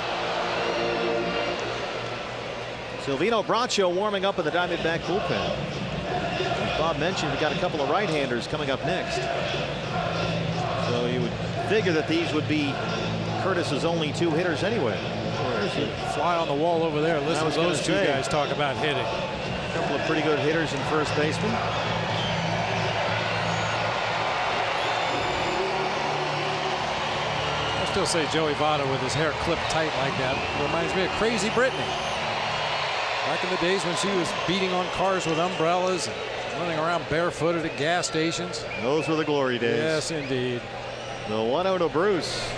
Silvino Bracho warming up in the Diamondback bullpen. As Bob mentioned, we got a couple of right-handers coming up next. So you would figure that these would be Curtis's only 2 hitters anyway. Fly on the wall over there. Listen to those two guys talk about hitting. A couple of pretty good hitters in first baseman. Still say Joey Votto with his hair clipped tight like that reminds me of Crazy Brittany. Back in the days when she was beating on cars with umbrellas and running around barefooted at gas stations. Those were the glory days. Yes, indeed. The 1-0 to Bruce.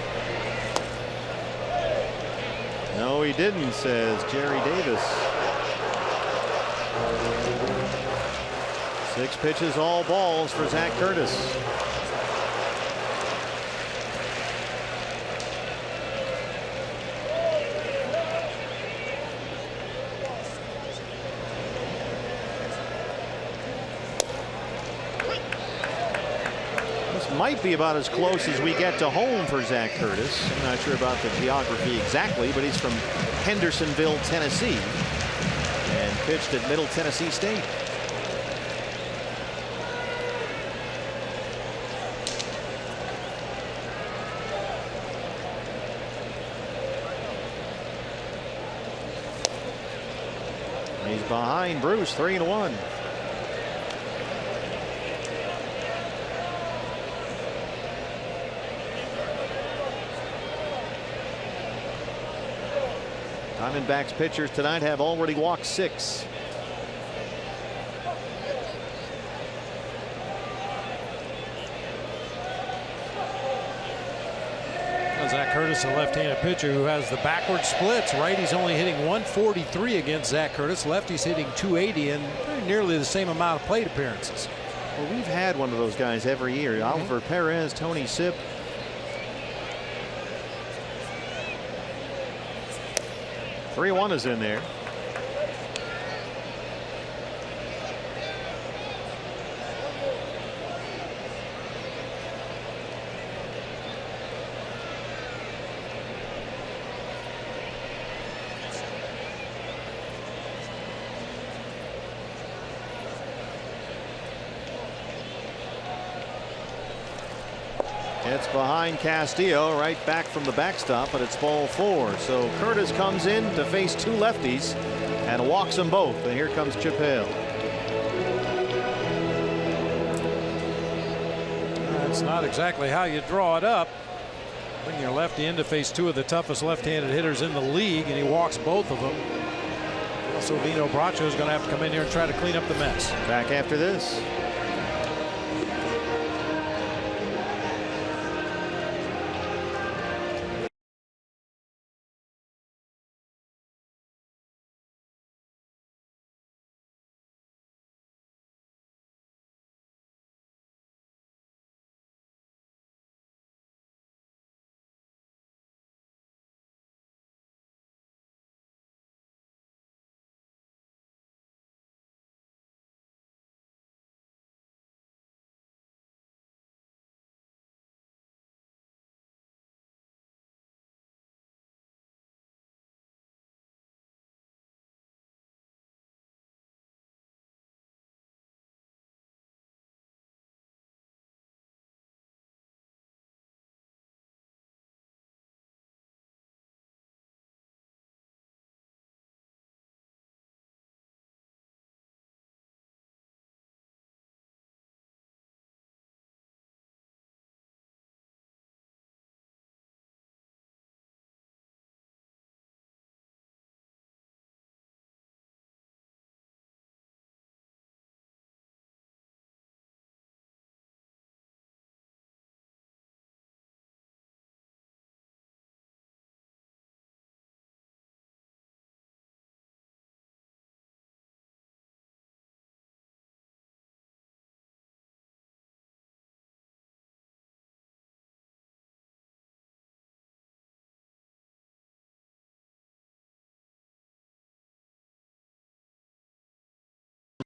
No, he didn't, says Jerry Davis. 6 pitches, all balls for Zach Curtis. Might be about as close as we get to home for Zach Curtis. I'm not sure about the geography exactly, but he's from Hendersonville, Tennessee, and pitched at Middle Tennessee State. He's behind Bruce, 3-1. Diamondbacks pitchers tonight have already walked 6. Zach Curtis, a left-handed pitcher who has the backward splits. Righty's only hitting 143 against Zach Curtis. Lefty's hitting 280 and nearly the same amount of plate appearances. Well, we've had one of those guys every year. Oliver Perez, Tony Sipp. "3-1" is in there. It's behind Castillo, right back from the backstop, but it's ball 4. So Curtis comes in to face 2 lefties and walks them both. And here comes Chip Hale. That's not exactly how you draw it up. Bring your lefty in to face 2 of the toughest left-handed hitters in the league, and he walks both of them. Silvino Bracho is going to have to come in here and try to clean up the mess. Back after this.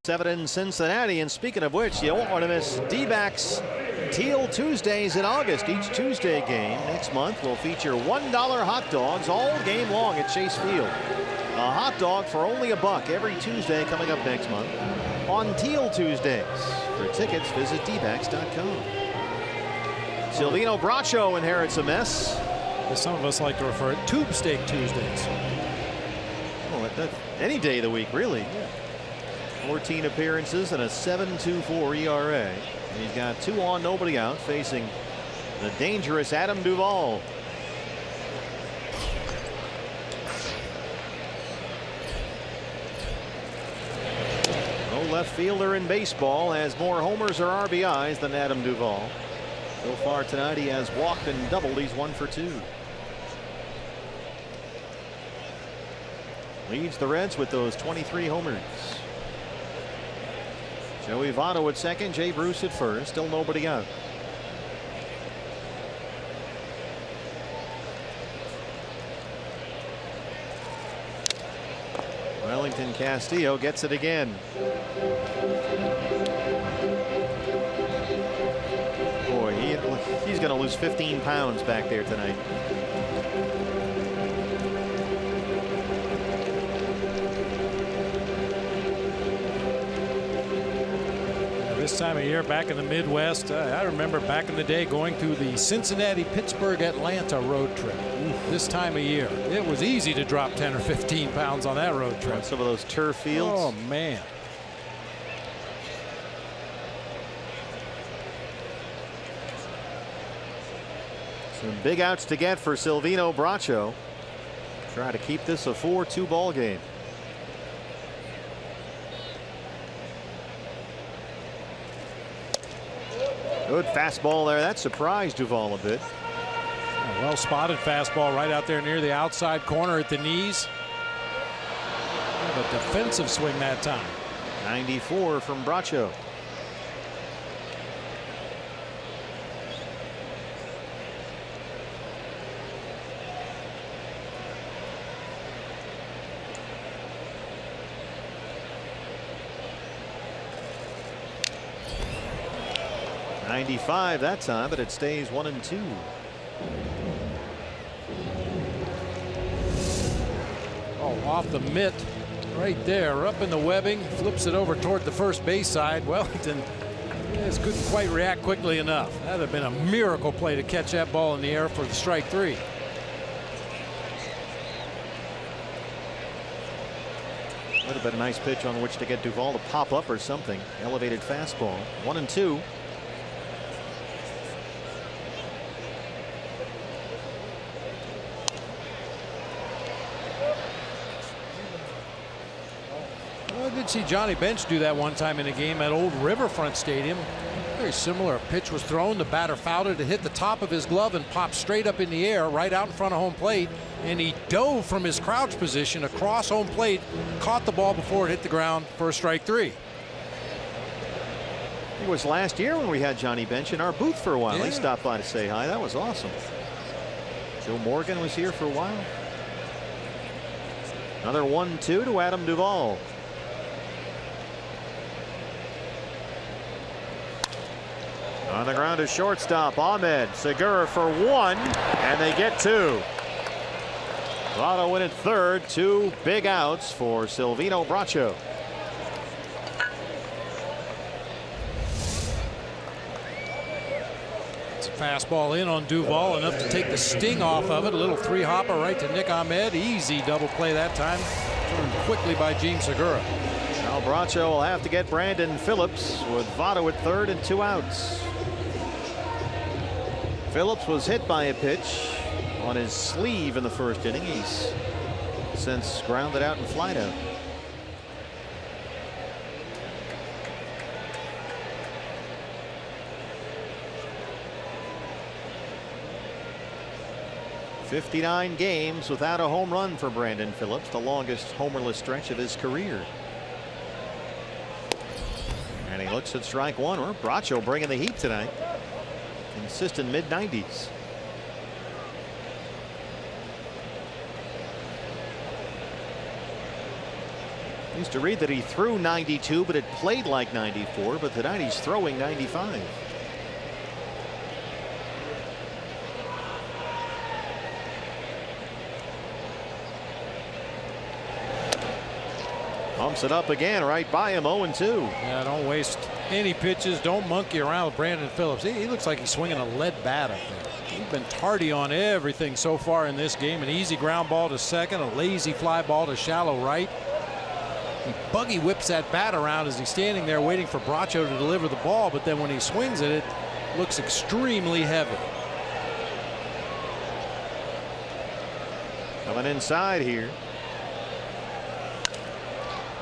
Seven in Cincinnati, and speaking of which, you won't want to miss D-backs Teal Tuesdays in August. Each Tuesday game next month will feature $1 hot dogs all game long at Chase Field. A hot dog for only $1 every Tuesday coming up next month on Teal Tuesdays. For tickets, visit dbacks.com. Silvino Bracho inherits a mess. As some of us like to refer to Tube Steak Tuesdays. Oh, any day of the week, really. 14 appearances and a 7.24 ERA. And he's got 2 on, nobody out, facing the dangerous Adam Duvall. No left fielder in baseball has more homers or RBIs than Adam Duvall. So far tonight he has walked and doubled. He's 1 for 2. Leads the Reds with those 23 homers. Joey Votto at second, Jay Bruce at first, still nobody out. Wellington Castillo gets it again. Boy, he's going to lose 15 pounds back there tonight. This time of year back in the Midwest, I remember back in the day going through the Cincinnati, Pittsburgh, Atlanta road trip. This time of year, it was easy to drop 10 or 15 pounds on that road trip. On some of those turf fields. Oh man. Some big outs to get for Silvino Bracho. Try to keep this a 4-2 ball game. Good fastball there. That surprised Duvall a bit. A well spotted fastball right out there near the outside corner at the knees. A defensive swing that time. 94 from Bracho. .95 that time, but it stays 1-2. Oh, off the mitt right there, up in the webbing, flips it over toward the first base side. Wellington just couldn't quite react quickly enough. That'd have been a miracle play to catch that ball in the air for the strike 3. Would have been a nice pitch on which to get Duvall to pop up or something. Elevated fastball. 1-2. I did see Johnny Bench do that one time in a game at Old Riverfront Stadium. Very similar. A pitch was thrown. The batter fouled it to hit the top of his glove and popped straight up in the air right out in front of home plate. And he dove from his crouch position across home plate, caught the ball before it hit the ground for a strike 3. It was last year when we had Johnny Bench in our booth for a while. Yeah. He stopped by to say hi. That was awesome. Joe Morgan was here for a while. Another 1-2 to Adam Duvall. On the ground is shortstop Ahmed. Segura for 1, and they get 2. Votto in at third. 2 big outs for Silvino Bracho. It's a fastball in on Duvall, enough to take the sting off of it. A little 3-hopper right to Nick Ahmed. Easy double play that time. Turned quickly by Gene Segura. Now Bracho will have to get Brandon Phillips with Votto at third and 2 outs. Phillips was hit by a pitch on his sleeve in the first inning. He's since grounded out and flied out. "59 games without a home run for Brandon Phillips, the longest homerless stretch of his career." And he looks at strike 1. Or Bracho bringing the heat tonight. Consistent mid-90s. Used to read that he threw 92, but it played like 94. But tonight he's throwing 95. Pumps it up again right by him. 0-2. Yeah, don't waste any pitches. Don't monkey around with Brandon Phillips. He looks like he's swinging a lead bat up there. He's been tardy on everything so far in this game. An easy ground ball to second, a lazy fly ball to shallow right. He buggy whips that bat around as he's standing there waiting for Bracho to deliver the ball, but then when he swings it, it looks extremely heavy. Coming inside here.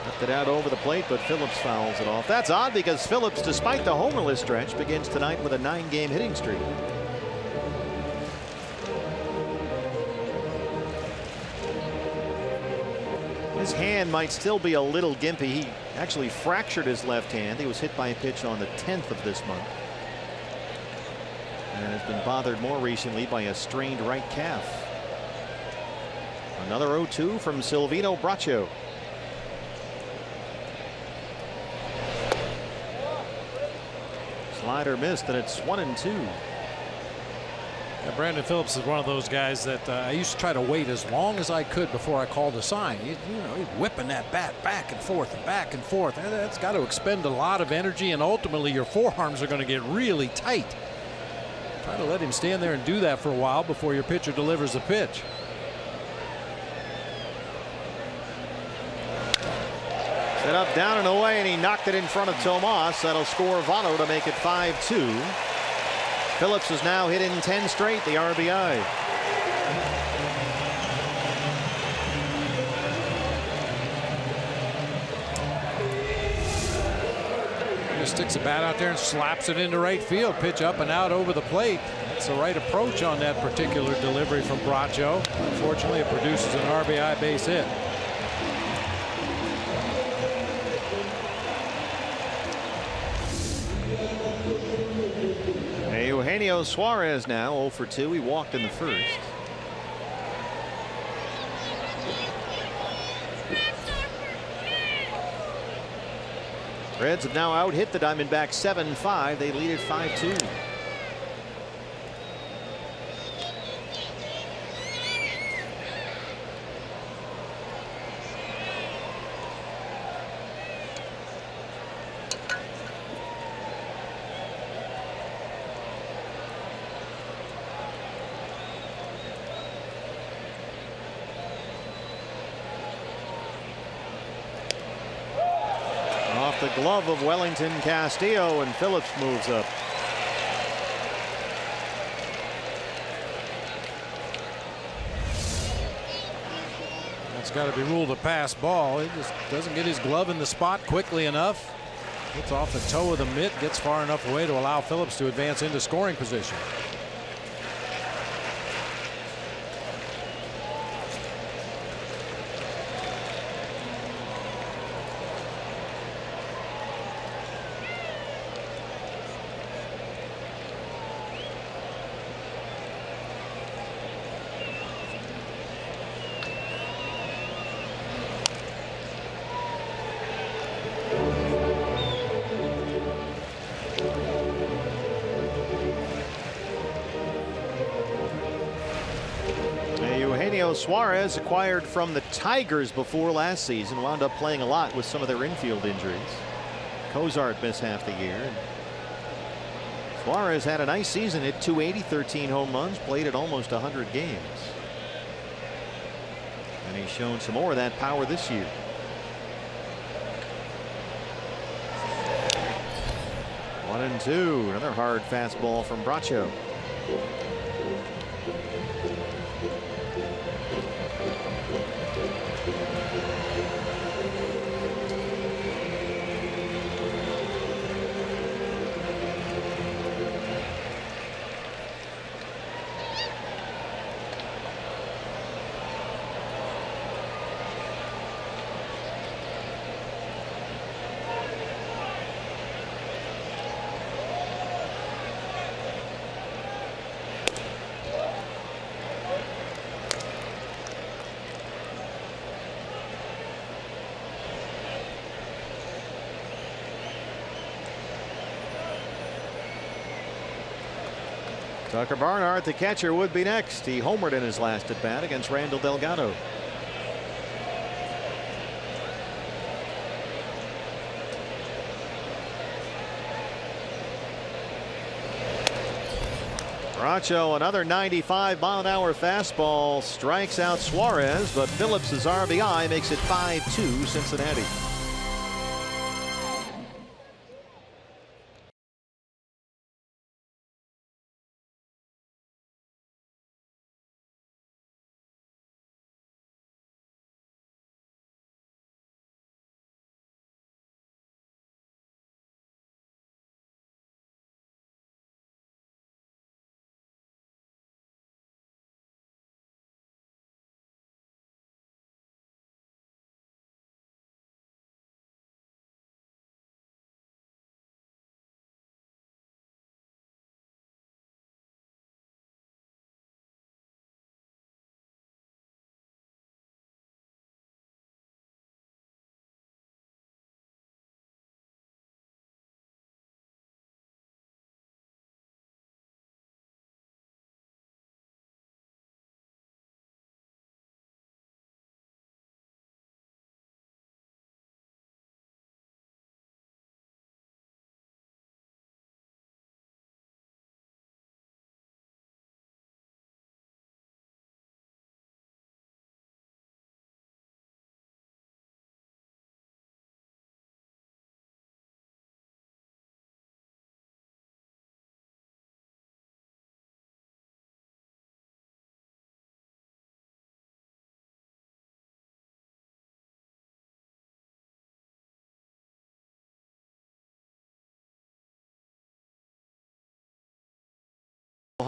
Left it out over the plate, but Phillips fouls it off. That's odd because Phillips, despite the homerless stretch, begins tonight with a 9-game hitting streak. His hand might still be a little gimpy. He actually fractured his left hand. He was hit by a pitch on the 10th of this month. And has been bothered more recently by a strained right calf. Another 0-2 from Silvino Bracho. Slider missed, and it's 1-2. Yeah, Brandon Phillips is one of those guys that I used to try to wait as long as I could before I called a sign. He's whipping that bat back and forth and back and forth. And that's got to expend a lot of energy, and ultimately your forearms are going to get really tight. Try to let him stand there and do that for a while before your pitcher delivers a pitch. Set up, down and away, and he knocked it in front of Tomas. That'll score Votto to make it 5-2. Phillips has now hit in 10 straight, the RBI. Just sticks the bat out there and slaps it into right field. Pitch up and out over the plate. That's the right approach on that particular delivery from Bracho. Unfortunately, it produces an RBI base hit. Eugenio Suarez now 0 for 2. He walked in the first. Reds have now out-hit the Diamondbacks 7-5. They lead it 5-2. Off the glove of Wellington Castillo, and Phillips moves up. That's got to be ruled a pass ball. He just doesn't get his glove in the spot quickly enough. Gets off the toe of the mitt, gets far enough away to allow Phillips to advance into scoring position. Eugenio Suarez, acquired from the Tigers before last season, wound up playing a lot with some of their infield injuries. Cozart missed half the year. Suarez had a nice season, hit .280, 13 home runs, played at almost 100 games. And he's shown some more of that power this year. One and two. Another hard fastball from Bracho. Tucker Barnhart, the catcher, would be next. He homered in his last at bat against Randall Delgado. Bracho, another 95-mile-an-hour fastball, strikes out Suarez, but Phillips's RBI makes it 5-2 Cincinnati.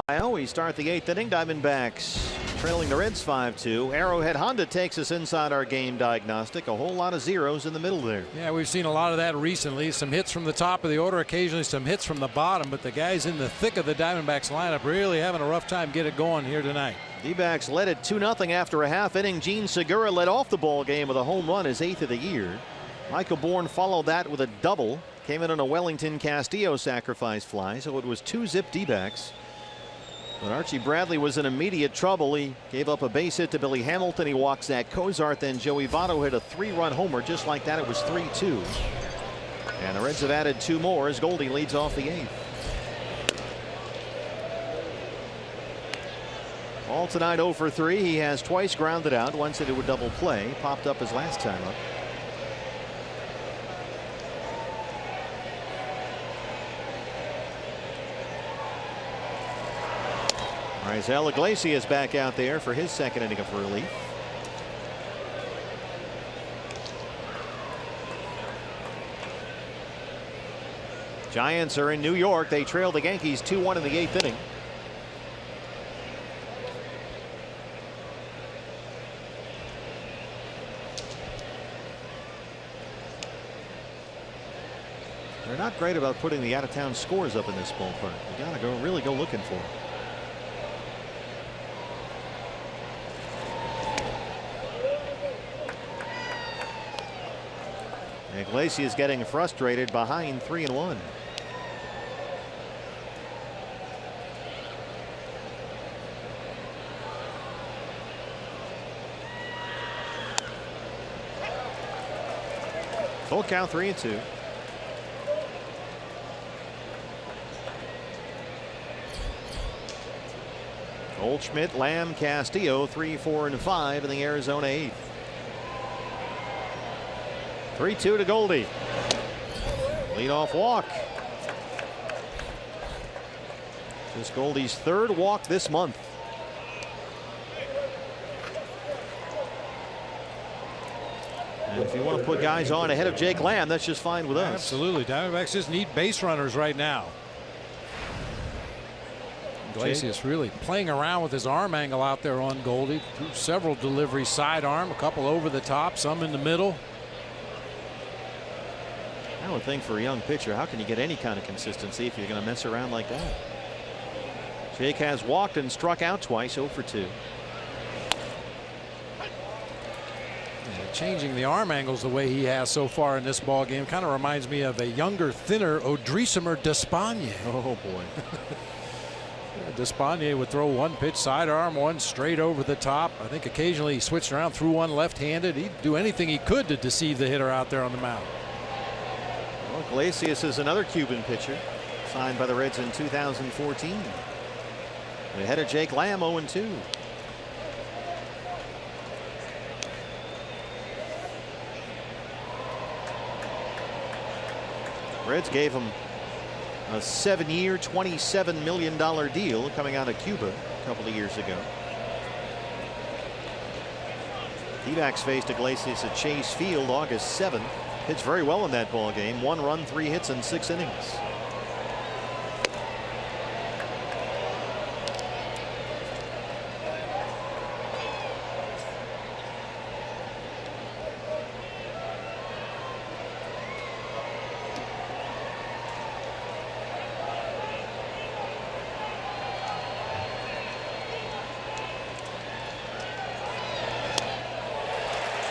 Ohio. We start the 8th inning. Diamondbacks trailing the Reds 5-2. Arrowhead Honda takes us inside our game diagnostic. A whole lot of zeros in the middle there. Yeah, we've seen a lot of that recently. Some hits from the top of the order, occasionally some hits from the bottom, but the guys in the thick of the Diamondbacks lineup really having a rough time getting it going here tonight. D-backs led it 2-0 after a half inning. Gene Segura led off the ball game with a home run, his 8th of the year. Michael Bourne followed that with a double. Came in on a Wellington Castillo sacrifice fly, so it was 2-zip D-backs. But Archie Bradley was in immediate trouble. He gave up a base hit to Billy Hamilton. He walked Zach Cozart. Then Joey Votto hit a 3-run homer. Just like that, it was 3-2. And the Reds have added 2 more as Goldie leads off the 8th. All tonight 0 for 3. He has twice grounded out. Once hit it with double play. Popped up his last time up. Raisel Iglesias back out there for his 2nd inning of relief. Giants are in New York. They trail the Yankees 2-1 in the 8th inning. They're not great about putting the out-of-town scores up in this ballpark. You gotta really go looking for them. Iglesias getting frustrated behind 3-1. Full count, 3-2. Goldschmidt, Lamb, Castillo, 3, 4, and 5 in the Arizona 8th. 3-2 to Goldie. Leadoff walk. Just Goldie's 3rd walk this month. And if you want to put guys on ahead of Jake Lamb, that's just fine with us. Absolutely. Diamondbacks just need base runners right now. Iglesias really playing around with his arm angle out there on Goldie. Threw several deliveries sidearm, a couple over the top, some in the middle. I would think for a young pitcher, how can you get any kind of consistency if you're going to mess around like that? Jake has walked and struck out twice, 0 for 2. Changing the arm angles the way he has so far in this ball game kind of reminds me of a younger, thinner Odrisamer Despaigne. Oh boy. Despaigne would throw one pitch sidearm, one straight over the top. I think occasionally he switched around, threw one left-handed. He'd do anything he could to deceive the hitter out there on the mound. Well, Iglesias is another Cuban pitcher signed by the Reds in 2014. Ahead of Jake Lamb, 0-2. Reds gave him a 7-year, $27 million deal coming out of Cuba a couple of years ago. D-backs faced Iglesias at Chase Field August 7th. Pitched very well in that ball game. 1 run, 3 hits in 6 innings.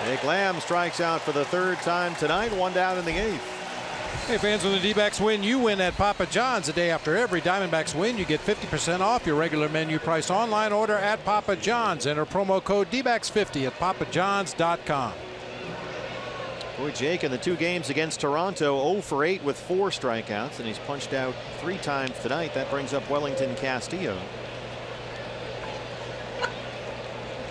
Jake Lamb strikes out for the 3rd time tonight. 1 down in the 8th. Hey fans, when the D-backs win, you win at Papa John's. The day after every Diamondbacks win, you get 50% off your regular menu price online order at Papa John's. Enter promo code D-backs50 at papajohns.com. Boy, Jake in the 2 games against Toronto, 0 for 8 with 4 strikeouts, and he's punched out 3 times tonight. That brings up Wellington Castillo.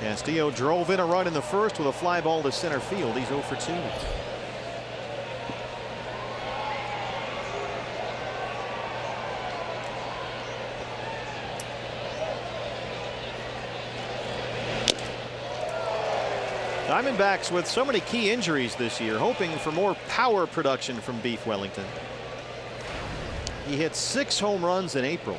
Castillo drove in a run in the 1st with a fly ball to center field. He's 0 for 2. Diamondbacks with so many key injuries this year, hoping for more power production from Beef Wellington. He hit 6 home runs in April.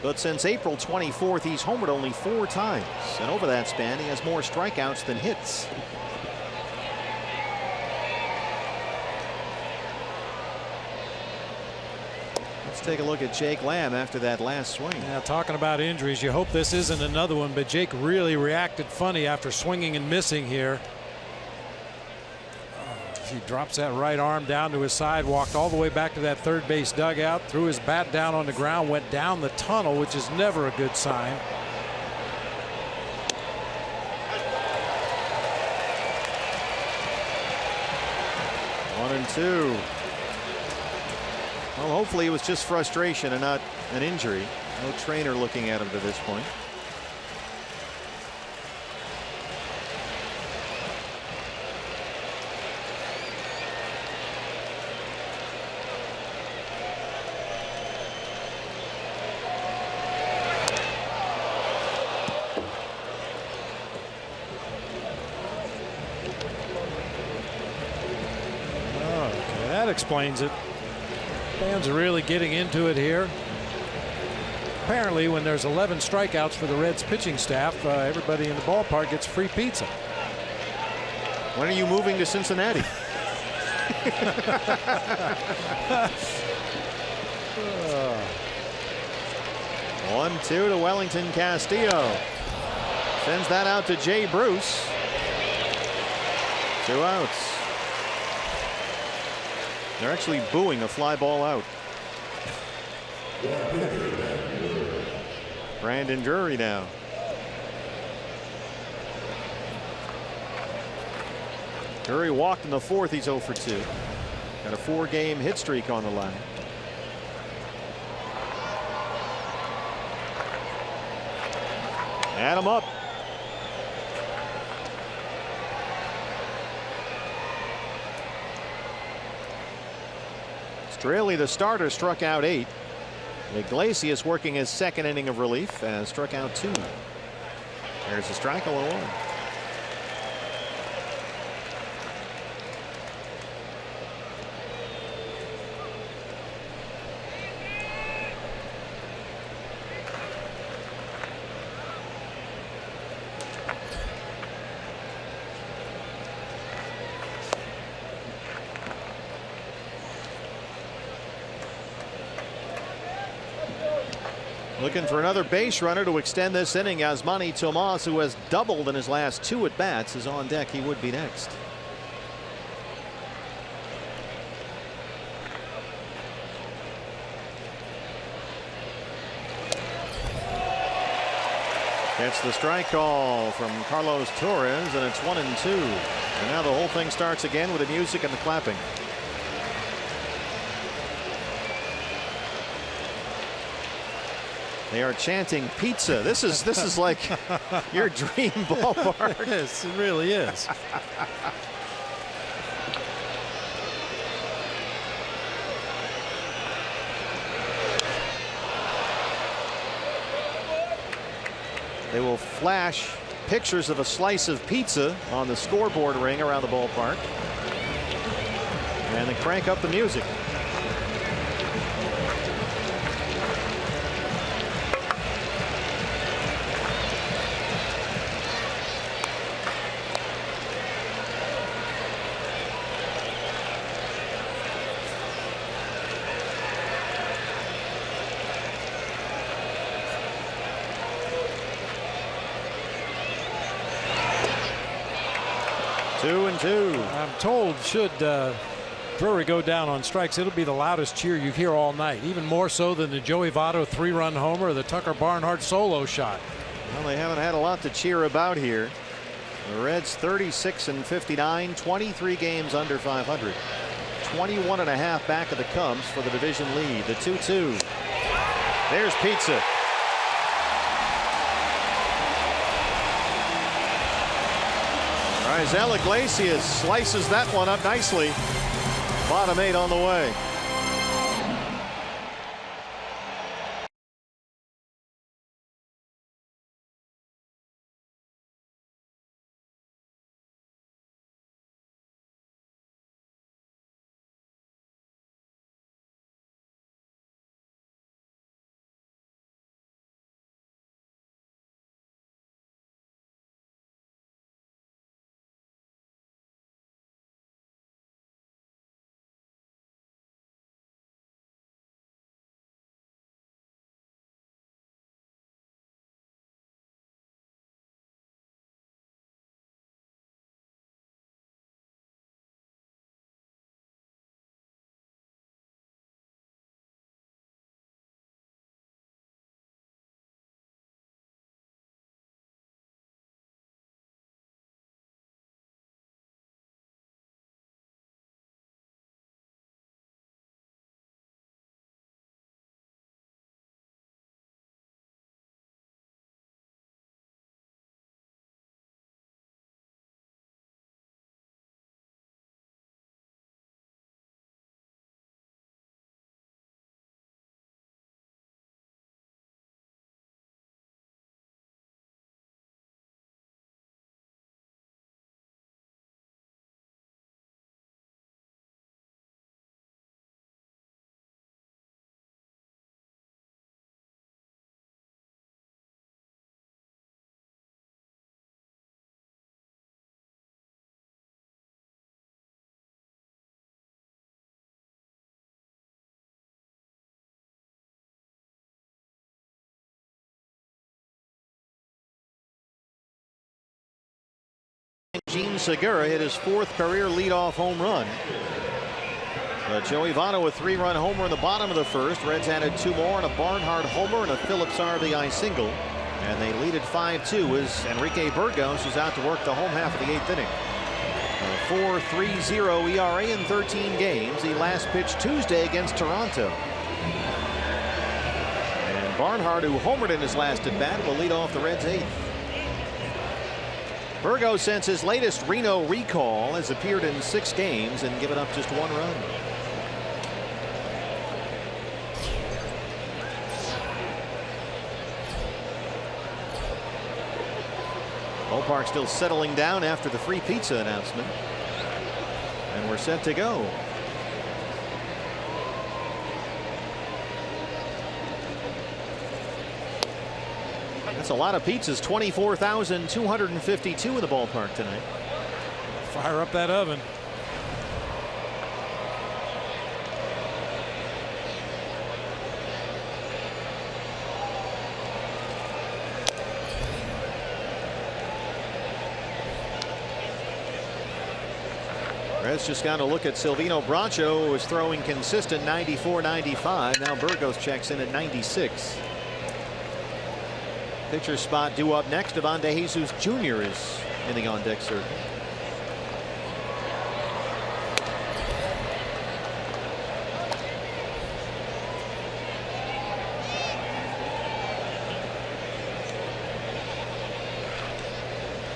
But since April 24th, he's homered only 4 times. And over that span, he has more strikeouts than hits. Let's take a look at Jake Lamb after that last swing. Yeah, talking about injuries, you hope this isn't another one, but Jake really reacted funny after swinging and missing here. He drops that right arm down to his side, walked all the way back to that third base dugout, threw his bat down on the ground, went down the tunnel, which is never a good sign. One and two. Well, hopefully it was just frustration and not an injury. No trainer looking at him to this point. That explains it. Fans are really getting into it here. Apparently, when there's 11 strikeouts for the Reds pitching staff, everybody in the ballpark gets free pizza. When are you moving to Cincinnati? 1-2 to Wellington Castillo. Sends that out to Jay Bruce. 2 outs. They're actually booing a fly ball out. Brandon Drury now. Drury walked in the 4th. He's 0 for 2. Got a 4-game hit streak on the line. Add him up. Straley, the starter, struck out 8. Iglesias working his 2nd inning of relief and struck out 2. There's a strike, 0-1. Looking for another base runner to extend this inning. Yasmani Tomas, who has doubled in his last 2 at bats, is on deck. He would be next. Gets the strike call from Carlos Torres, and it's 1-2. And now the whole thing starts again with the music and the clapping. They are chanting pizza. This is like your dream ballpark. It is. It really is. They will flash pictures of a slice of pizza on the scoreboard ring around the ballpark. And they crank up the music. Two and two. I'm told should Drury go down on strikes, it'll be the loudest cheer you hear all night, even more so than the Joey Votto 3-run homer or the Tucker Barnhart solo shot. Well, they haven't had a lot to cheer about here. The Reds 36-59, 23 games under 500. 21.5 back of the Cubs for the division lead. The 2-2. There's pizza. Raisel Iglesias slices that one up nicely. Bottom 8 on the way. Gene Segura hit his 4th career leadoff home run. Joey Votto a 3-run homer in the bottom of the 1st. Reds added 2 more and a Barnhart homer and a Phillips RBI single. And they lead it 5-2 as Enrique Burgos is out to work the home half of the 8th inning. A 4.30 ERA in 13 games. He last pitched Tuesday against Toronto. And Barnhart, who homered in his last at bat, will lead off the Reds' 8th. Burgos, since his latest Reno recall, has appeared in 6 games and given up just 1 run. Ballpark still settling down after the free pizza announcement. And we're set to go. That's a lot of pizzas. 24,252 in the ballpark tonight. Fire up that oven. Reds just got to look at Silvino Bracho, who was throwing consistent 94-95. Now Burgos checks in at 96. Pitcher spot due up next. Ivan De Jesus Jr. is in the on-deck circle.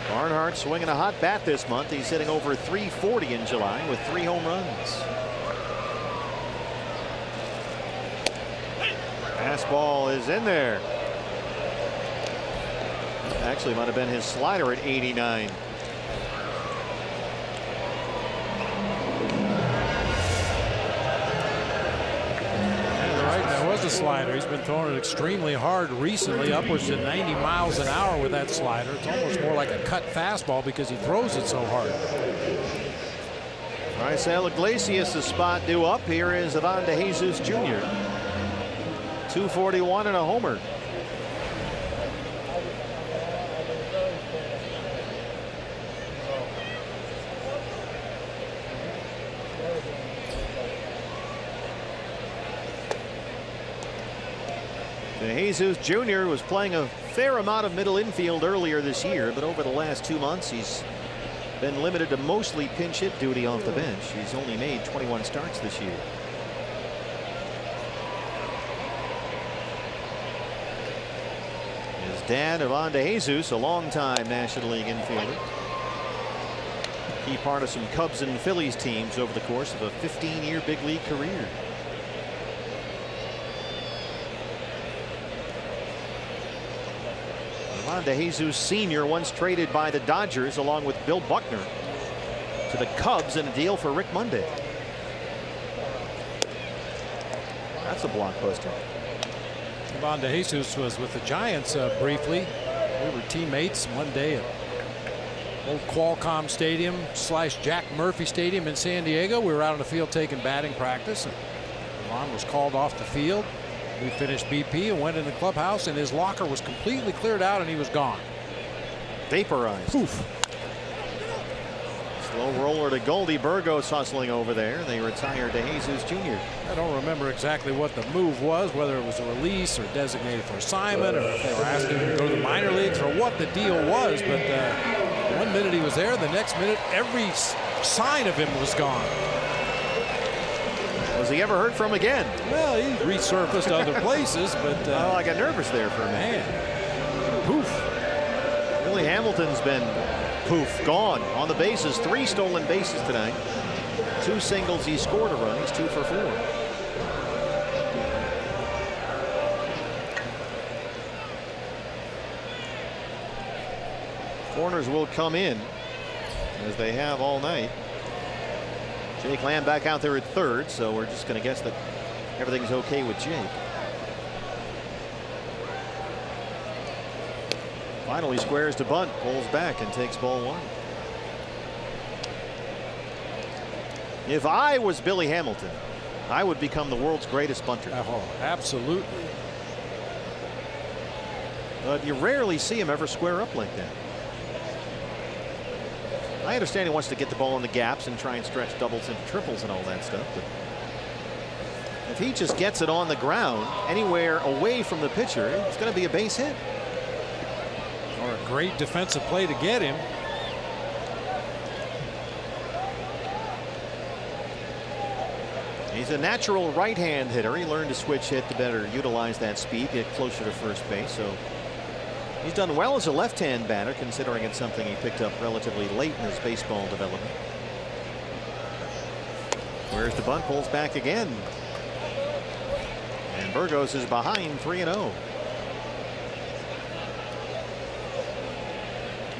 Barnhart swinging a hot bat this month. He's hitting over 340 in July with 3 home runs. Fastball is in there. Actually, might have been his slider at 89. That was a slider. He's been throwing it extremely hard recently, upwards to 90 miles an hour with that slider. It's almost more like a cut fastball because he throws it so hard. Raisel Iglesias' spot due up. Here is Ivan De Jesus Jr. 241 and a homer. De Jesus Jr. was playing a fair amount of middle infield earlier this year, but over the last 2 months he's been limited to mostly pinch hit duty off the bench. He's only made 21 starts this year. His dad, Ivan De Jesus, a longtime National League infielder. Key part of some Cubs and Phillies teams over the course of a 15-year big league career. Ivan De Jesus Sr. once traded by the Dodgers along with Bill Buckner to the Cubs in a deal for Rick Monday. That's a blockbuster. Ivan De Jesus was with the Giants briefly. We were teammates one day at old Qualcomm Stadium / Jack Murphy Stadium in San Diego. We were out on the field taking batting practice, and Ivan was called off the field. We finished BP and went in the clubhouse, and his locker was completely cleared out and he was gone. Vaporized. Poof. Slow roller to Goldie. Burgos hustling over there. They retire De Jesus Jr. I don't remember exactly what the move was, whether it was a release or designated for assignment, or if they were asking him to go to the minor leagues, or what the deal was. But 1 minute he was there, the next minute every sign of him was gone. Was he ever heard from again? Well, he resurfaced other places, but oh, I got nervous there for a minute. Man, poof. Billy Hamilton's been poof, gone on the bases. 3 stolen bases tonight. 2 singles. He scored a run. He's 2 for 4. Corners will come in as they have all night. Jake Lamb back out there at third, so we're just going to guess that everything's okay with Jake. Finally squares to bunt, pulls back and takes ball 1. If I was Billy Hamilton, I would become the world's greatest bunter. Oh, absolutely. But you rarely see him ever square up like that. I understand he wants to get the ball in the gaps and try and stretch doubles into triples and all that stuff. But if he just gets it on the ground anywhere away from the pitcher, it's going to be a base hit. Or a great defensive play to get him. He's a natural right-hand hitter. He learned to switch hit to better utilize that speed, get closer to first base. So he's done well as a left-hand batter, considering it's something he picked up relatively late in his baseball development. Where's the bunt? Pulls back again. And Burgos is behind 3-0.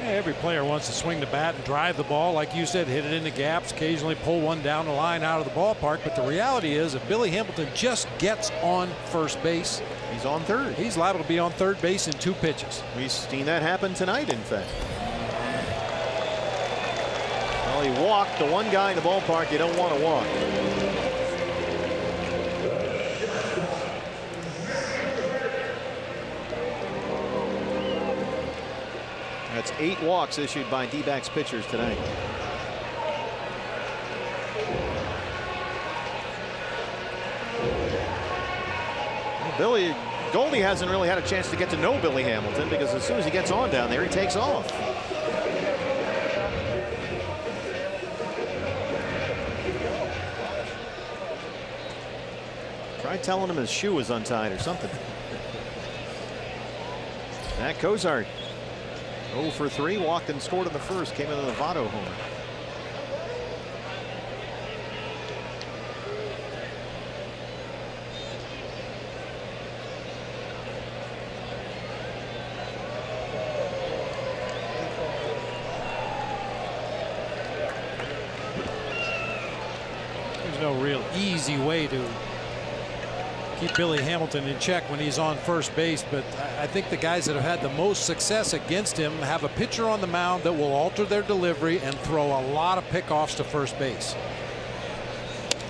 Every player wants to swing the bat and drive the ball, like you said, hit it in the gaps, occasionally pull one down the line out of the ballpark. But the reality is, if Billy Hamilton just gets on first base, he's on third. He's liable to be on third base in 2 pitches. We've seen that happen tonight, in fact. Well, he walked the one guy in the ballpark you don't want to walk. That's 8 walks issued by D-backs pitchers tonight. Well, Goldie hasn't really had a chance to get to know Billy Hamilton, because as soon as he gets on down there, he takes off. Try telling him his shoe was untied or something. Matt Cozart 0 for 3, walked and scored in the first, came in the Votto homer. There's no real easy way to keep Billy Hamilton in check when he's on first base, but I think the guys that have had the most success against him have a pitcher on the mound that will alter their delivery and throw a lot of pickoffs to first base.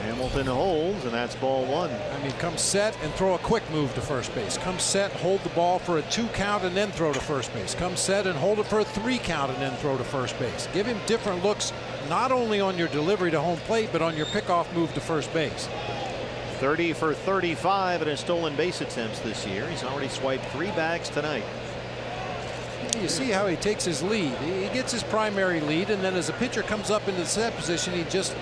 Hamilton holds, and that's ball 1. I mean, come set and throw a quick move to first base. Come set, hold the ball for a 2 count and then throw to first base. Come set and hold it for a 3 count and then throw to first base. Give him different looks, not only on your delivery to home plate, but on your pickoff move to first base. 30 for 35 in his stolen base attempts this year. He's already swiped 3 bags tonight. You see how he takes his lead. He gets his primary lead, and then as a pitcher comes up into the set position, he just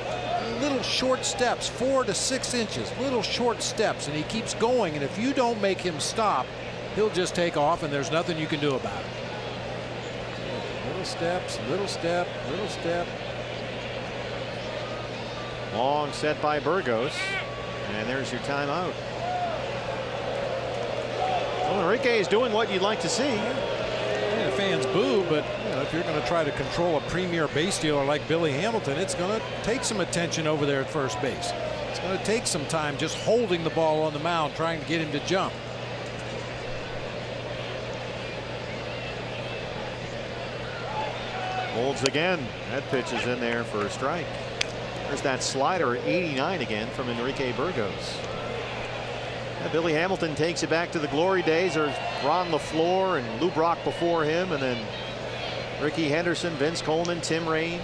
little short steps, 4 to 6 inches, little short steps, and he keeps going. And if you don't make him stop, he'll just take off, and there's nothing you can do about it. Little steps, little step, little step. Long set by Burgos. And there's your timeout. Well, Enrique is doing what you'd like to see. Yeah, fans boo, but if you're going to try to control a premier base stealer like Billy Hamilton, it's going to take some attention over there at first base. It's going to take some time just holding the ball on the mound, trying to get him to jump. Holds again. That pitch is in there for a strike. There's that slider, 89 again from Enrique Burgos. Yeah, Billy Hamilton takes it back to the glory days. There's Ron LaFleur and Lou Brock before him, and then Ricky Henderson, Vince Coleman, Tim Raines.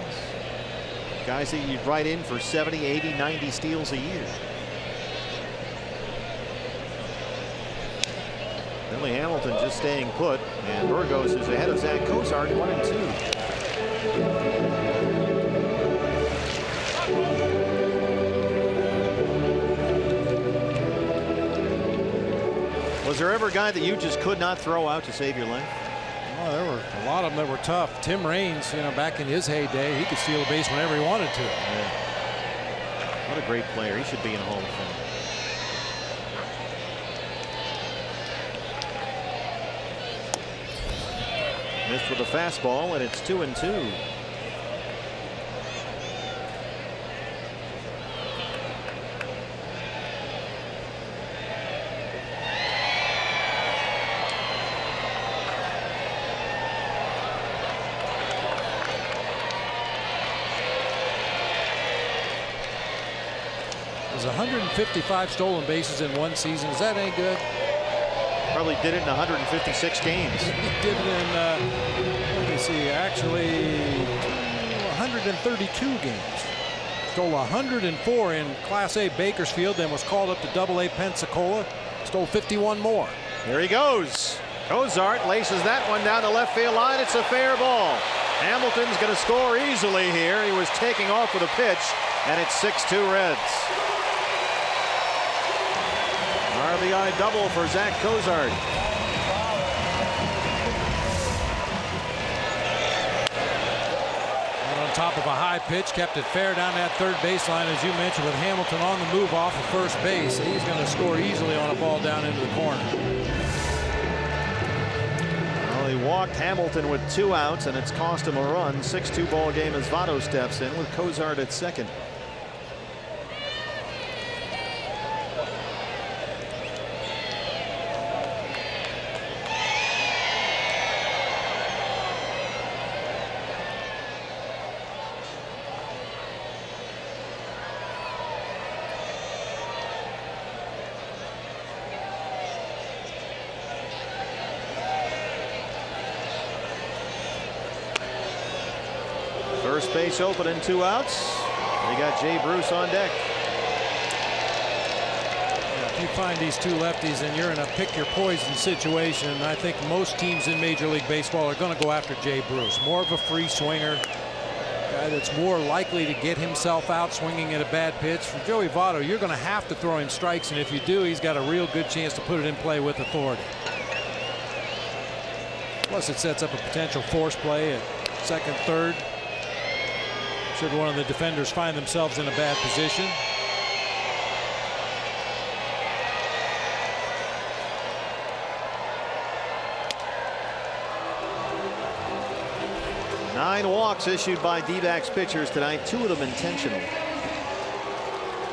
Guys that you'd write in for 70, 80, 90 steals a year. Billy Hamilton just staying put, and Burgos is ahead of Zach Cozart, 1-2. Was there ever a guy that you just could not throw out to save your life? Oh, there were a lot of them that were tough. Tim Raines, back in his heyday, he could steal a base whenever he wanted to. Yeah. What a great player. He should be in the Hall of Fame. Missed with a fastball, and it's 2-2. There's 155 stolen bases in one season. Is that any good? Probably did it in 156 games. He did it in, let me see, actually 132 games. Stole 104 in Class A Bakersfield, then was called up to Double A Pensacola. Stole 51 more. Here he goes. Cozart laces that one down the left field line. It's a fair ball. Hamilton's going to score easily here. He was taking off with a pitch, and it's 6-2 Reds. RBI double for Zach Cozart. On top of a high pitch, kept it fair down that third baseline, as you mentioned, with Hamilton on the move off of first base. He's going to score easily on a ball down into the corner. Well, he walked Hamilton with 2 outs, and it's cost him a run. 6-2 ball game as Votto steps in with Cozart at second. First base open and 2 outs. They got Jay Bruce on deck. If you find these 2 lefties and you're in a pick your poison situation, I think most teams in Major League Baseball are going to go after Jay Bruce. More of a free swinger, guy that's more likely to get himself out swinging at a bad pitch. For Joey Votto, you're going to have to throw him strikes, and if you do, he's got a real good chance to put it in play with authority. Plus, it sets up a potential force play at second, third. Should one of the defenders find themselves in a bad position. Nine walks issued by D-backs pitchers tonight, 2 of them intentional.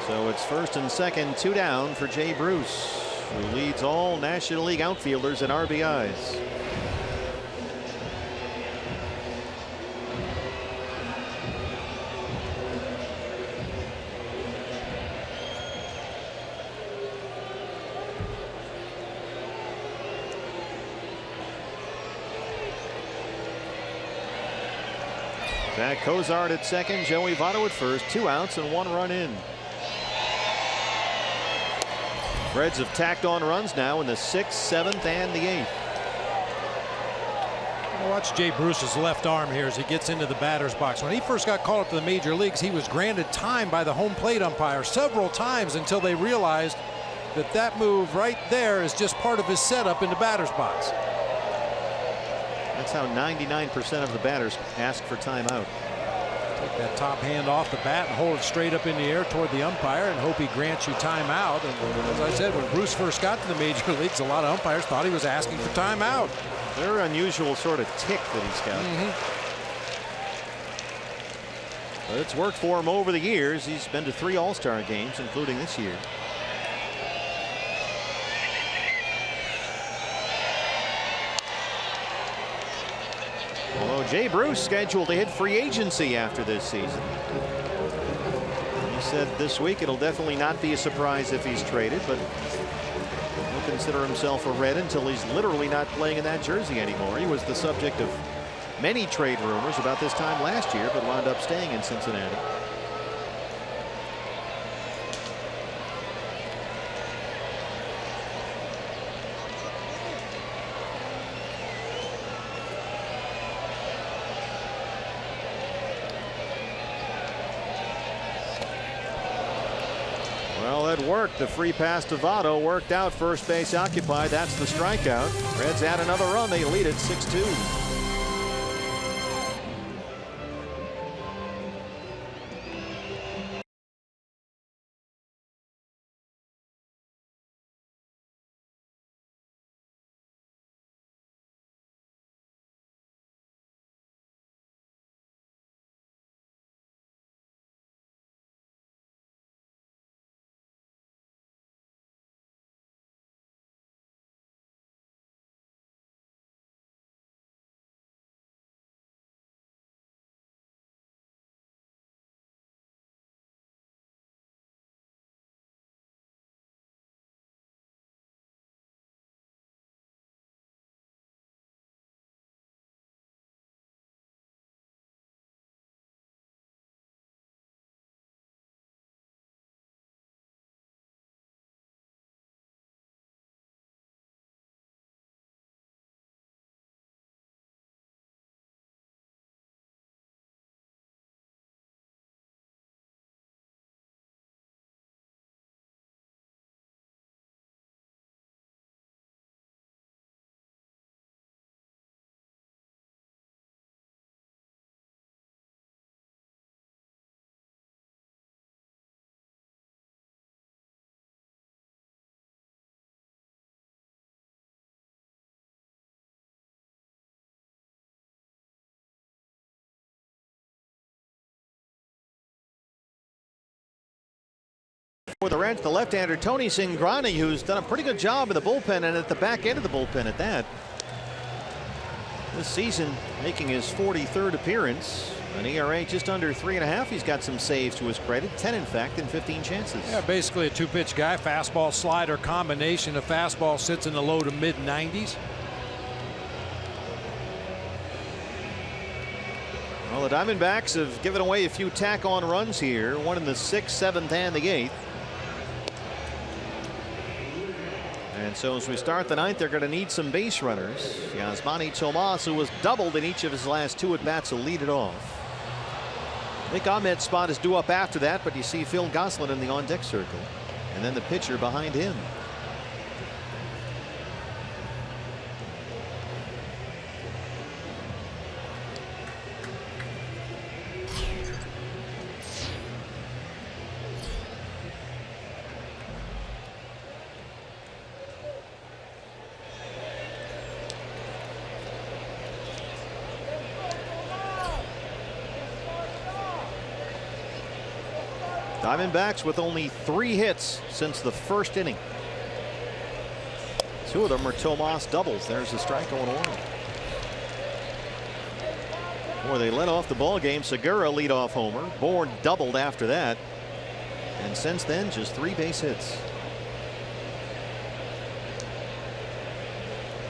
So it's first and second, 2 down for Jay Bruce, who leads all National League outfielders in RBIs. Zach Cozart at second, Joey Votto at first, 2 outs and 1 run in. Reds have tacked on runs now in the 6th, 7th, and the 8th. Watch Jay Bruce's left arm here as he gets into the batter's box. When he first got called up to the major leagues, he was granted time by the home plate umpire several times until they realized that that move right there is just part of his setup in the batter's box. That's how 99% of the batters ask for timeout. Take that top hand off the bat and hold it straight up in the air toward the umpire and hope he grants you timeout. And as I said, when Bruce first got to the major leagues, a lot of umpires thought he was asking for timeout. Very unusual sort of tick that he's got. But it's worked for him over the years. He's been to 3 All-Star games, including this year. Although Jay Bruce scheduled to hit free agency after this season. He said this week it'll definitely not be a surprise if he's traded, but he'll consider himself a Red until he's literally not playing in that jersey anymore. He was the subject of many trade rumors about this time last year, but wound up staying in Cincinnati. Well, it worked. The free pass to Votto worked out. First base occupied. That's the strikeout. Reds add another run. They lead it 6-2. For the Reds, the left-hander Tony Cingrani, who's done a pretty good job in the bullpen and at the back end of the bullpen at that. This season making his 43rd appearance. An ERA just under 3.5. He's got some saves to his credit. 10 in fact in 15 chances. Yeah, basically a two-pitch guy. Fastball slider combination. The fastball sits in the low to mid 90s. Well, the Diamondbacks have given away a few tack-on runs here. One in the 6th, 7th, and the 8th. And so as we start the 9th, they're going to need some base runners. Yasmani Tomas, who was doubled in each of his last 2 at-bats, will lead it off. Nick Ahmed's spot is due up after that, but you see Phil Gosselin in the on-deck circle. And then the pitcher behind him. Diamondbacks with only 3 hits since the first inning. 2 of them are Tomas doubles. There's the strike going on. Boy, they led off the ball game. Segura leadoff homer. Bourne doubled after that. And since then, just 3 base hits.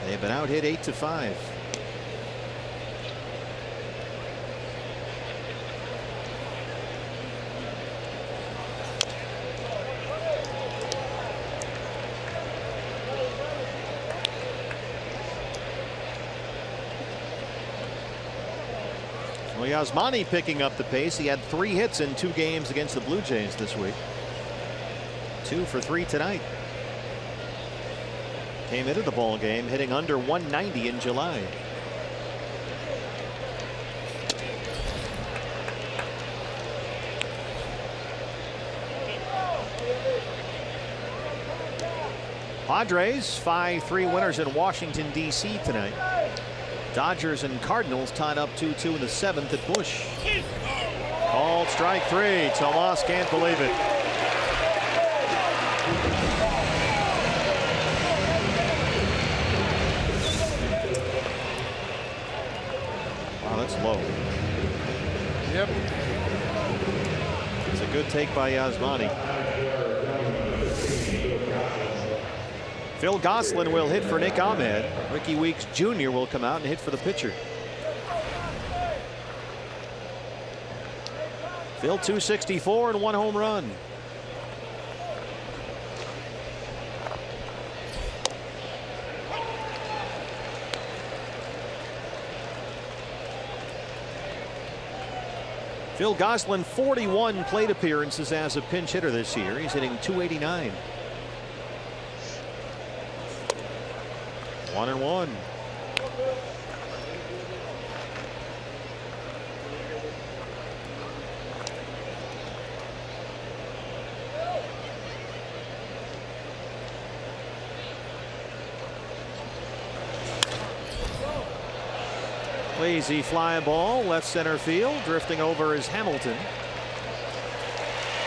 They've been out hit 8-5. Well, Yasmani picking up the pace. He had 3 hits in 2 games against the Blue Jays this week. 2 for 3 tonight. Came into the ball game hitting under 190 in July. Padres 5-3 winners in Washington, D.C. tonight. Dodgers and Cardinals tied up 2-2 in the 7th at Busch. Called strike 3. Tomas can't believe it. Wow, that's low. Yep. It's a good take by Yasmani. Phil Gosselin will hit for Nick Ahmed. Ricky Weeks Jr. will come out and hit for the pitcher. Phil 264 and 1 home run. Phil Gosselin 41 plate appearances as a pinch hitter this year. He's hitting .289. 1-1. Lazy fly ball left center field. Drifting over is Hamilton.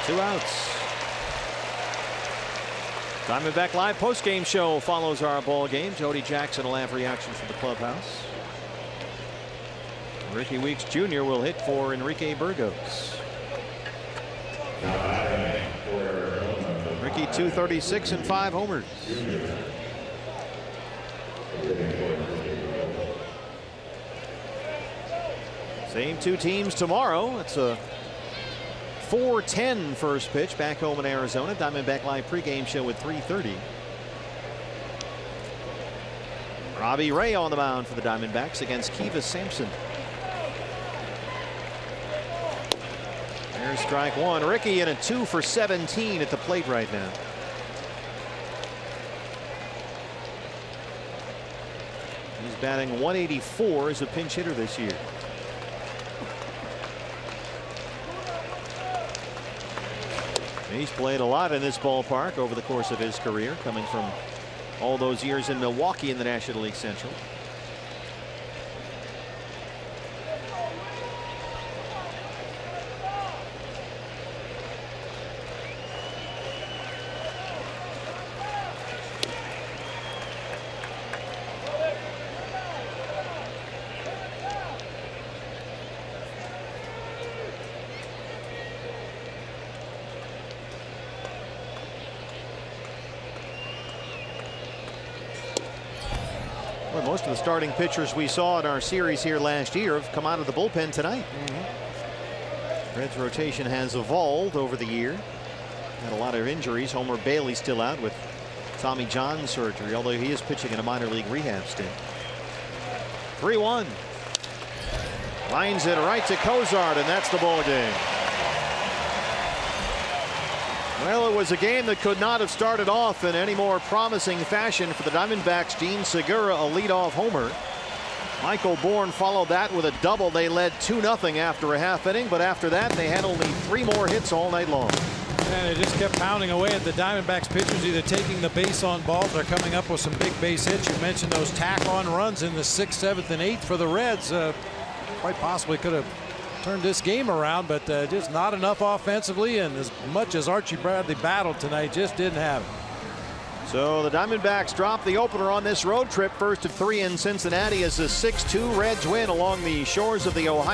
2 outs. Diamondback Live postgame show follows our ball game. Jody Jackson will have reaction from the clubhouse. Ricky Weeks Jr. will hit for Enrique Burgos. Ricky 236 and 5 homers. Same 2 teams tomorrow. It's a 4:10 first pitch back home in Arizona. Diamondback Live pregame show at 3:30. Robbie Ray on the mound for the Diamondbacks against Kivas Sampson. There's strike 1. Ricky in a 2 for 17 at the plate right now. He's batting .184 as a pinch hitter this year. He's played a lot in this ballpark over the course of his career, coming from all those years in Milwaukee in the National League Central. Well, most of the starting pitchers we saw in our series here last year have come out of the bullpen tonight. Reds rotation has evolved over the year. Had a lot of injuries. Homer Bailey still out with Tommy John surgery, although he is pitching in a minor league rehab stint. 3-1. Lines it right to Cozart, and that's the ball game. Well, it was a game that could not have started off in any more promising fashion for the Diamondbacks. Jean Segura, a leadoff homer. Michael Bourn followed that with a double. They led 2-0 after a half inning, but after that they had only 3 more hits all night long. And it just kept pounding away at the Diamondbacks pitchers, either taking the base on balls or coming up with some big base hits. You mentioned those tack-on runs in the 6th, 7th, and 8th for the Reds. Quite possibly could have turned this game around, but just not enough offensively, and as much as Archie Bradley battled tonight, just didn't have it. So the Diamondbacks drop the opener on this road trip, first of 3 in Cincinnati, as a 6-2 Reds win along the shores of the Ohio